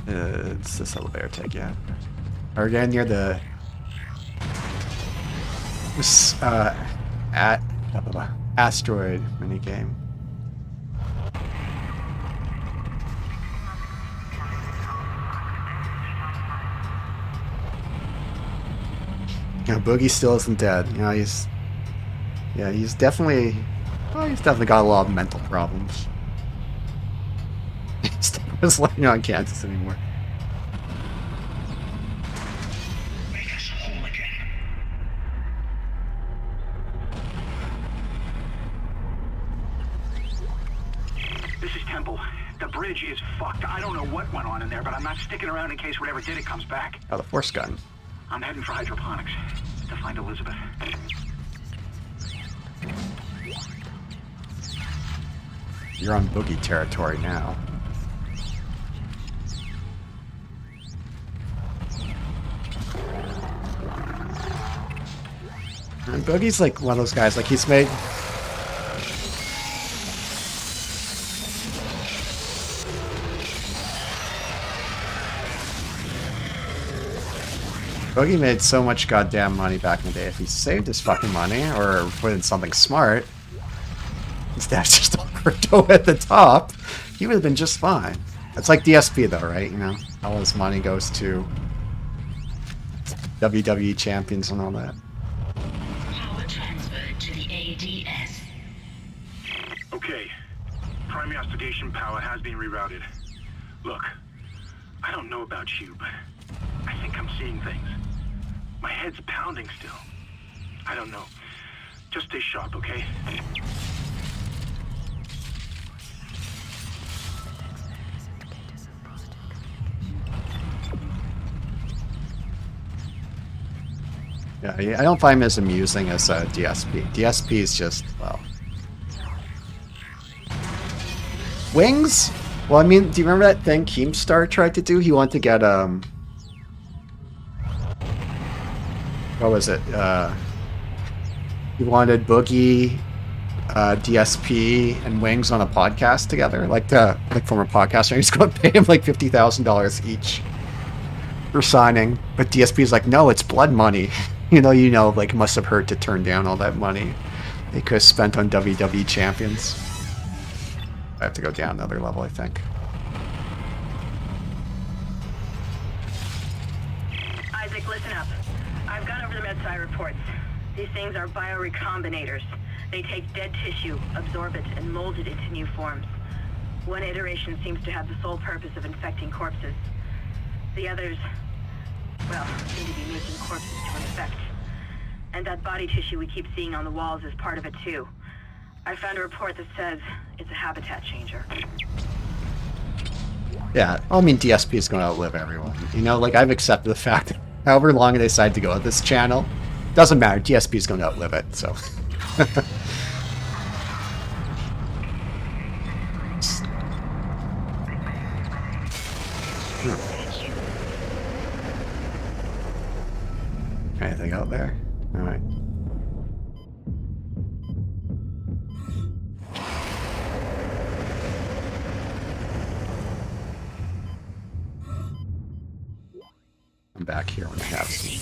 It's this elevator take, yeah. Are we getting near the this asteroid minigame? You know, Boogie still isn't dead. You know, he's definitely got a lot of mental problems. He's just like not Kansas anymore. Make us whole again. This is Temple. The bridge is fucked. I don't know what went on in there, but I'm not sticking around in case whatever did it comes back. Oh, the force gun. I'm heading for hydroponics to find Elizabeth. You're on Boogie territory now. And Boogie's like one of those guys, like he's made... Boogie made so much goddamn money back in the day. If he saved his fucking money or put in something smart, instead of just all crypto at the top, he would have been just fine. It's like DSP though, right? You know, all his money goes to WWE champions and all that. Power transferred to the ADS. Okay. Primary oxidation power has been rerouted. Look, I don't know about you, but I think I'm seeing things. My head's pounding still. I don't know. Just stay sharp, okay? Yeah, I don't find him as amusing as DSP. DSP is just, well... Wings? Well, I mean, do you remember that thing Keemstar tried to do? He wanted to get, what was it? He wanted Boogie, DSP, and Wings on a podcast together, like former podcaster. He's going to pay him like $50,000 each for signing. But DSP's like, no, it's blood money. You know, like must have hurt to turn down all that money they could have spent on WWE champions. I have to go down another level, I think. Isaac, listen up. I've gone over the MedSci reports. These things are biorecombinators. They take dead tissue, absorb it, and mold it into new forms. One iteration seems to have the sole purpose of infecting corpses. The others, well, seem to be making corpses to infect. And that body tissue we keep seeing on the walls is part of it too. I found a report that says it's a habitat changer. Yeah, I mean, DSP is going to outlive everyone. You know, like, I've accepted the fact that however long they decide to go with this channel, doesn't matter, DSP is going to outlive it, so... Anything out there? Alright. I'm back here when I have some.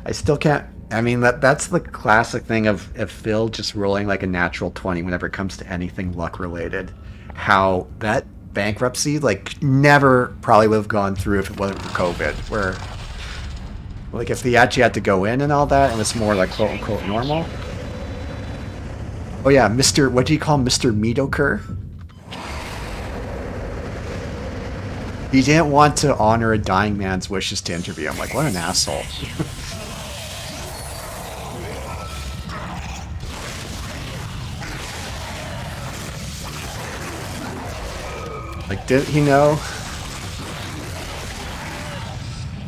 I still can't. I mean, that's the classic thing of Phil just rolling like a natural 20 whenever it comes to anything luck related. How that bankruptcy like never probably would have gone through if it wasn't for COVID. Where like if they actually had to go in and all that, and it's more like quote unquote normal. Oh yeah, Mr. What do you call Mr. Mediocre? He didn't want to honor a dying man's wishes to interview him. Like, what an asshole. Like, did he know?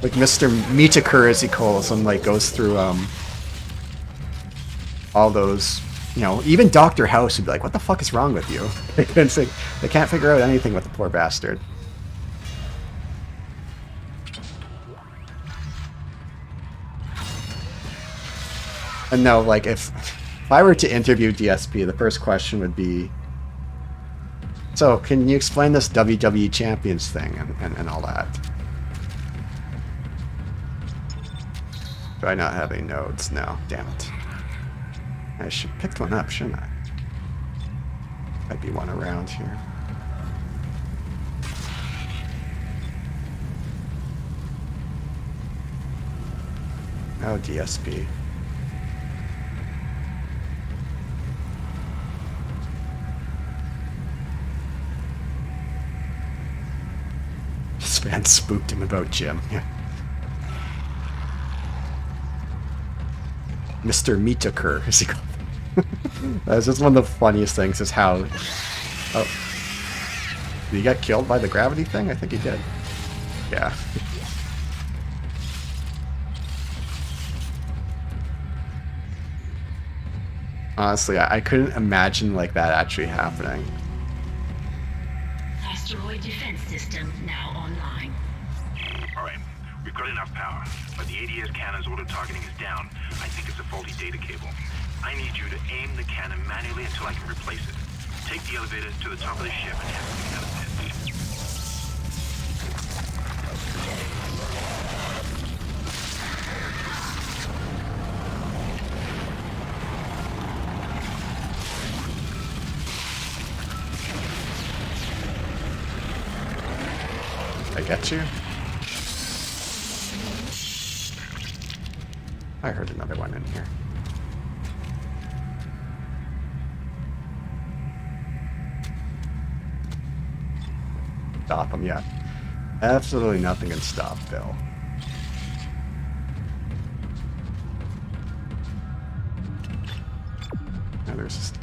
Like, Mr. Mediocre, as he calls him, like, goes through, all those... You know, even Dr. House would be like, what the fuck is wrong with you? They can't figure out anything with the poor bastard. And no, like, if I were to interview DSP, the first question would be, so, can you explain this WWE Champions thing and all that? Do I not have any nodes? No, damn it. I should have picked one up, shouldn't I? Might be one around here. Oh, DSP. This man spooked him about Jim. Yeah. Mr. Mediocre, as he called him. That's just one of the funniest things is how... Oh. Did he get killed by the gravity thing? I think he did. Yeah. Honestly, I couldn't imagine like that actually happening. Asteroid defense system now online. Alright, we've got enough power, but the ADS cannon's auto targeting is down. I think it's a faulty data cable. I need you to aim the cannon manually until I can replace it. Take the elevator to the top of the ship and have me out of it. I get you. I heard another one in here. Stop him yet. Absolutely nothing can stop Bill. Now there's just...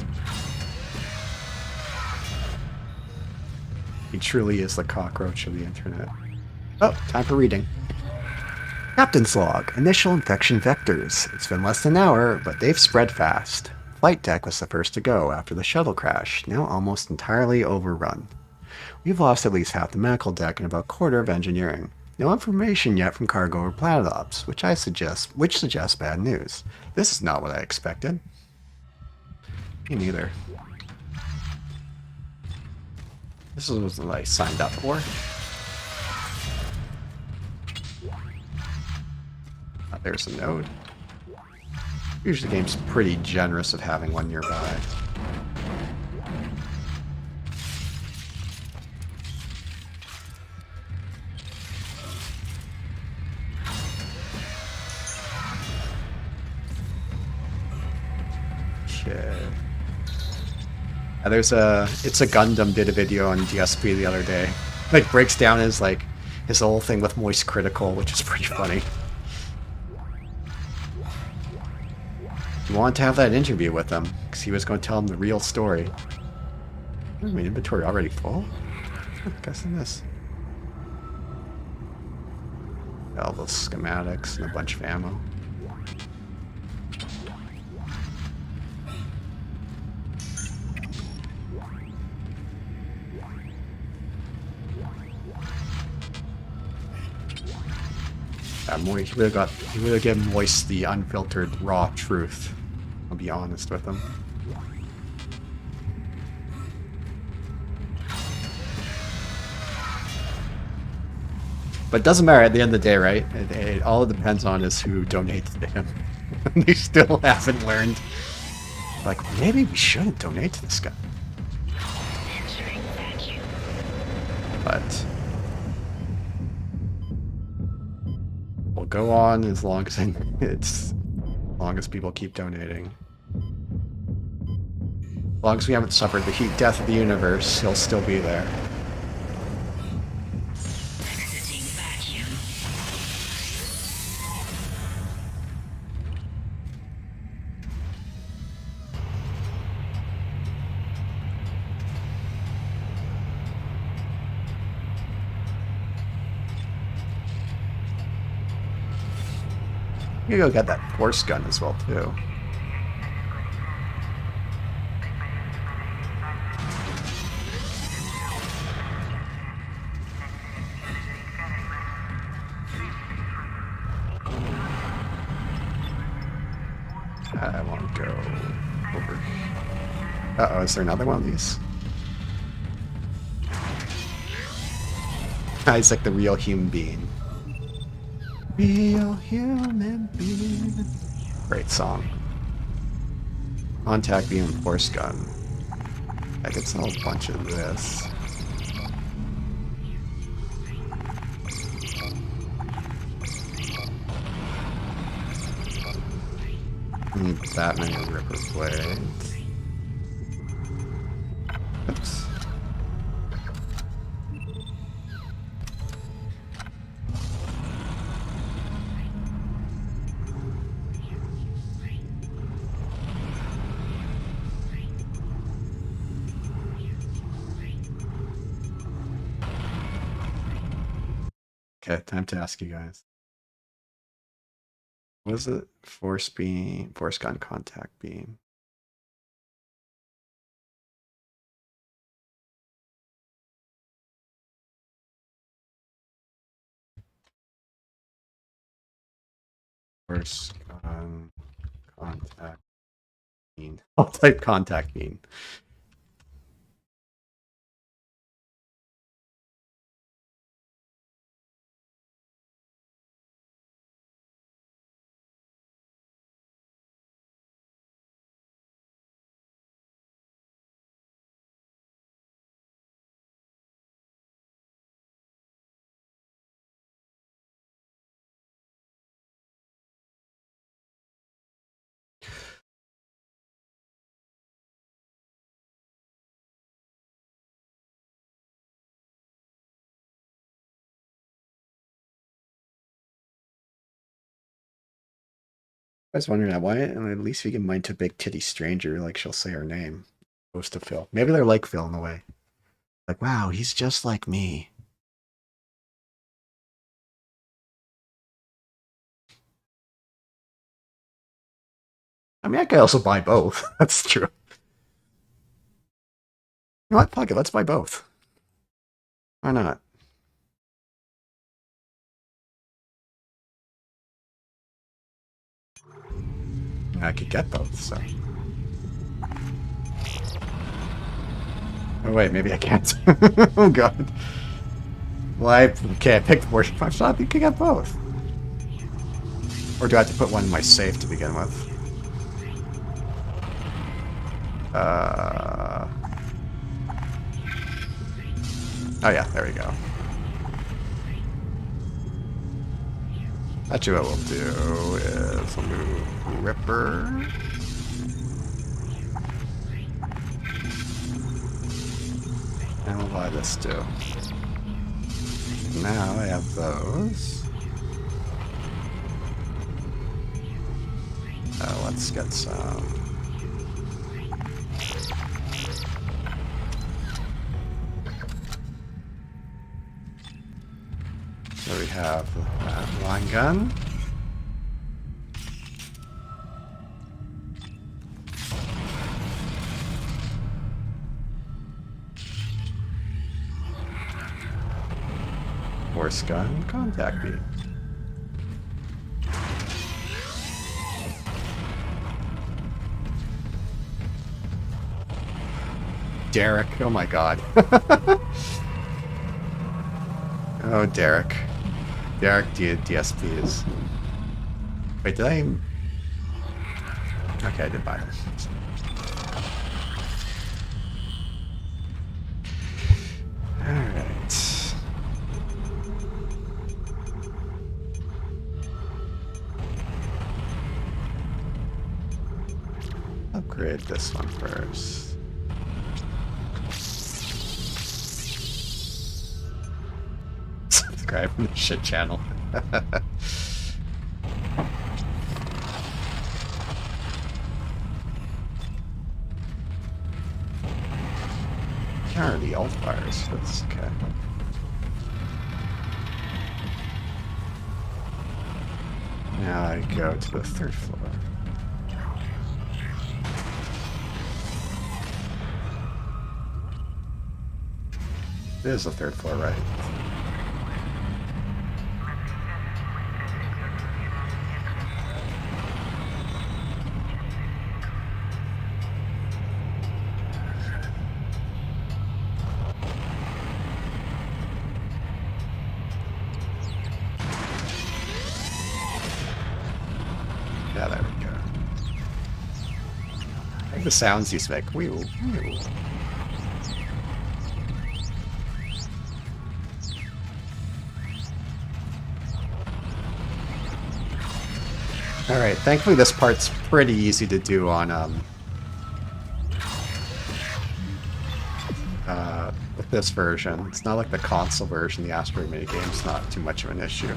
He truly is the cockroach of the internet. Oh, time for reading. Captain's log. Initial infection vectors. It's been less than an hour, but they've spread fast. Flight deck was the first to go after the shuttle crash, now almost entirely overrun. We've lost at least half the medical deck and about a quarter of engineering. No information yet from cargo or planet ops, which suggests bad news. This is not what I expected. Me neither. This was what I signed up for. There's a node. Usually the game's pretty generous of having one nearby. It's a Gundam did a video on DSP the other day. Like breaks down his whole thing with Moist Critical, which is pretty funny. He wanted to have that interview with him because he was going to tell him the real story. Is my inventory already full? I'm guessing this. All those schematics and a bunch of ammo. He really gave Moist the unfiltered, raw truth. I'll be honest with him. But it doesn't matter at the end of the day, right? All it depends on is who donates to him. They still haven't learned. Like, maybe we shouldn't donate to this guy. But we'll go on as long as people keep donating. As long as we haven't suffered the heat death of the universe, he'll still be there. You go get that force gun as well, too. I want to go over. Uh-oh, is there another one of these? Isaac the real human being. Real human being. Great song. Contact beam and force gun. I could sell a bunch of this. That many ripper blades. Oops. Okay, time to ask you guys. What is it? Force beam, force gun, contact beam. Force gun, contact beam. I'll type contact beam. I was wondering that. Why and at least we can mine to Big Titty Stranger, like she'll say her name. Opposed to Phil. Maybe they're like Phil in a way. Like, wow, he's just like me. I mean, I could also buy both. That's true. You know what? Fuck it, let's buy both. Why not? I could get both, so. Oh wait, maybe I can't. Oh god. Well, I pick the worship 5 shop, you can get both. Or do I have to put one in my safe to begin with? Oh yeah, there we go. Actually, what we'll do is we'll move Ripper. And we'll buy this too. Now I have those. Let's get some. So we have line gun. Horse gun, contact beam. Derek, oh my god. Oh, Derek. Derek DSPs. Wait, did I... Okay, I did buy them. Alright. Upgrade this one first. Subscribe from the shit channel. Counter the alt fires. That's okay. Now I go to the 3rd floor. It is the 3rd floor, right? Yeah, there we go. I like the sounds these make. Wee wee. Alright, thankfully this part's pretty easy to do on, with this version. It's not like the console version, the Asteroid minigame's not too much of an issue.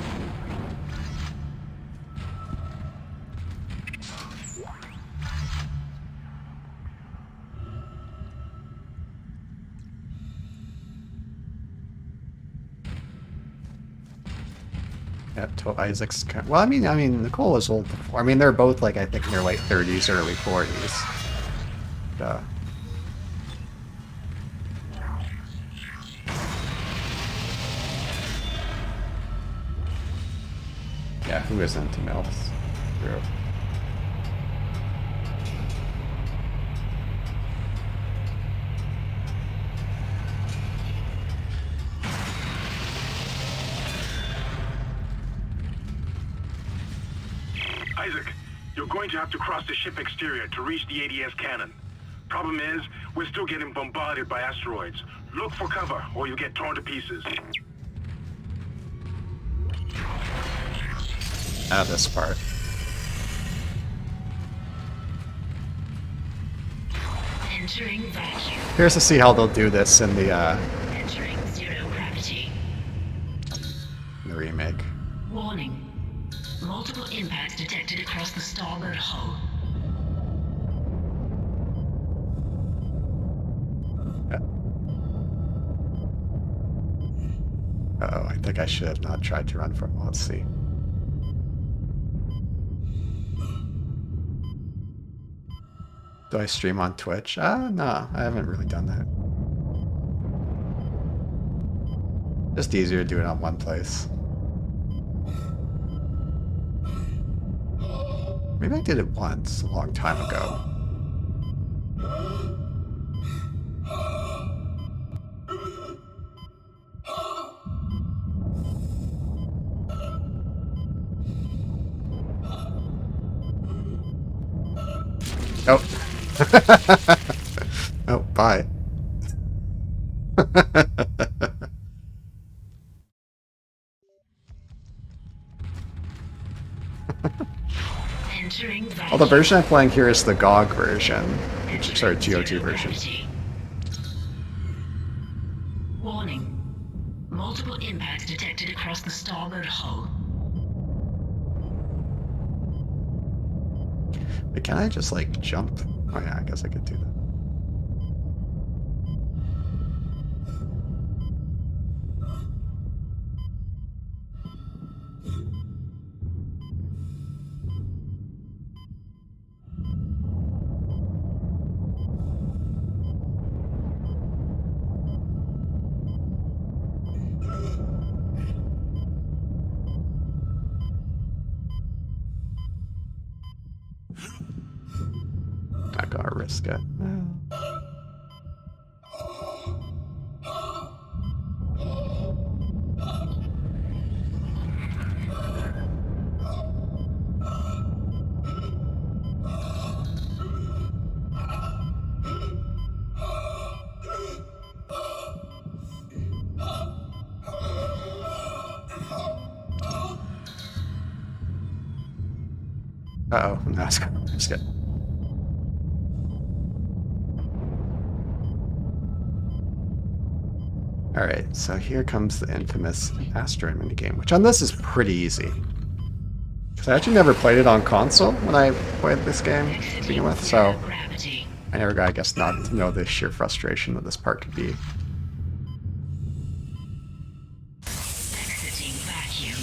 Isaac's. Well, I mean, Nicole is old before. I mean, they're both like I think in their late 30s, early 40s. Yeah, who isn't to MILFs? True. Isaac, you're going to have to cross the ship exterior to reach the ADS cannon. Problem is, we're still getting bombarded by asteroids. Look for cover, or you'll get torn to pieces. This part. Entering vacuum. Here's to see how they'll do this in the Entering zero gravity. remake. Warning. Multiple impacts detected across the starboard hull. Uh-oh, I think I should have not tried to run from it. Let's see. Do I stream on Twitch? No, I haven't really done that. Just easier to do it on one place. Maybe I did it once, a long time ago. Oh. Oh, bye. Well, the version I'm playing here is the GOG version. Sorry, GOG version. Warning. Multiple impacts detected across the starboard hull. Wait, can I just, like, jump? Oh, yeah, I guess I could do that. Not gonna risk it. Uh-oh, no, it's gonna risk it. Alright, so here comes the infamous asteroid minigame, which on this is pretty easy. Because I actually never played it on console when I played this game to begin with, so I never got, I guess, not to know the sheer frustration that this part could be. Exiting vacuum.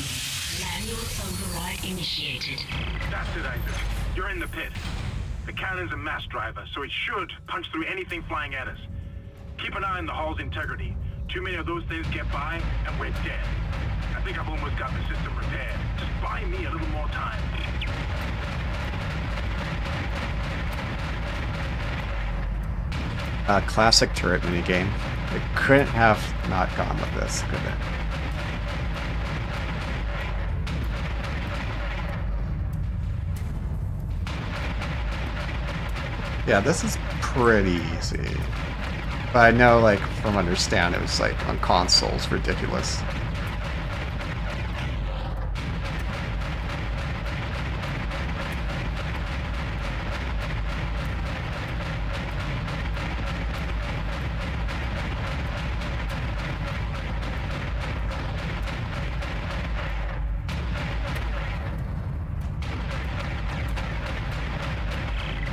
Manual override initiated. That's it, Isaac. You're in the pit. The cannon's a mass driver, so it should punch through anything flying at us. Keep an eye on the hull's integrity. Too many of those things get by, and we're dead. I think I've almost got the system repaired. Just buy me a little more time. Classic turret minigame. It couldn't have not gone with this, could it? Yeah, this is pretty easy. But I know, like, from understand, it was, like, on consoles, ridiculous.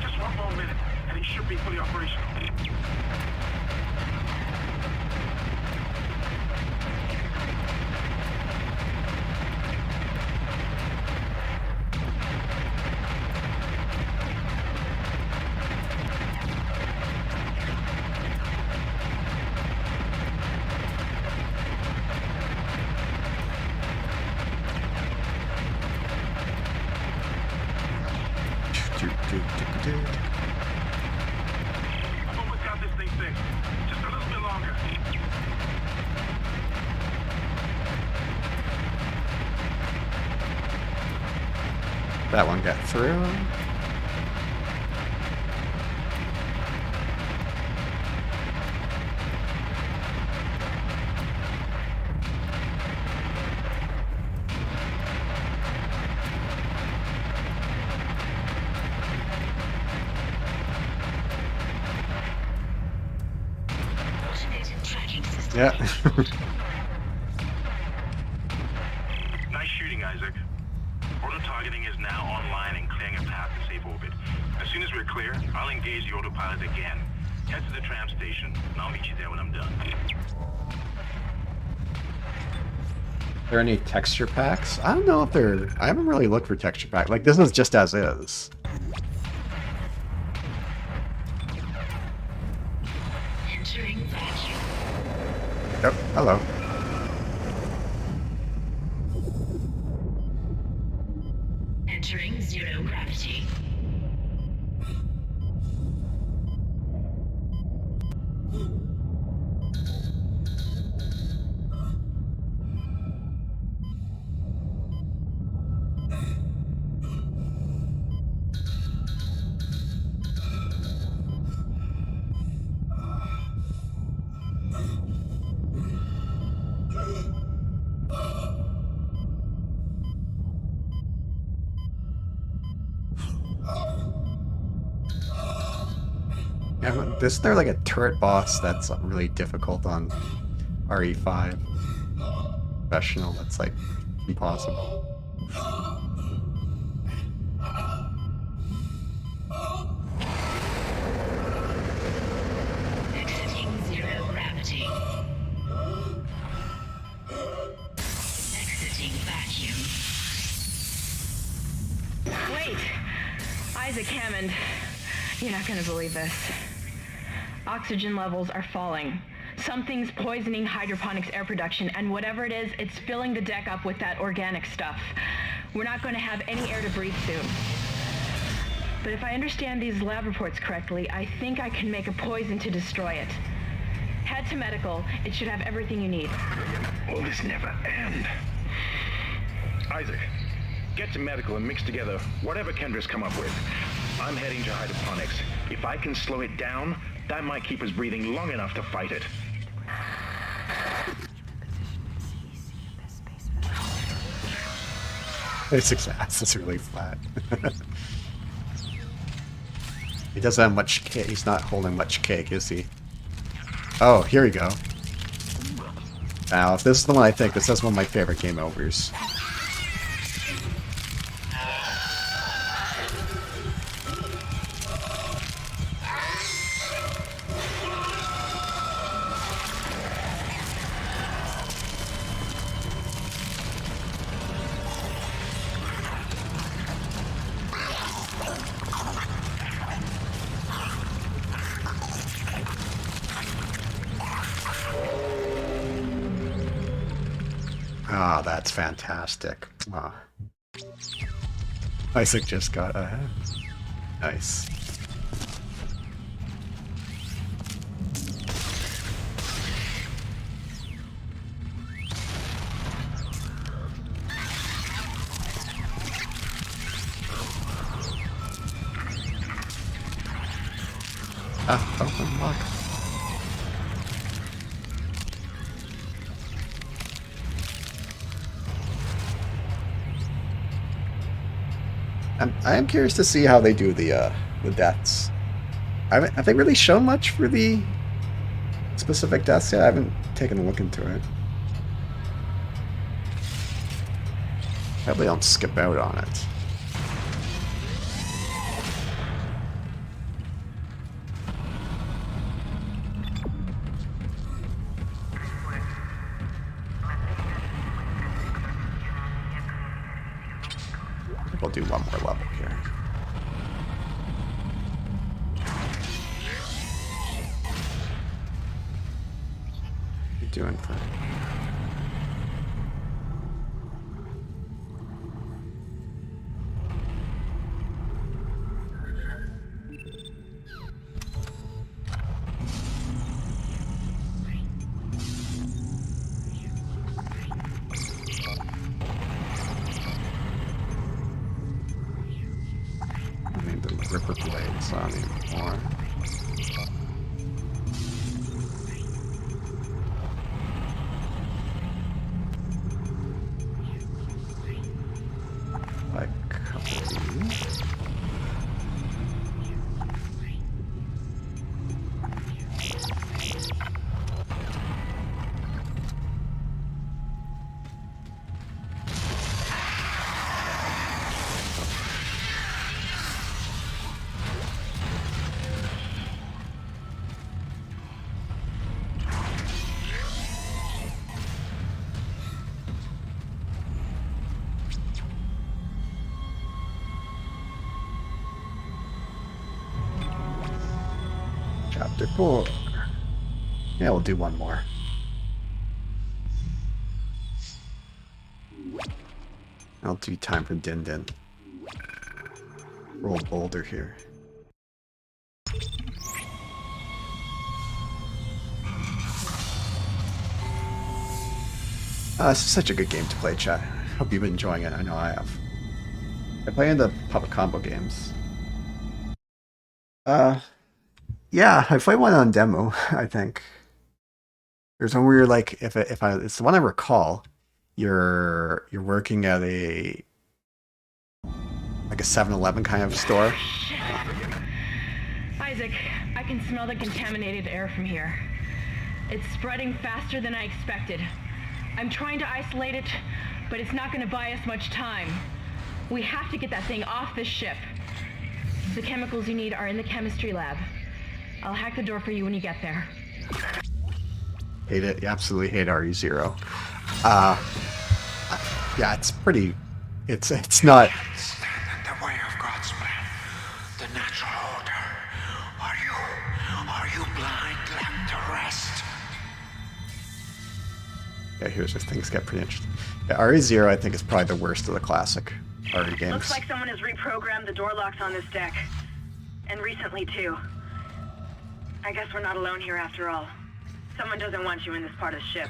Just one more minute, and it should be fully operational. I've almost got this thing fixed. Just a little bit longer. That one got through. Yeah. Nice shooting, Isaac. Auto-targeting is now online and clearing a path to safe orbit. As soon as we're clear, I'll engage the autopilot again. Head to the tram station, and I'll meet you there when I'm done. Are there any texture packs? I don't know if there... I haven't really looked for texture pack. Like, this is just as is. Entering vacuum. Yep, hello. Entering zero gravity. Yeah, isn't there like a turret boss that's really difficult on RE5? Professional, that's like impossible. Exiting zero gravity. Exiting vacuum. Wait! Isaac Hammond, you're not gonna believe this. Oxygen levels are falling. Something's poisoning hydroponics air production, and whatever it is, it's filling the deck up with that organic stuff. We're not going to have any air to breathe soon. But if I understand these lab reports correctly, I think I can make a poison to destroy it. Head to medical. It should have everything you need. Will this never end? Isaac, get to medical and mix together whatever Kendra's come up with. I'm heading to hydroponics. If I can slow it down, that might keep us breathing long enough to fight it. Isaac's ass is really flat. He doesn't have much cake. He's not holding much cake, is he? Oh, here we go. Now, if this is the one I think, this is one of my favorite game overs. Ah, that's fantastic. Ah. Isaac just got ahead. Nice. Ah, open lock. I am curious to see how they do the deaths. Have they really shown much for the specific deaths yet? I haven't taken a look into it. Probably don't skip out on it. We'll do one more level here. What are you doing for? Ripper blades on anymore. Like a couple of these. Chapter 4. Yeah, we'll do one more. I'll do time for Din Din. Roll boulder here. This is such a good game to play, chat. Hope you've been enjoying it. I know I have. I play in the public combo games. Yeah, I played one on demo, I think. There's one where you're like, it's the one I recall. You're working at a 7-Eleven kind of store. Isaac, I can smell the contaminated air from here. It's spreading faster than I expected. I'm trying to isolate it, but it's not going to buy us much time. We have to get that thing off this ship. The chemicals you need are in the chemistry lab. I'll hack the door for you when you get there. Hate it. You absolutely hate RE0. Yeah, it's pretty... It's not... The way of God's plan, the natural order. Are you blind? Let the rest. Yeah, here's where things get pretty interesting. Yeah, RE0, I think, is probably the worst of the classic RE games. Looks like someone has reprogrammed the door locks on this deck. And recently, too. I guess we're not alone here after all. Someone doesn't want you in this part of the ship.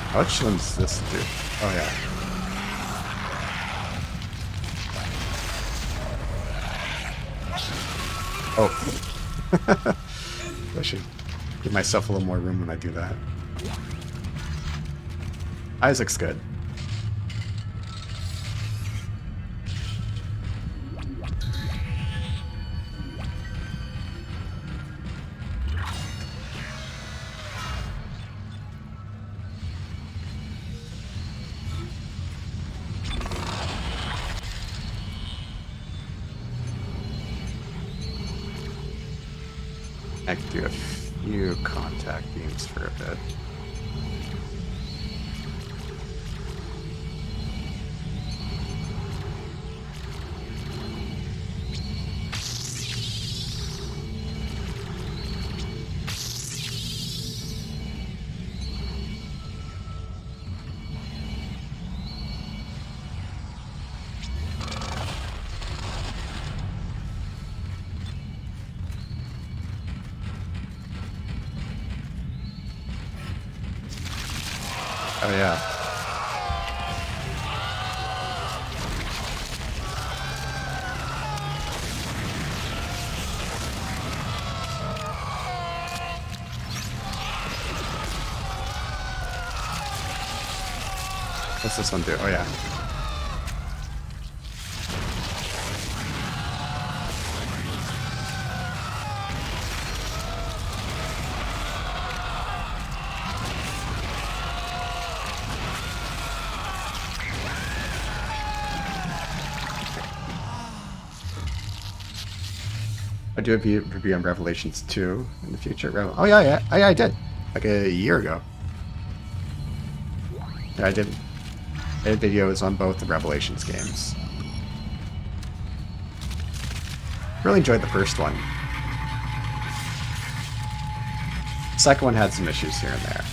How much does this do? Oh, yeah. Oh. I should give myself a little more room when I do that. Isaac's good. I could do a few contact beams for a bit. Oh, yeah. What's this one do? Oh, yeah. I do a review on Revelations 2 in the future. Oh yeah, I did. Like a year ago. Yeah, I did videos on both the Revelations games. Really enjoyed the first one. The second one had some issues here and there.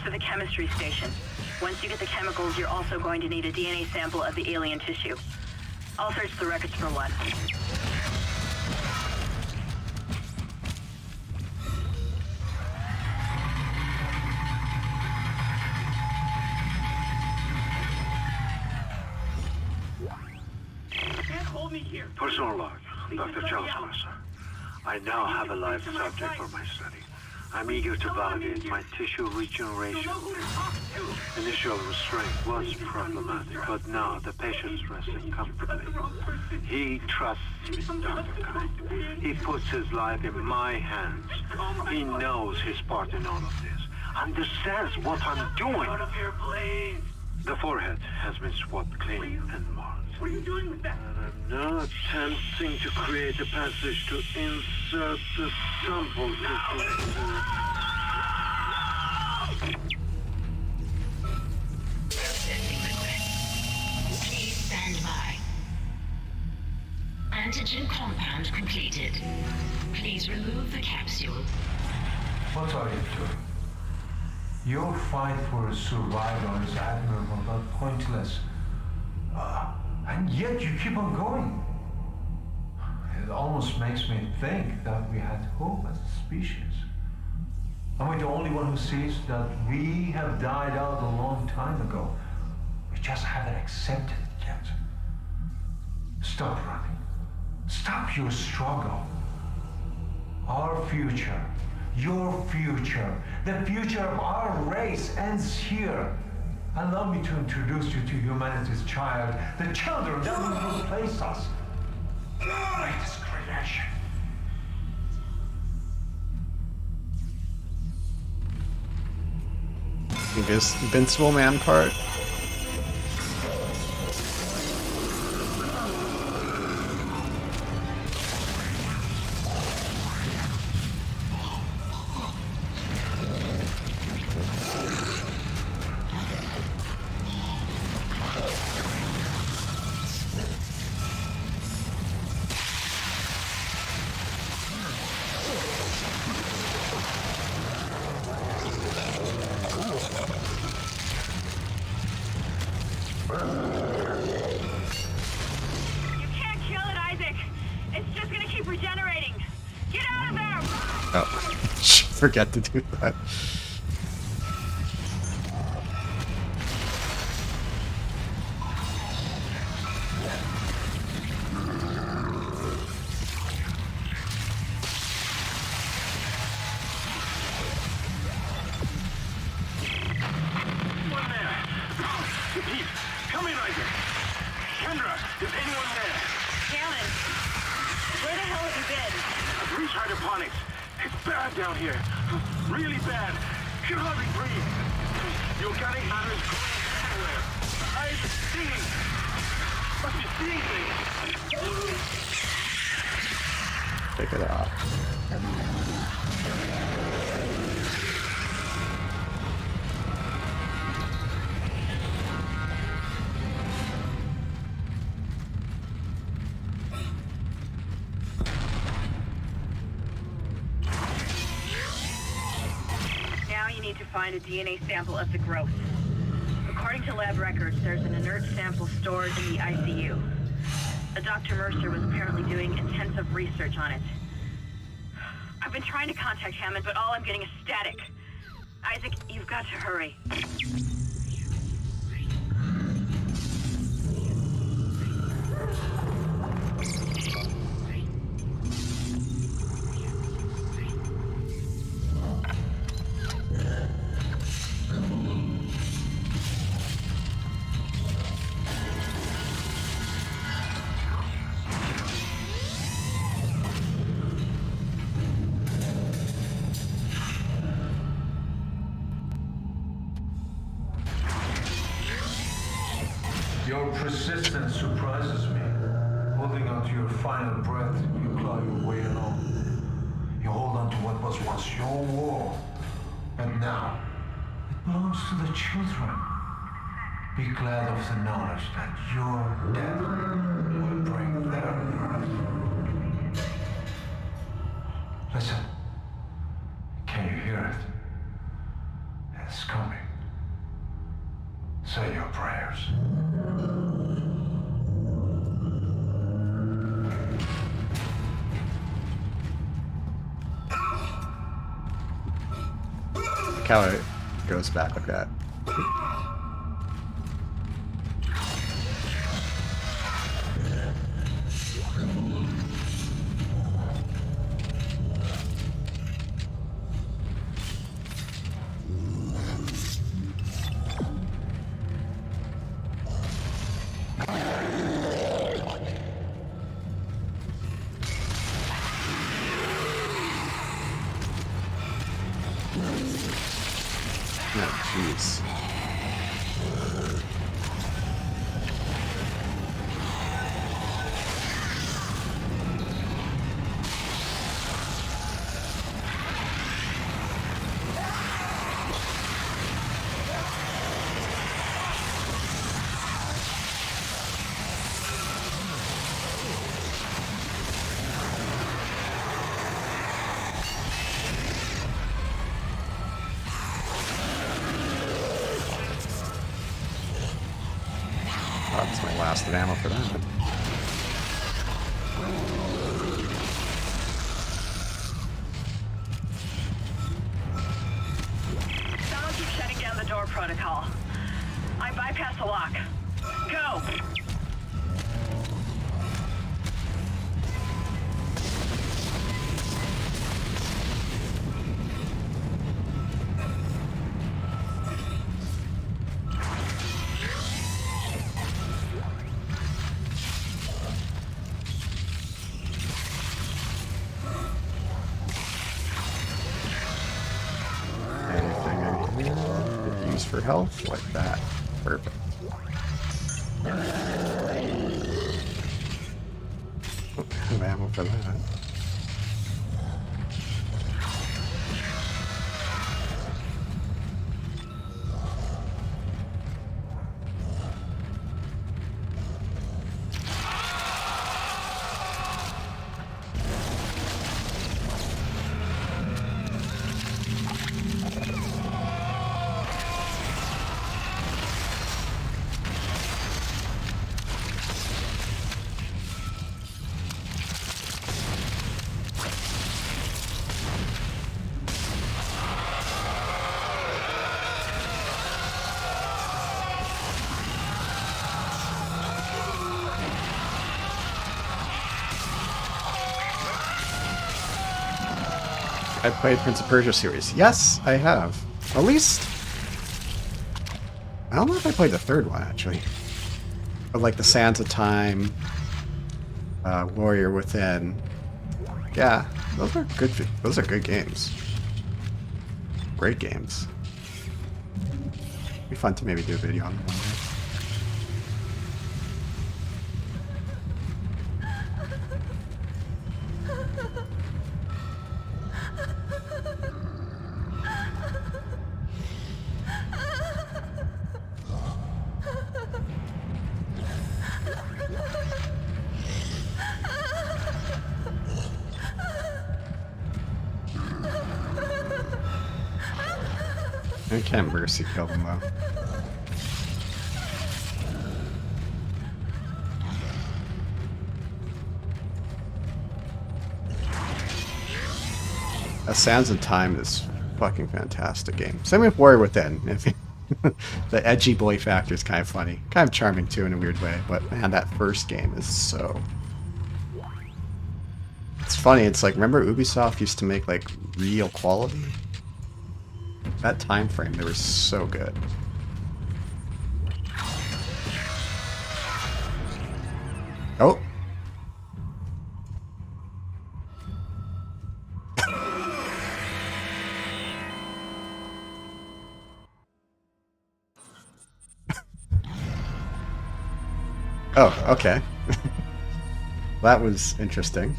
To the chemistry station. Once you get the chemicals, you're also going to need a DNA sample of the alien tissue. I'll search the records for one. Can't hold me here. Personal log, Dr. Charles Mercer. I now have a live subject for my study. I'm eager to validate my tissue regeneration. Initial restraint was problematic, but now the patient's resting comfortably. He trusts me, Dr. Kind. He puts his life in my hands. He knows his part in all of this. Understands what I'm doing. The forehead has been swabbed clean and marked. What are you doing with that? And I'm now attempting to create a passage to insert the sample Processing request. Please stand by. Antigen compound completed. Please remove the capsule. What are you doing? Your fight for survival is admirable but pointless. And yet you keep on going. It almost makes me think that we had hope as a species. Am I the only one who sees that we have died out a long time ago? We just haven't accepted it yet. Stop running. Stop your struggle. Our future, your future, the future of our race ends here. Allow me to introduce you to humanity's child, the children that will replace us. Greatest creation. Invincible Man part. Forget to do that. Come in, Isaac. Kendra, is anyone there? Alan, where the hell have you been? I've reached hydroponics. It's bad down here. Really bad. Can hardly breathe. The organic matter is growing everywhere. I'm seeing. Must be seeing things. Take it off. Find a DNA sample of the growth. According to lab records, there's an inert sample stored in the ICU. Dr. Mercer was apparently doing intensive research on it. I've been trying to contact Hammond, but all I'm getting is static. Isaac, you've got to hurry. Your persistence surprises me. Holding on to your final breath, you claw your way along. You hold on to what was once your world, and now it belongs to the children. Be glad of the knowledge that your death will bring their birth. Listen. Can you hear it? It's coming. Say your prayers. Look how it goes back like that. Oh, jeez. Oh, that's my last ammo for that. Someone keeps shutting down the door protocol. I bypass the lock. Go! For health like that. Perfect. Oh, I have ammo for that. I played Prince of Persia series. Yes, I have. At least... I don't know if I played the third one, actually. But like the Sands of Time, Warrior Within. Yeah, those are good. Those are good games. Great games. Be fun to maybe do a video on them one day. I can't mercy kill them though. A Sands of Time is fucking fantastic game. Same with Warrior Within. The edgy boy factor is kind of funny. Kind of charming too in a weird way, but man, that first game is so... It's funny, it's like, remember Ubisoft used to make like real quality? That time frame, they were so good. Oh. Oh, okay. That was interesting.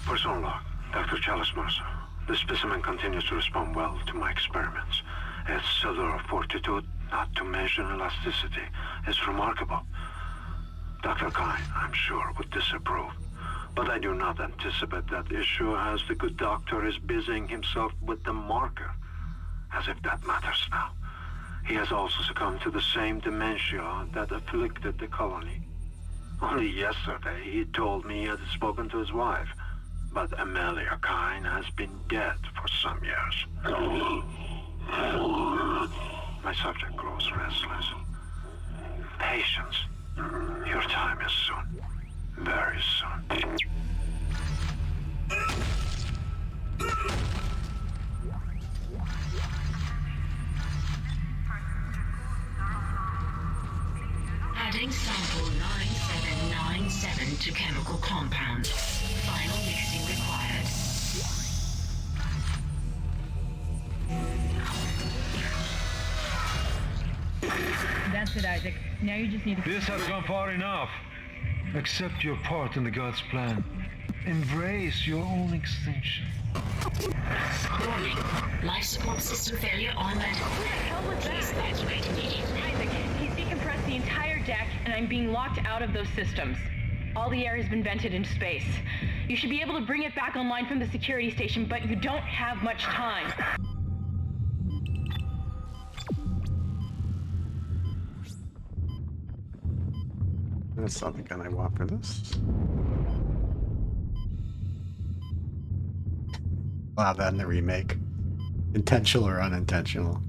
Person log, Dr. Chalice Mercer. The specimen continues to respond well to my experiments. Its cellular fortitude, not to mention elasticity, is remarkable. Dr. Kine, I'm sure, would disapprove. But I do not anticipate that issue, as the good doctor is busying himself with the marker. As if that matters now. He has also succumbed to the same dementia that afflicted the colony. Only yesterday he told me he had spoken to his wife. But Amelia Kine has been dead for some years. My subject grows restless. Patience. Your time is soon. Very soon. Adding sample 9797 to chemical compound. That's it, Isaac. Now you just need to... This has gone far enough. Accept your part in the God's plan. Embrace your own extinction. Warning. Life support system failure automatic. What the hell was that? Please evacuate immediately. Isaac, he's decompressed the entire deck, and I'm being locked out of those systems. All the air has been vented into space. You should be able to bring it back online from the security station, but you don't have much time. That's not the gun I want for this. Wow, that in the remake. Intentional or unintentional.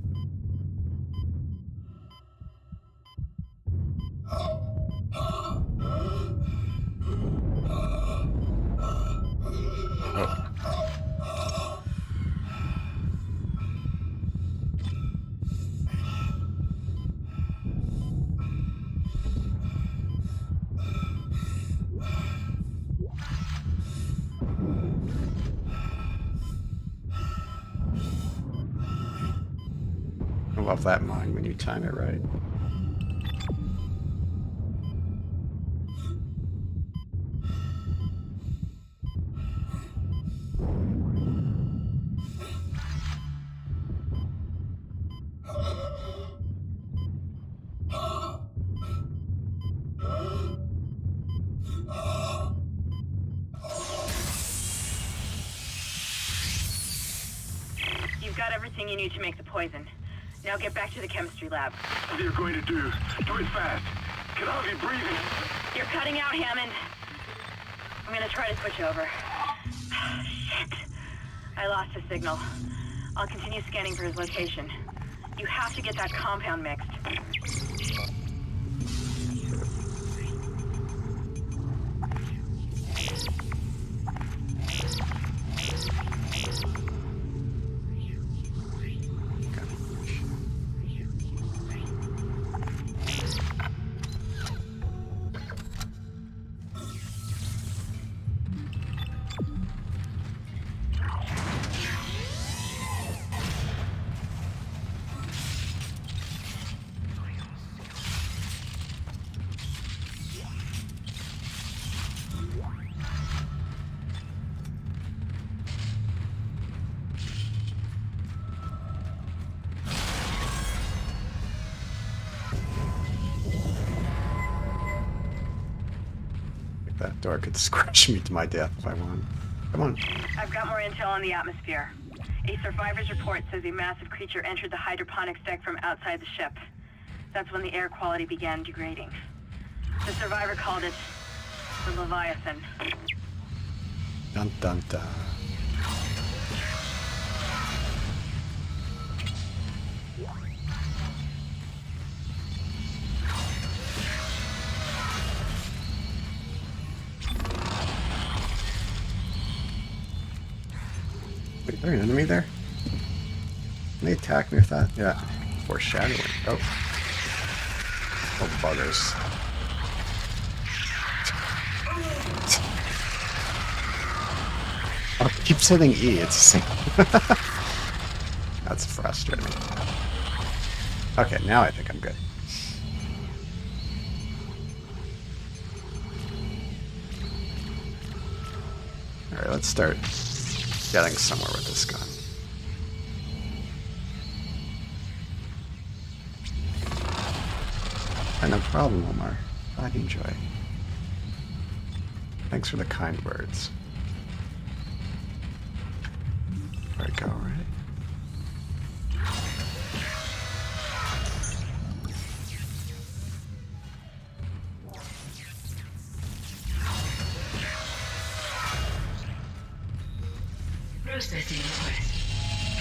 I love that mine when you time it right. You've got everything you need to make the poison. Now get back to the chemistry lab. What are you going to do? Do it fast. Can hardly breathe. You're cutting out, Hammond. I'm gonna try to switch over. Shit. I lost his signal. I'll continue scanning for his location. You have to get that compound mixed. That door could squish me to my death if I want. Come on. I've got more intel on the atmosphere. A survivor's report says a massive creature entered the hydroponics deck from outside the ship. That's when the air quality began degrading. The survivor called it the Leviathan. Dun dun dun. Wait, is there an enemy there? Can they attack me with that? Yeah. Foreshadowing. Oh. Oh, buggers. Oh, it keeps hitting E. It's that's frustrating. Okay, now I think I'm good. Alright, let's start getting somewhere with this gun. No problem, Omar. Glad you enjoy. Thanks for the kind words. There we go, right? Processing request.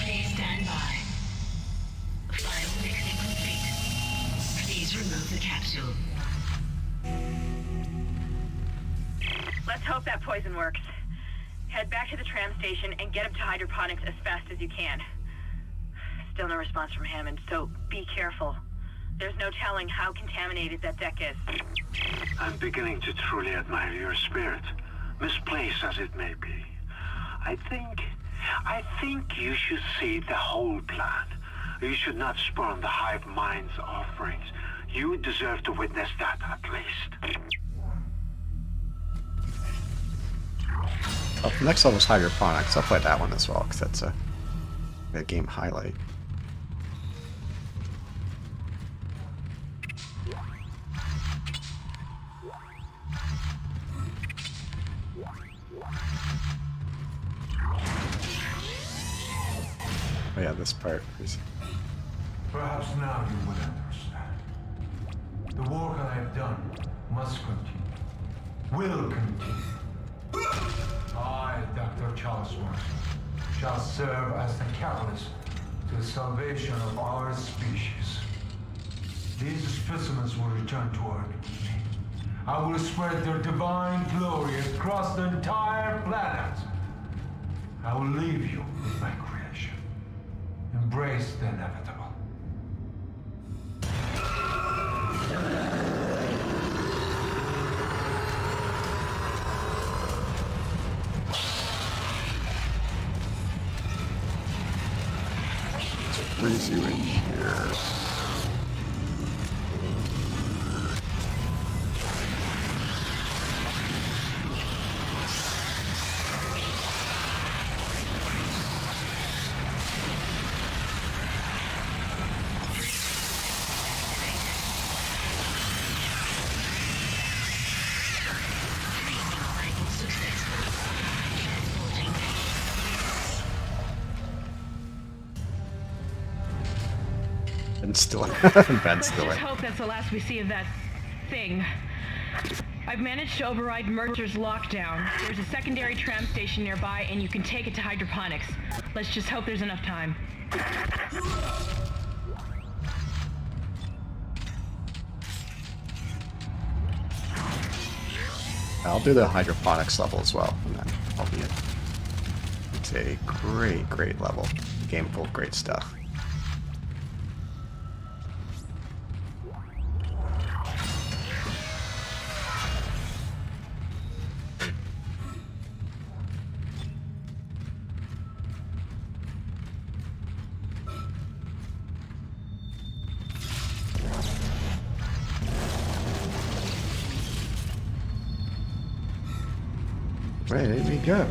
Please stand by. Final mixing complete. Please remove the capsule. Let's hope that poison works. Head back to the tram station and get him to hydroponics as fast as you can. Still no response from Hammond, so be careful. There's no telling how contaminated that deck is. I'm beginning to truly admire your spirit, misplaced as it may be. I think you should see the whole plan. You should not spurn the hive mind's offerings. You deserve to witness that, at least. Oh, the next level is hydroponics. I'll play that one as well, because that's a game highlight. Oh yeah, this part is... Perhaps now you will understand. The work I have done must continue. Will continue. I, Dr. Charles Marston, shall serve as the catalyst to the salvation of our species. These specimens will return to Earth with me. I will spread their divine glory across the entire planet. I will leave you with my creation. Embrace the inevitable. Freeze you in here. Ben's still in. Ben's still Let's in. hope that's the last we see of that thing. I've managed to override Mercer's lockdown. There's a secondary tram station nearby, and you can take it to hydroponics. Let's just hope there's enough time. I'll do the hydroponics level as well, and then I'll be in. It's a great, great level. Game full of great stuff. Ready we go.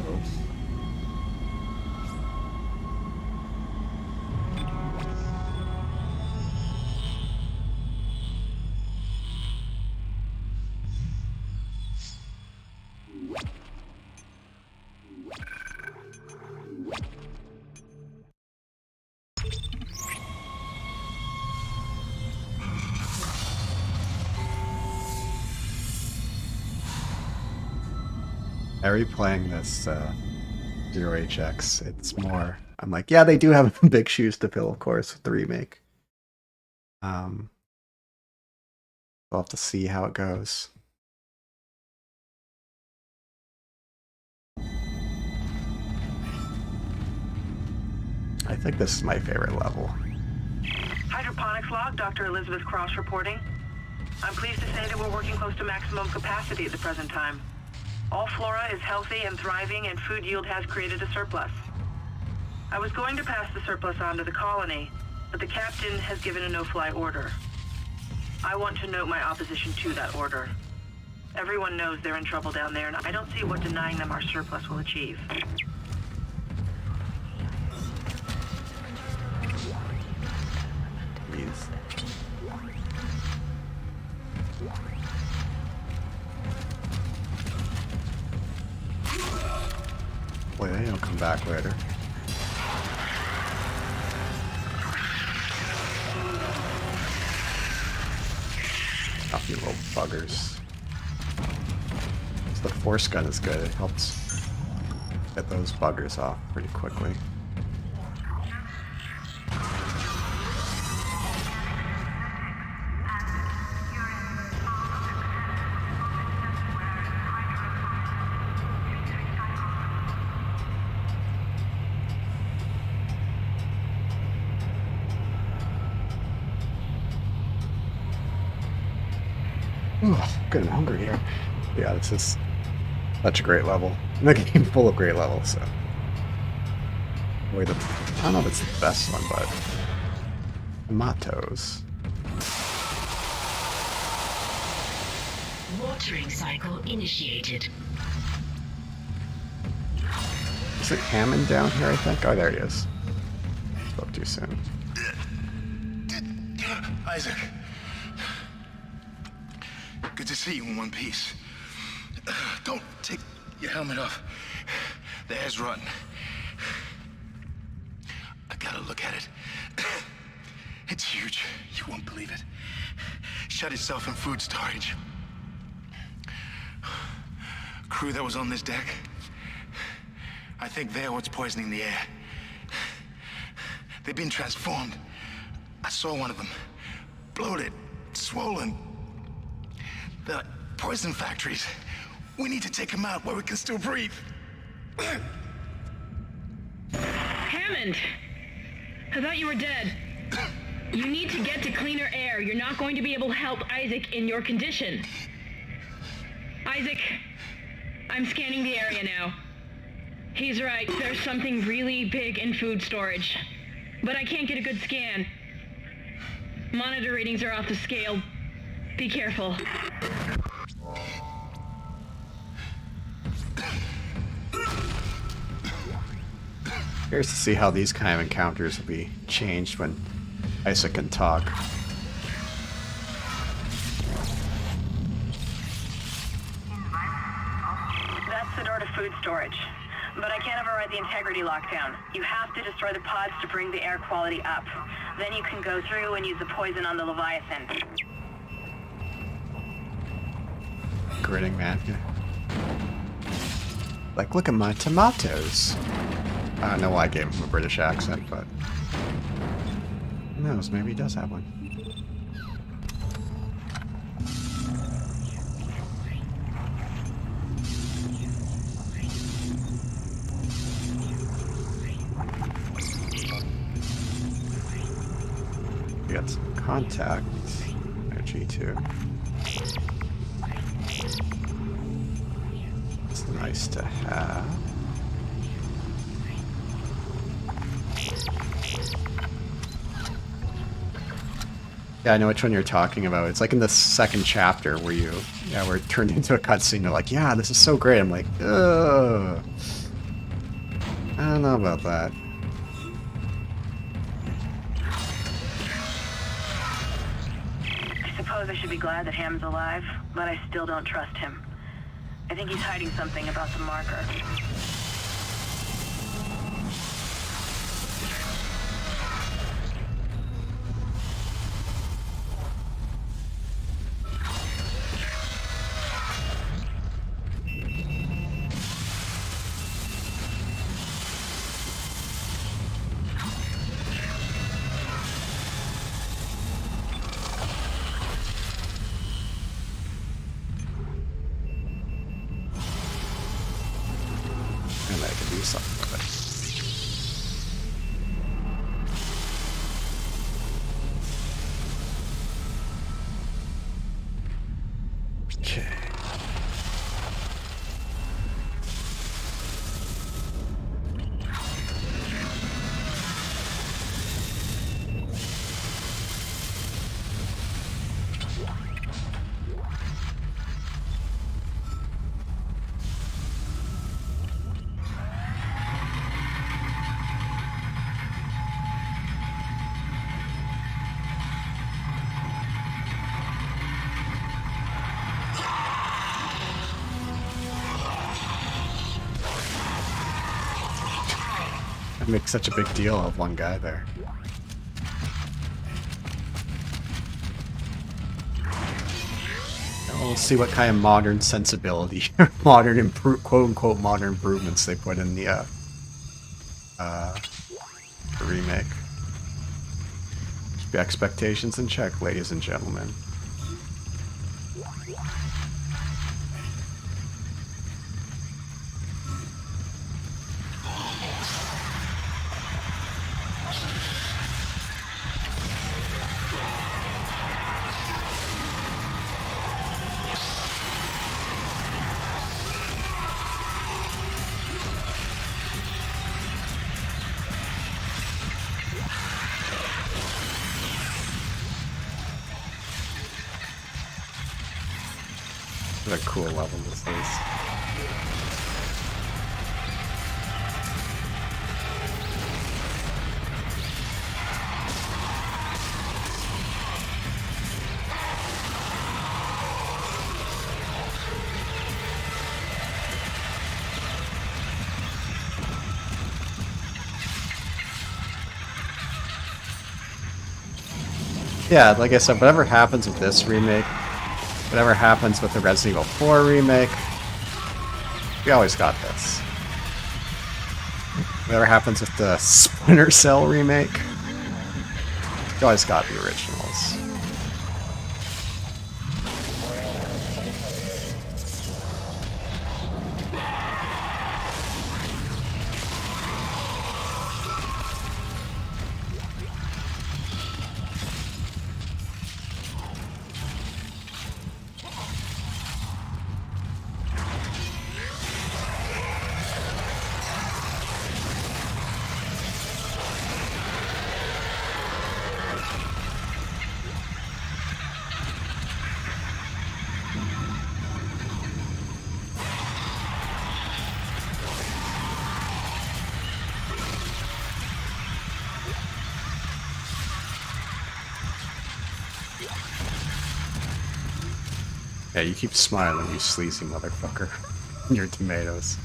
Replaying this 0HX, it's more, I'm like, yeah, they do have big shoes to fill, of course, with the remake. We'll have to see how it goes. I think this is my favorite level. Hydroponics log, Dr. Elizabeth Cross reporting. I'm pleased to say that we're working close to maximum capacity at the present time. All flora is healthy and thriving, and food yield has created a surplus. I was going to pass the surplus on to the colony, but the captain has given a no-fly order. I want to note my opposition to that order. Everyone knows they're in trouble down there, and I don't see what denying them our surplus will achieve. Please. Boy, they'll come back later. Off you little buggers. So the force gun is good. It helps get those buggers off pretty quickly. Ooh, good and hungry here. Yeah, this is such a great level. And the game full of great levels, so. Wait, I don't know if it's the best one, but tomatoes. Filtering cycle initiated. Is it Hammond down here, I think? Oh, there he is. Spoke too soon. Isaac. Good to see you in one piece. Don't take your helmet off. The air's rotten. I gotta look at it. It's huge. You won't believe it. Shut itself in food storage. Crew that was on this deck, I think they're what's poisoning the air. They've been transformed. I saw one of them. Bloated, swollen. They're like poison factories. We need to take them out where we can still breathe. Hammond! I thought you were dead. You need to get to cleaner air. You're not going to be able to help Isaac in your condition. Isaac, I'm scanning the area now. He's right. There's something really big in food storage. But I can't get a good scan. Monitor readings are off the scale. Be careful. Curious to see how these kind of encounters will be changed when Isaac can talk. That's the door to food storage. But I can't override the integrity lockdown. You have to destroy the pods to bring the air quality up. Then you can go through and use the poison on the Leviathan. Grinning man. Like, look at my tomatoes. I don't know why I gave him a British accent, but who knows, maybe he does have one. We got some contact energy too. It's nice to have. Yeah, I know which one you're talking about. It's like in the second chapter where where it turned into a cutscene. You're like, yeah, this is so great. I'm like, ugh. I don't know about that. I suppose I should be glad that Ham's alive, but I still don't trust him. I think he's hiding something about the marker. And I can do something with it. Okay. I make such a big deal of one guy there. Now we'll see what kind of modern sensibility, modern quote-unquote modern improvements they put in the remake. Keep your expectations in check, ladies and gentlemen. What a cool level this is. Yeah, like I said, whatever happens with this remake, whatever happens with the Resident Evil 4 remake, we always got this. Whatever happens with the Splinter Cell remake, we always got the originals. Yeah, you keep smiling, you sleazy motherfucker. Your tomatoes.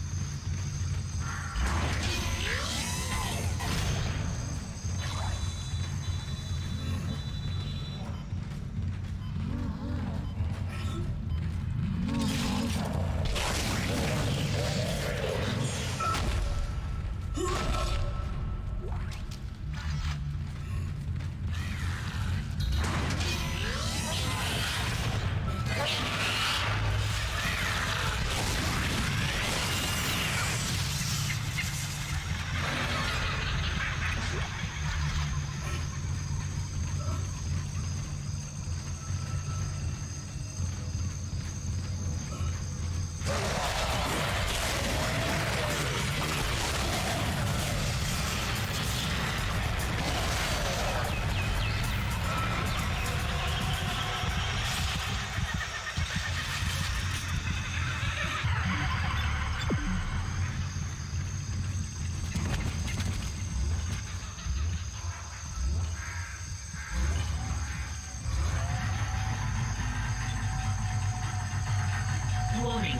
Warning.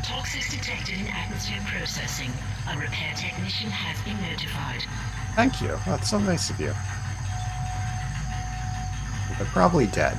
Toxins detected in atmosphere processing. A repair technician has been notified. Thank you. That's so nice of you. They're probably dead.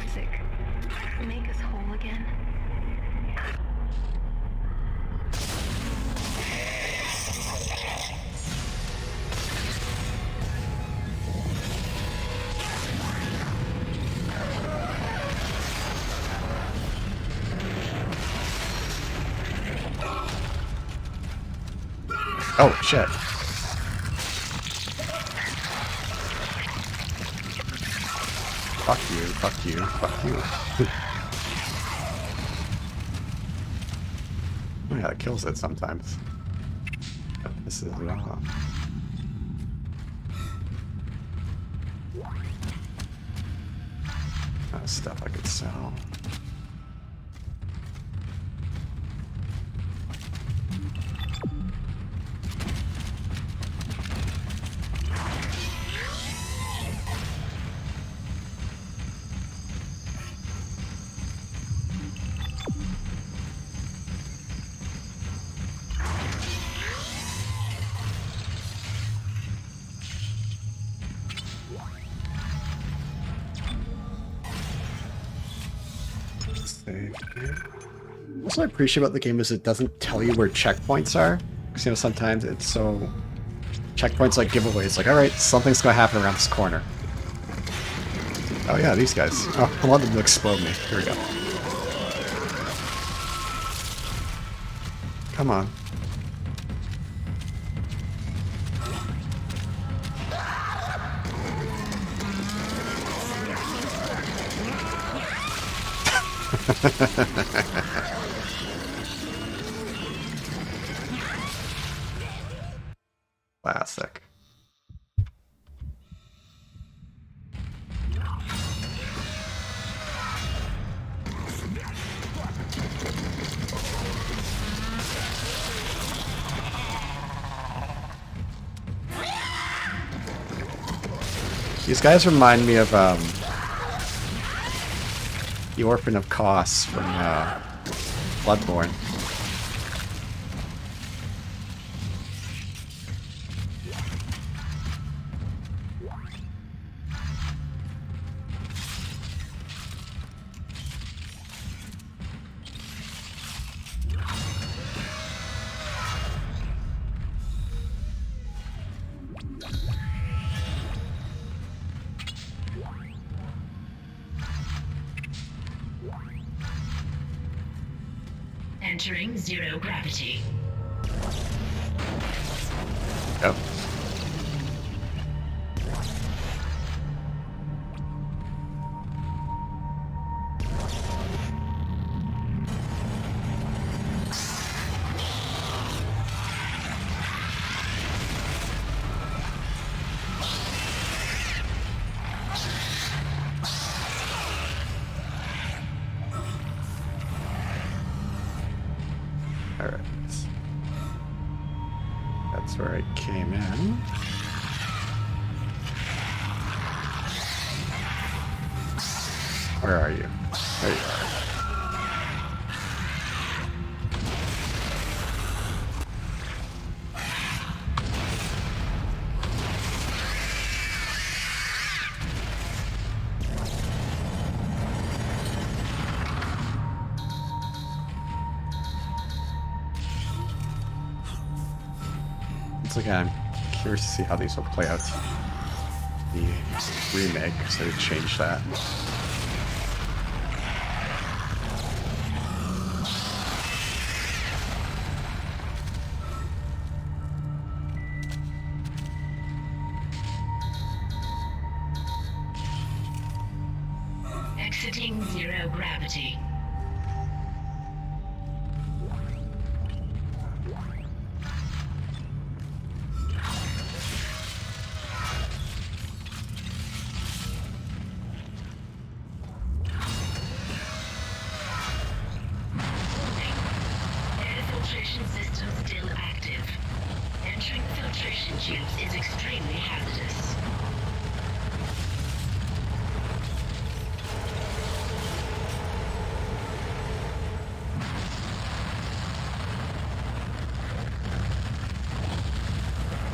Isaac, make us whole again. Oh, shit. Fuck you, fuck you, fuck you. Oh yeah, it kills it sometimes. This is wrong. Stuff I could sell. What I appreciate about the game is it doesn't tell you where checkpoints are. Because, you know, sometimes it's so... Checkpoints like giveaways, like, alright, something's gonna happen around this corner. Oh yeah, these guys. Oh, I want them to explode me. Here we go. Come on. Classic. These guys remind me of the Orphan of Kos from Bloodborne. Entering zero gravity. Yep. Alright. That's where I came in. Where are you? There you are. Once again, I'm curious to see how these will play out. The remake, so they changed that. Exiting zero gravity. Filtration system still active. Entering the filtration tubes is extremely hazardous.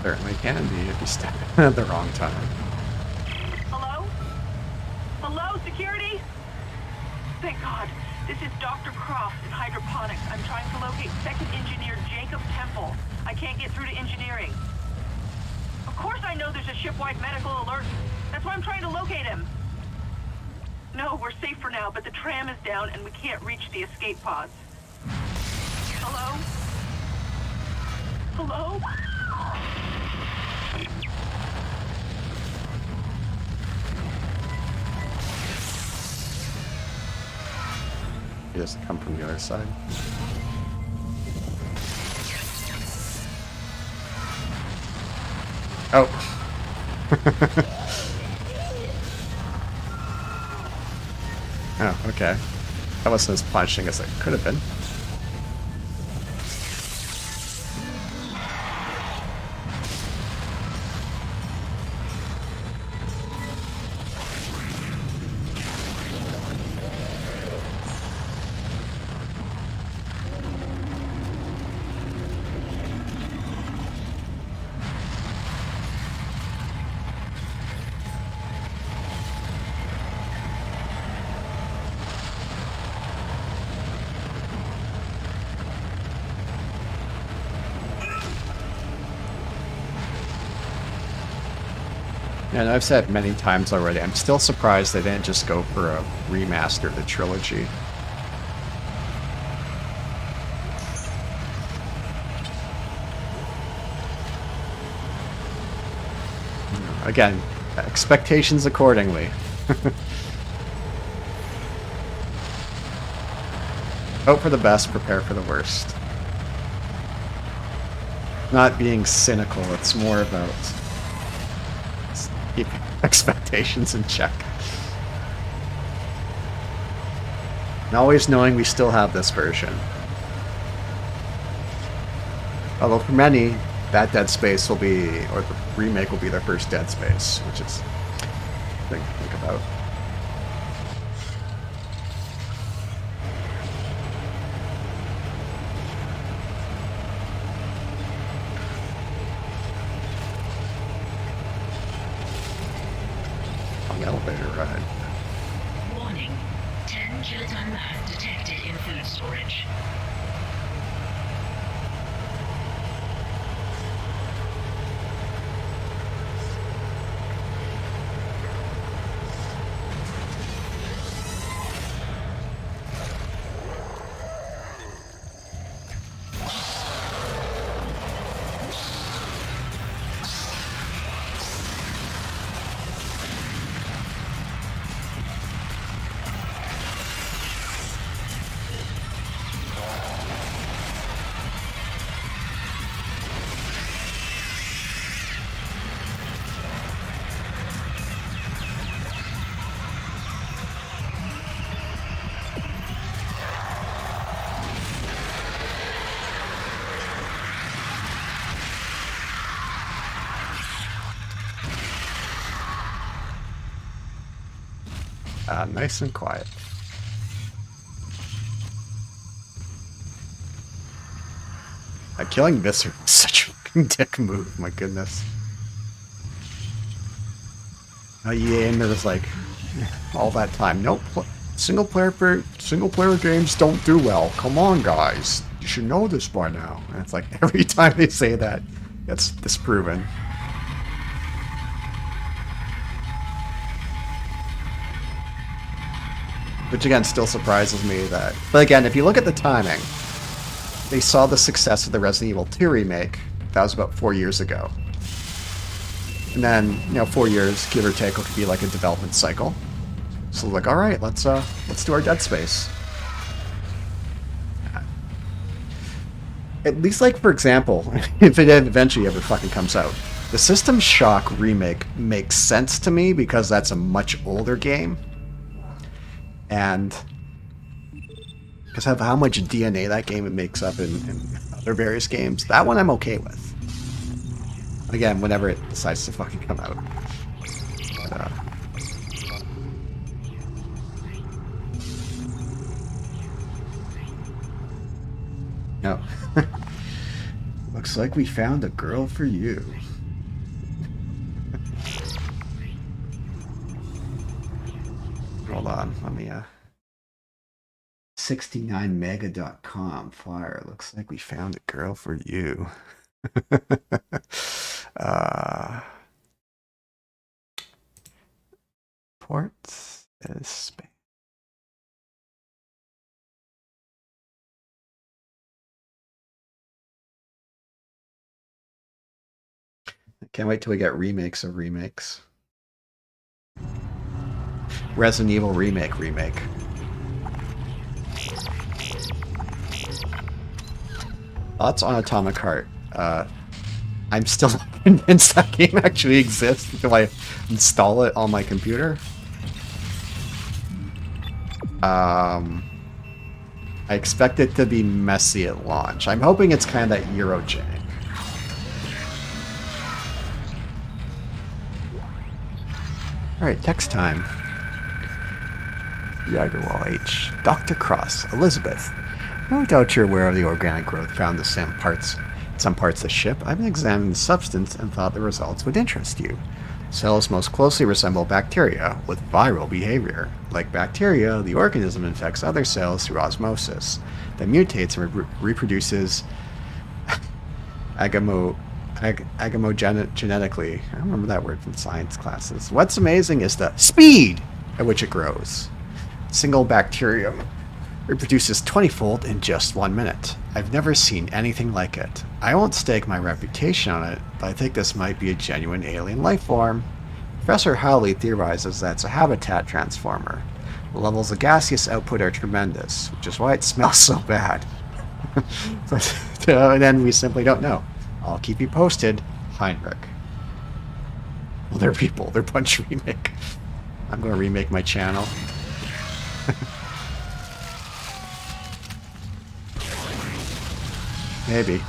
Certainly can be if you step in at the wrong time. Hello? Hello, security? Thank God. This is Dr. Croft in hydroponics. I'm trying to locate second engineer Jacob Temple. I can't get through to engineering. Of course I know there's a shipwide medical alert. That's why I'm trying to locate him. No, we're safe for now, but the tram is down and we can't reach the escape pods. Hello? Hello? He doesn't come from the other side. Oh. Oh, okay. That wasn't as punching as it could have been. And I've said many times already, I'm still surprised they didn't just go for a remaster of the trilogy. Again, expectations accordingly. Hope for the best, prepare for the worst. Not being cynical, it's more about keeping expectations in check. And always knowing we still have this version. Although for many, that Dead Space will be, or the remake will be their first Dead Space, which is a thing to think about. On the elevator ride. Warning. 10 kiloton mass detected in food storage. Nice and quiet. Killing Visser was such a fucking dick move, my goodness. EA and there was like all that time. Nope, single player games don't do well. Come on, guys, you should know this by now. And it's like every time they say that, it's disproven. Which again still surprises me that... But again, if you look at the timing, they saw the success of the Resident Evil 2 remake. That was about 4 years ago. And then, you know, 4 years, give or take, could be like a development cycle. So like, alright, let's do our Dead Space. At least, like, for example, if it eventually ever fucking comes out, the System Shock remake makes sense to me because that's a much older game. And because of how much DNA that game makes up in other various games, that one I'm okay with. Again, whenever it decides to fucking come out. But, no. Looks like we found a girl for you. Hold on, let me 69mega.com flyer. Looks like we found a girl for you. Ports is Spain. I can't wait till we get remakes of remakes. Resident Evil remake. Thoughts on Atomic Heart? I'm still not convinced that game actually exists until I install it on my computer. I expect it to be messy at launch. I'm hoping it's kind of that Euro jank. Alright, text time. Jagerwall H. Dr. Cross. Elizabeth. No doubt you're aware of the organic growth found in some parts of the ship. I've been examining the substance and thought the results would interest you. Cells most closely resemble bacteria with viral behavior. Like bacteria, the organism infects other cells through osmosis, then mutates and reproduces genetically. I don't remember that word from science classes. What's amazing is the speed at which it grows. Single bacterium reproduces 20-fold in just 1 minute. I've never seen anything like it. I won't stake my reputation on it, but I think this might be a genuine alien life form. Professor Howley theorizes that it's a habitat transformer. The levels of gaseous output are tremendous, which is why it smells so bad. But then we simply don't know. I'll keep you posted, Heinrich. Well, they're people. They're Punch Remake. I'm going to remake my channel. Maybe.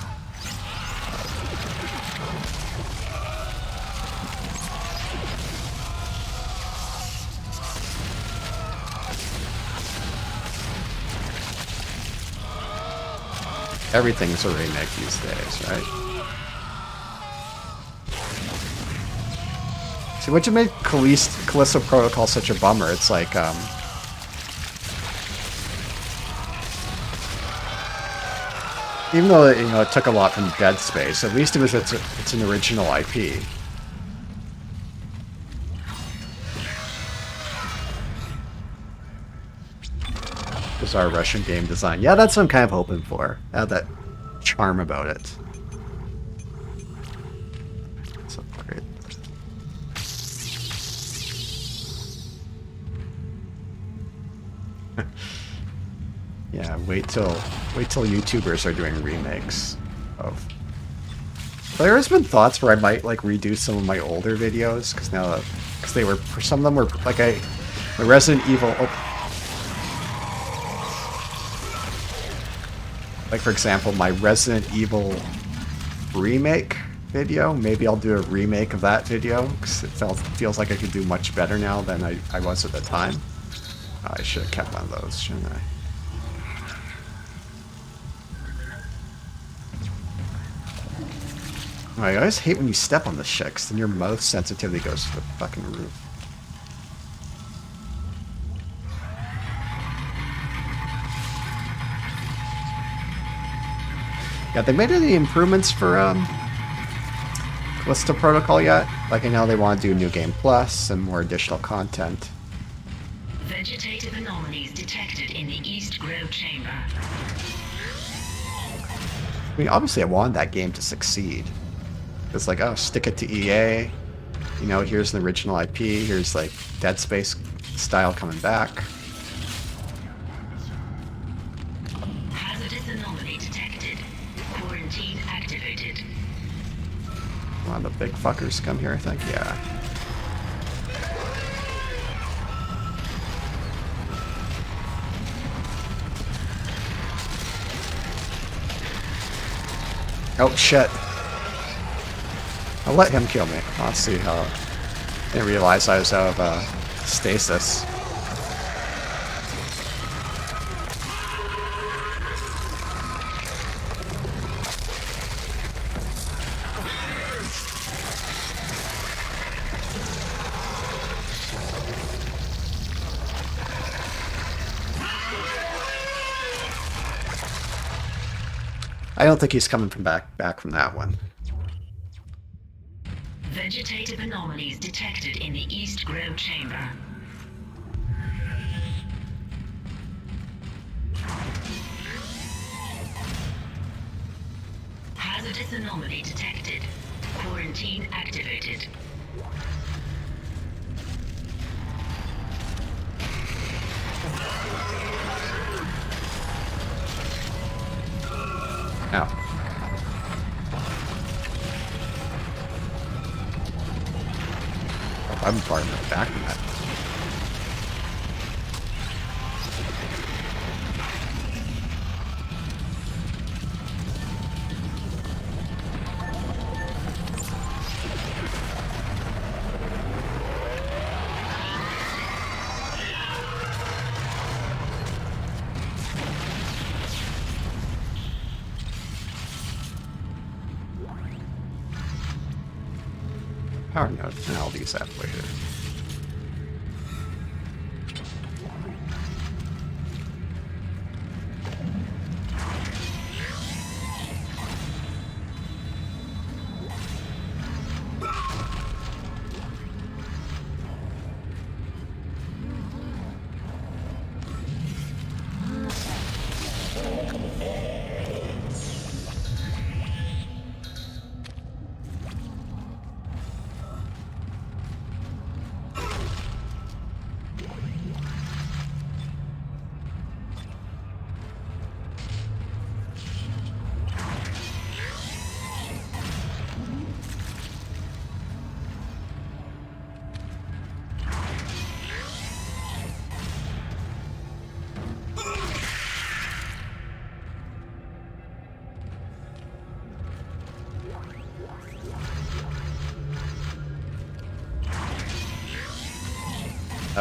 Everything's a remake these days, right? See, what you made Callisto Protocol such a bummer? It's like, even though it took a lot from Dead Space, at least it's an original IP. Bizarre Russian game design. Yeah, that's what I'm kind of hoping for. Have that charm about it. So great. Yeah, wait till YouTubers are doing remakes of. There has been thoughts where I might like redo some of my older videos because they were, some of them were like my Resident Evil. Like, for example, my Resident Evil remake video. Maybe I'll do a remake of that video, because it feels like I could do much better now than I was at the time. Oh, I should have kept one of those, shouldn't I? I always hate when you step on the shit, because then your mouth sensitivity goes to the fucking roof. Yeah, they made any improvements for Callisto Protocol yet? Like, I know they want to do New Game Plus and more additional content. Vegetative anomalies detected in the East Grove chamber. I mean, obviously I wanted that game to succeed. It's like, oh, stick it to EA. You know, here's an original IP. Here's, like, Dead Space style coming back. Hazardous anomaly detected. Quarantine activated. One of the big fuckers come here, I think. Yeah. Oh, shit. I'll let him kill me. Let's see how... I didn't realize I was out of stasis. I don't think he's coming from back from that one. Vegetative anomalies detected in the East Grove chamber. Hazardous anomaly detected. Quarantine activated. Ow. I'm far enough back from that. Power node, and I'll use that later.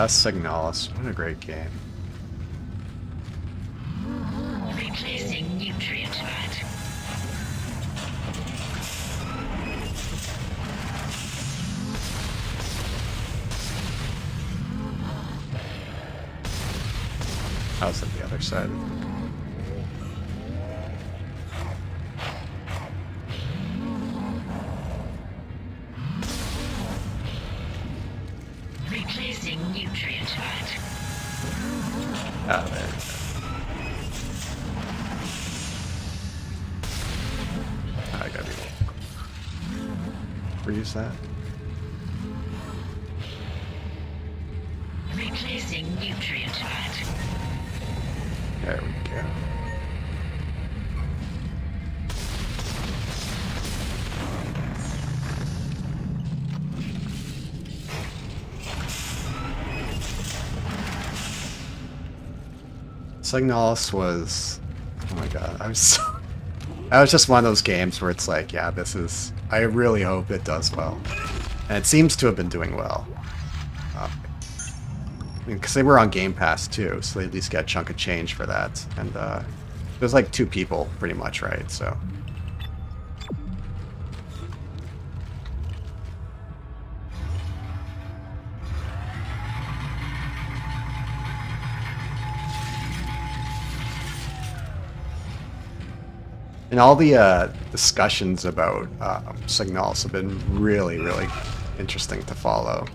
Signalis. What a great game. Replacing nutrient vat. I was at the other side. Replacing nutrient vat. Oh, there. I gotta reuse that. Replacing nutrient vat. There we go. Signalis was, oh my god, I was so, that was just one of those games where it's like, yeah, this is, I really hope it does well. And it seems to have been doing well. Because they were on Game Pass too, so they at least get a chunk of change for that. And there's like 2 people, pretty much, right? So. And all the discussions about Signalis have been really, really interesting to follow.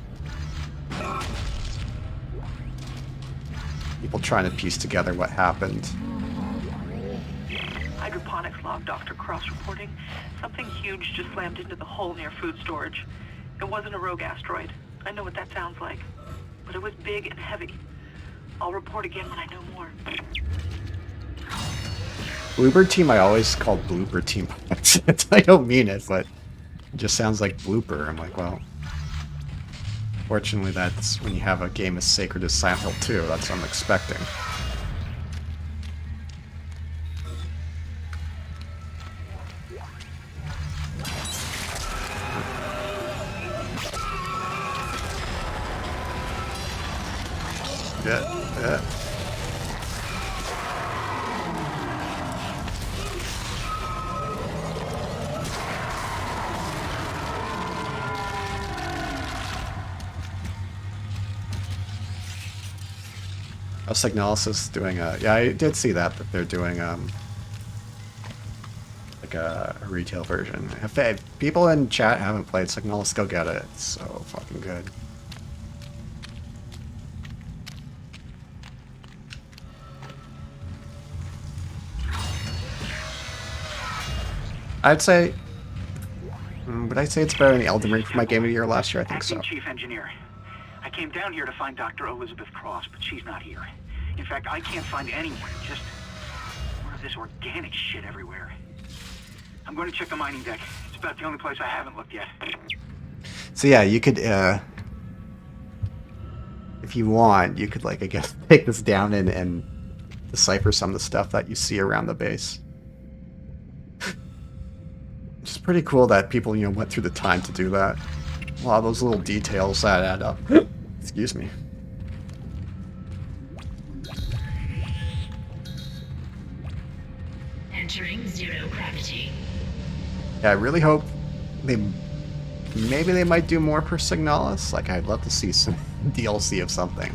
People trying to piece together what happened. Hydroponics log, Dr. Cross reporting. Something huge just slammed into the hull near food storage. It wasn't a rogue asteroid. I know what that sounds like. But it was big and heavy. I'll report again when I know more. Bluebird Team I always called Blooper Team by accident. I don't mean it, but it just sounds like blooper. I'm like, well, fortunately that's when you have a game as sacred as Silent Hill 2. That's what I'm expecting. Yeah. Signalis is doing a, yeah, I did see that they're doing like a retail version. If people in chat haven't played Signalis, go get it. It's so fucking good. I'd say, would I say it's better than the Elden Ring for my Game of the Year last year? I think so. Acting Chief Engineer. I came down here to find Dr. Elizabeth Cross, but she's not here. In fact, I can't find anyone. Just more of this organic shit everywhere. I'm going to check the mining deck. It's about the only place I haven't looked yet. So yeah, you could, if you want, you could, like, I guess, take this down and decipher some of the stuff that you see around the base. It's pretty cool that people, you know, went through the time to do that. A lot of those little details that add up. Excuse me. Entering zero gravity. Yeah, I really hope maybe they might do more for Signalis. Like, I'd love to see some DLC of something.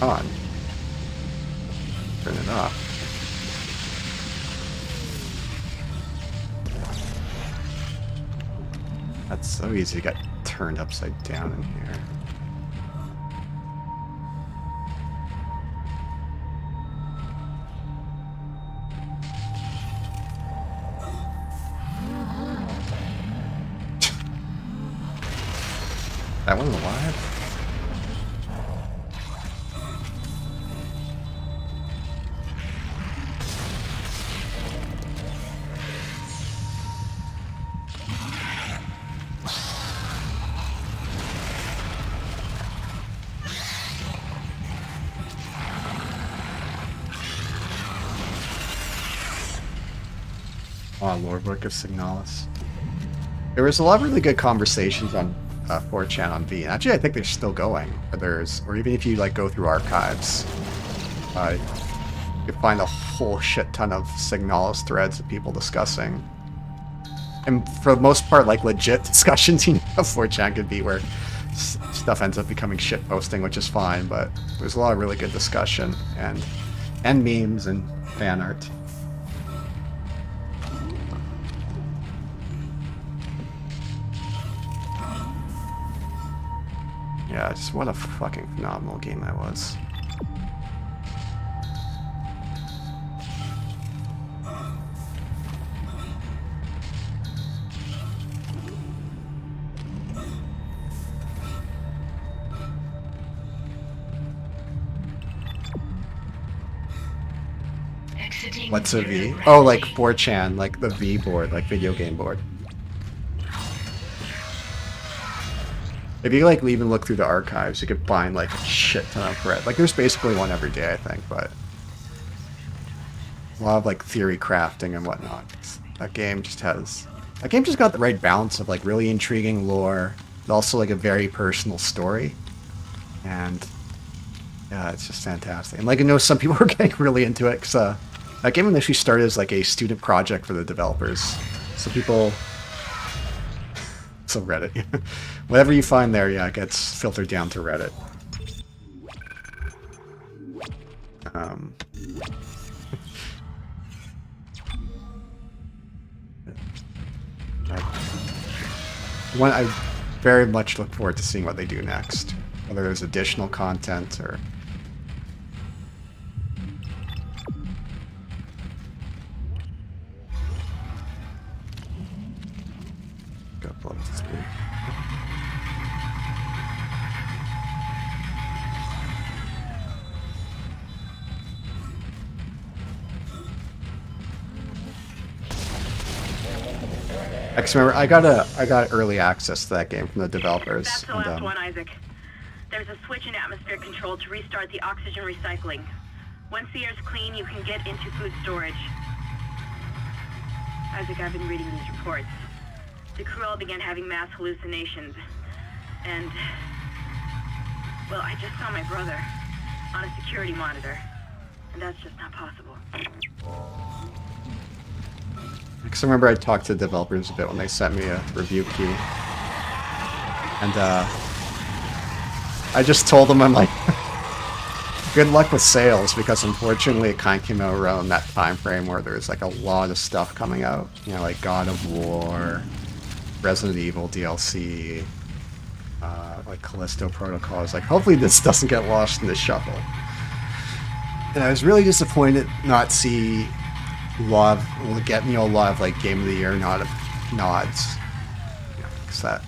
On. Turn it off. That's so easy to get turned upside down in here. That one alive? Oh, Lord Book of Signalis. There was a lot of really good conversations on 4chan on V. And actually, I think they're still going. Or even if you like go through archives, you find a whole shit ton of Signalis threads of people discussing. And for the most part, like legit discussions, you know, 4chan could be where stuff ends up becoming shit posting, which is fine. But there's a lot of really good discussion and memes and fan art. Yeah, just what a fucking phenomenal game that was. What's a V? Oh, like 4chan, like the V board, like video game board. If you like even look through the archives, you could find like a shit ton of thread. Like there's basically one every day, I think, but a lot of like theory crafting and whatnot. That game just got the right balance of like really intriguing lore, but also like a very personal story. And yeah, it's just fantastic. And like I know some people were getting really into it because that game initially started as like a student project for the developers. So people. So Reddit. Whatever you find there, yeah, it gets filtered down to Reddit. I very much look forward to seeing what they do next. Whether there's additional content or... Go pull up the screen. Remember, I got early access to that game from the developers. That's the last one, Isaac. There's a switch in atmosphere control to restart the oxygen recycling. Once the air's clean, you can get into food storage. Isaac, I've been reading these reports. The crew all began having mass hallucinations. And... well, I just saw my brother on a security monitor. And that's just not possible. Because I remember I talked to the developers a bit when they sent me a review key. And I just told them, I'm like, good luck with sales, because unfortunately it kind of came out around that time frame where there's like a lot of stuff coming out. You know, like God of War, Resident Evil DLC, like Callisto Protocol. I was like, hopefully this doesn't get lost in the shuffle. And I was really disappointed not see a lot of like Game of the Year nods. You know, because that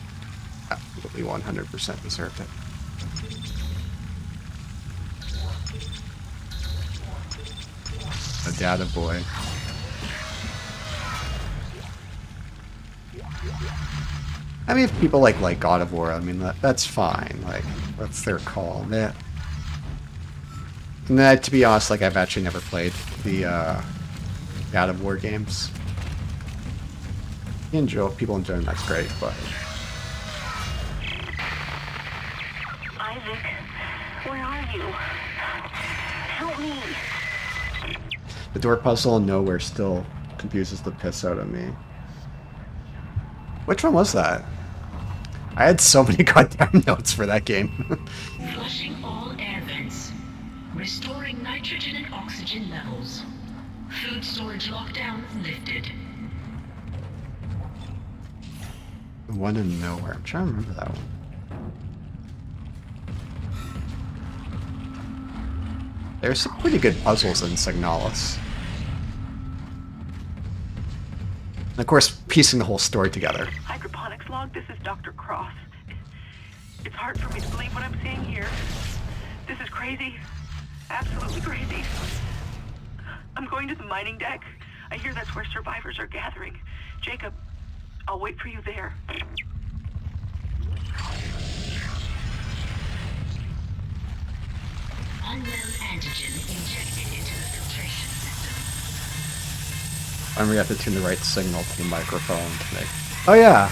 absolutely 100% deserved it. A data boy. I mean, if people like God of War, I mean that's fine. Like that's their call. And then, to be honest, like I've actually never played the God of War games. People enjoy them, that's great, but... Isaac, where are you? Help me. The door puzzle in Nowhere still confuses the piss out of me. Which one was that? I had so many goddamn notes for that game. Flushing all air vents. Restoring nitrogen and oxygen levels. Food storage lockdown lifted. The one in Nowhere. I'm trying to remember that one. There's some pretty good puzzles in Signalis. And of course, piecing the whole story together. Hydroponics log, this is Dr. Cross. It's hard for me to believe what I'm seeing here. This is crazy. Absolutely crazy. I'm going to the mining deck. I hear that's where survivors are gathering. Jacob, I'll wait for you there. Unknown antigen injected into the filtration system. And we have to tune the right signal to the microphone to make. Oh yeah.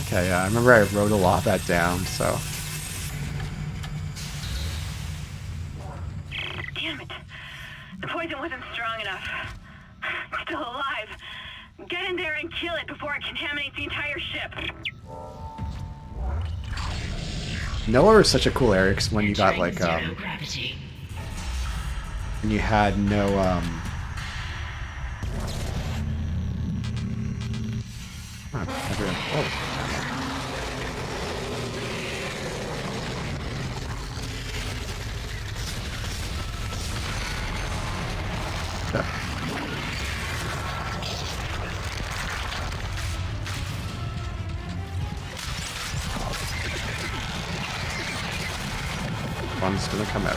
Okay, yeah. I remember I wrote a lot of that down. So. Damn it. The poison wasn't strong enough. It's still alive. Get in there and kill it before it contaminates the entire ship. Nowhere was such a cool area because when you got like when you had no oh. Yeah. One's gonna come out.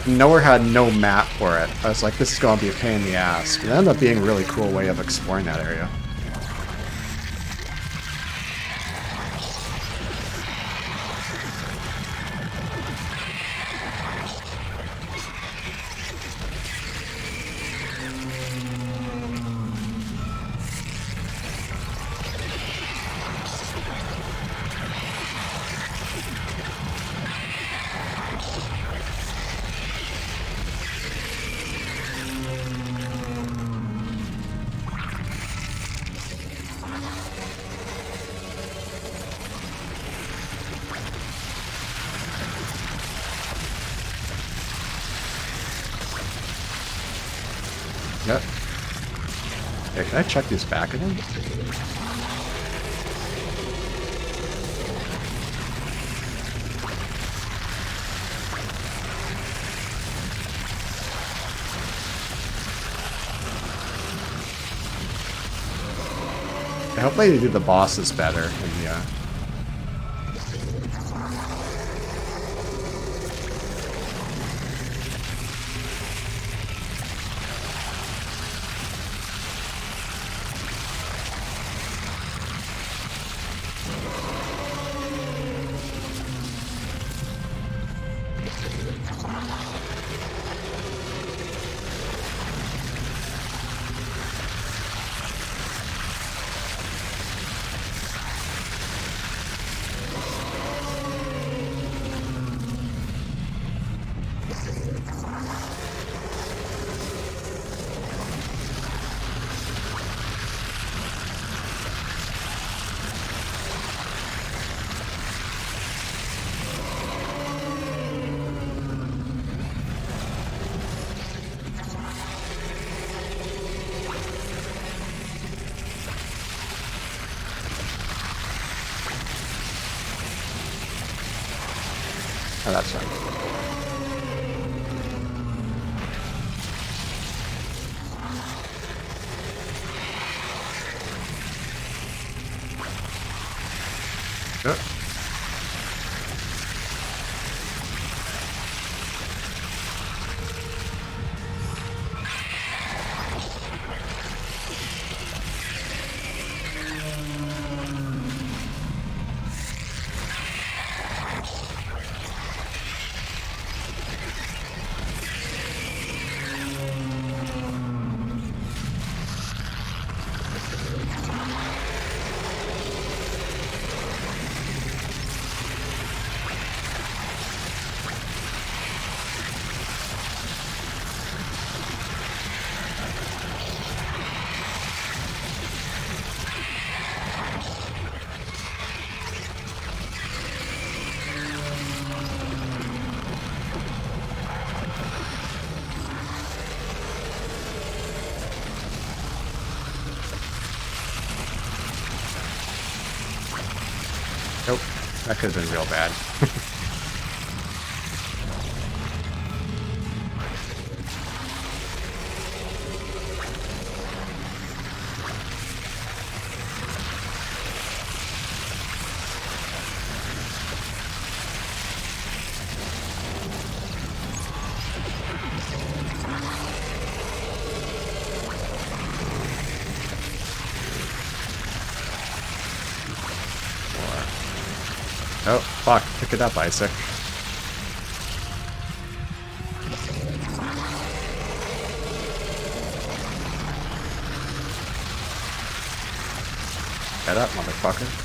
Nowhere had no map for it. I was like, this is gonna be a pain in the ass. It ended up being a really cool way of exploring that area. Yep. Hey, can I check this back again? I hope they do the bosses better in the oh, that's right. Yep. Nope, that could have been real bad. Oh, fuck. Pick it up, Isaac. Get up, motherfucker.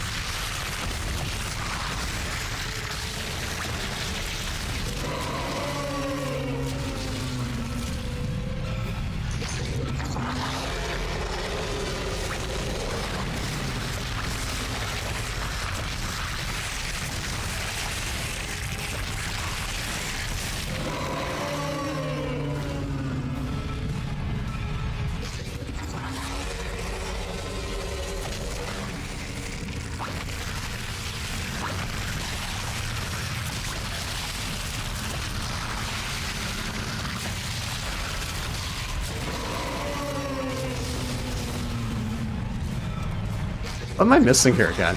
What am I missing here again?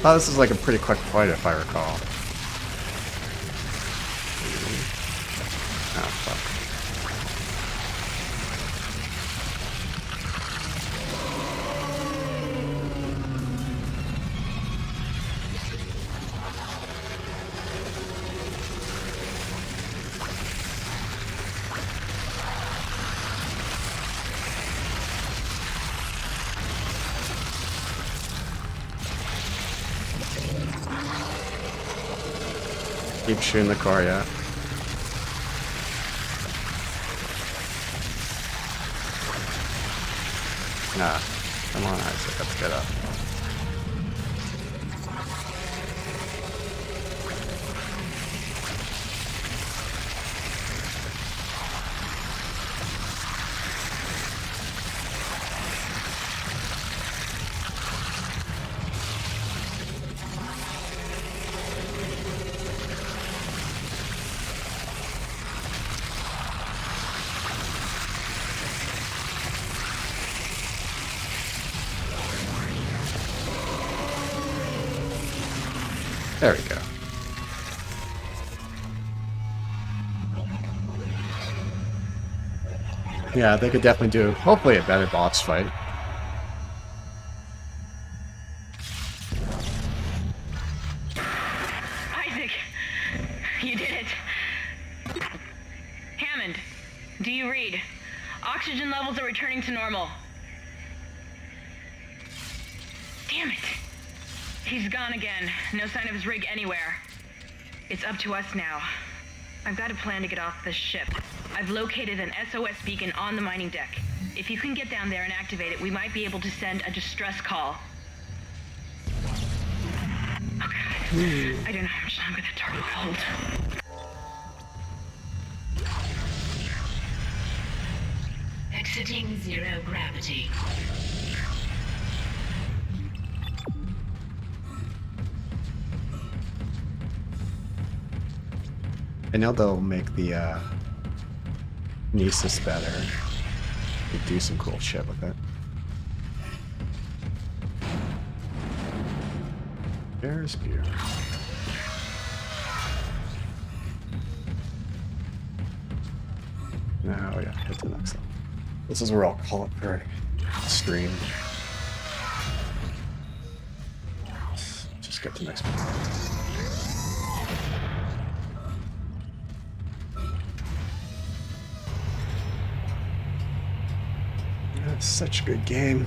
Oh, this is like a pretty quick fight if I recall. Oh, fuck. Keep shooting the car, yeah. Nah. Come on, Isaac, let's get up. There we go. Yeah, they could definitely do, hopefully, a better boss fight. Isaac, you did it. Hammond, do you read? Oxygen levels are returning to normal. Damn it. He's gone again. No sign of his rig anywhere. It's up to us now. I've got a plan to get off this ship. I've located an SOS beacon on the mining deck. If you can get down there and activate it, we might be able to send a distress call. Oh God. I don't know how much longer the door will hold. Exiting zero gravity. I know they'll make the Nisus better. They do some cool shit with it. There's beer. Now, yeah, hit the next level. This is where I'll call it for stream. Just get to the next one. That's such a good game.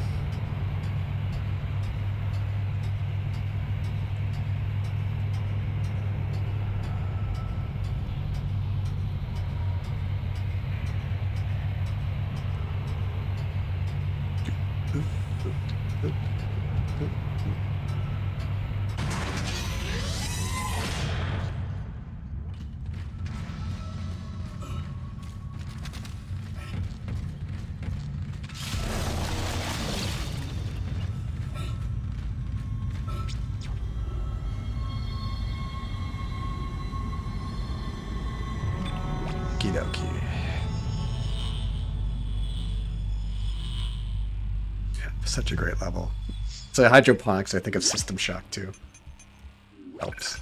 Okie-dokie. Yeah, such a great level. So hydroponics, I think of System Shock too. Helps.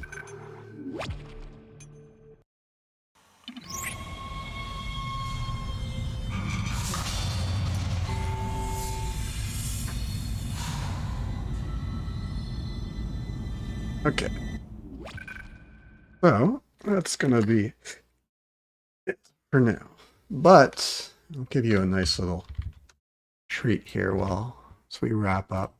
Okay. So, that's going to be it for now. But, I'll give you a nice little treat here as we wrap up.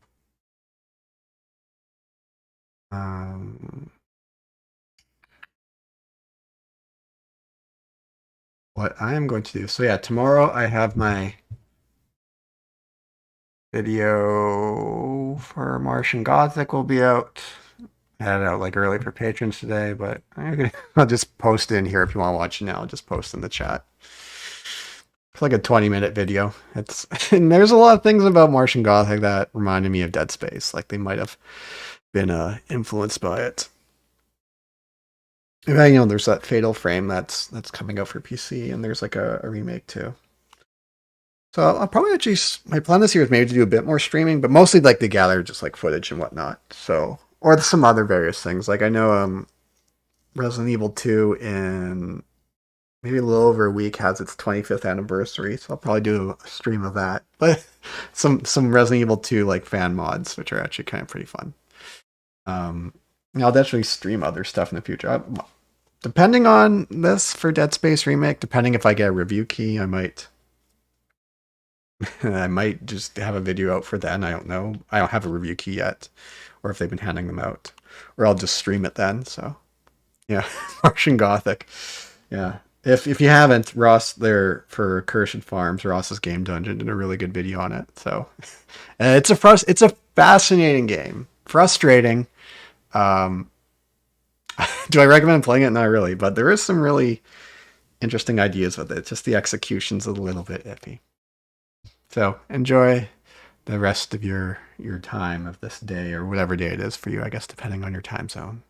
What I am going to do. So yeah, tomorrow I have my video for Martian Gothic will be out. I had it out like early for patrons today, but I'll just post it in here if you want to watch it now. I'll just post in the chat. It's like a 20-minute video. And there's a lot of things about Martian Gothic that reminded me of Dead Space. Like they might have been influenced by it. And then, there's that Fatal Frame that's coming out for PC, and there's like a remake too. So I'll probably actually, my plan this year is maybe to do a bit more streaming, but mostly like to gather just like footage and whatnot. So, or some other various things. Like I know Resident Evil 2 in maybe a little over a week has its 25th anniversary, so I'll probably do a stream of that. But some Resident Evil 2 like fan mods, which are actually kind of pretty fun. I'll definitely stream other stuff in the future. Depending on this for Dead Space Remake, depending if I get a review key, I might just have a video out for then. I don't know. I don't have a review key yet, or if they've been handing them out, or I'll just stream it then. So, yeah, Martian Gothic. Yeah, if you haven't, Ross there for Cursed Farms, Ross's Game Dungeon did a really good video on it. So, it's a fascinating game. Frustrating. Do I recommend playing it? Not really, but there is some really interesting ideas with it. Just the execution's a little bit iffy. So enjoy the rest of your time of this day, or whatever day it is for you, I guess, depending on your time zone.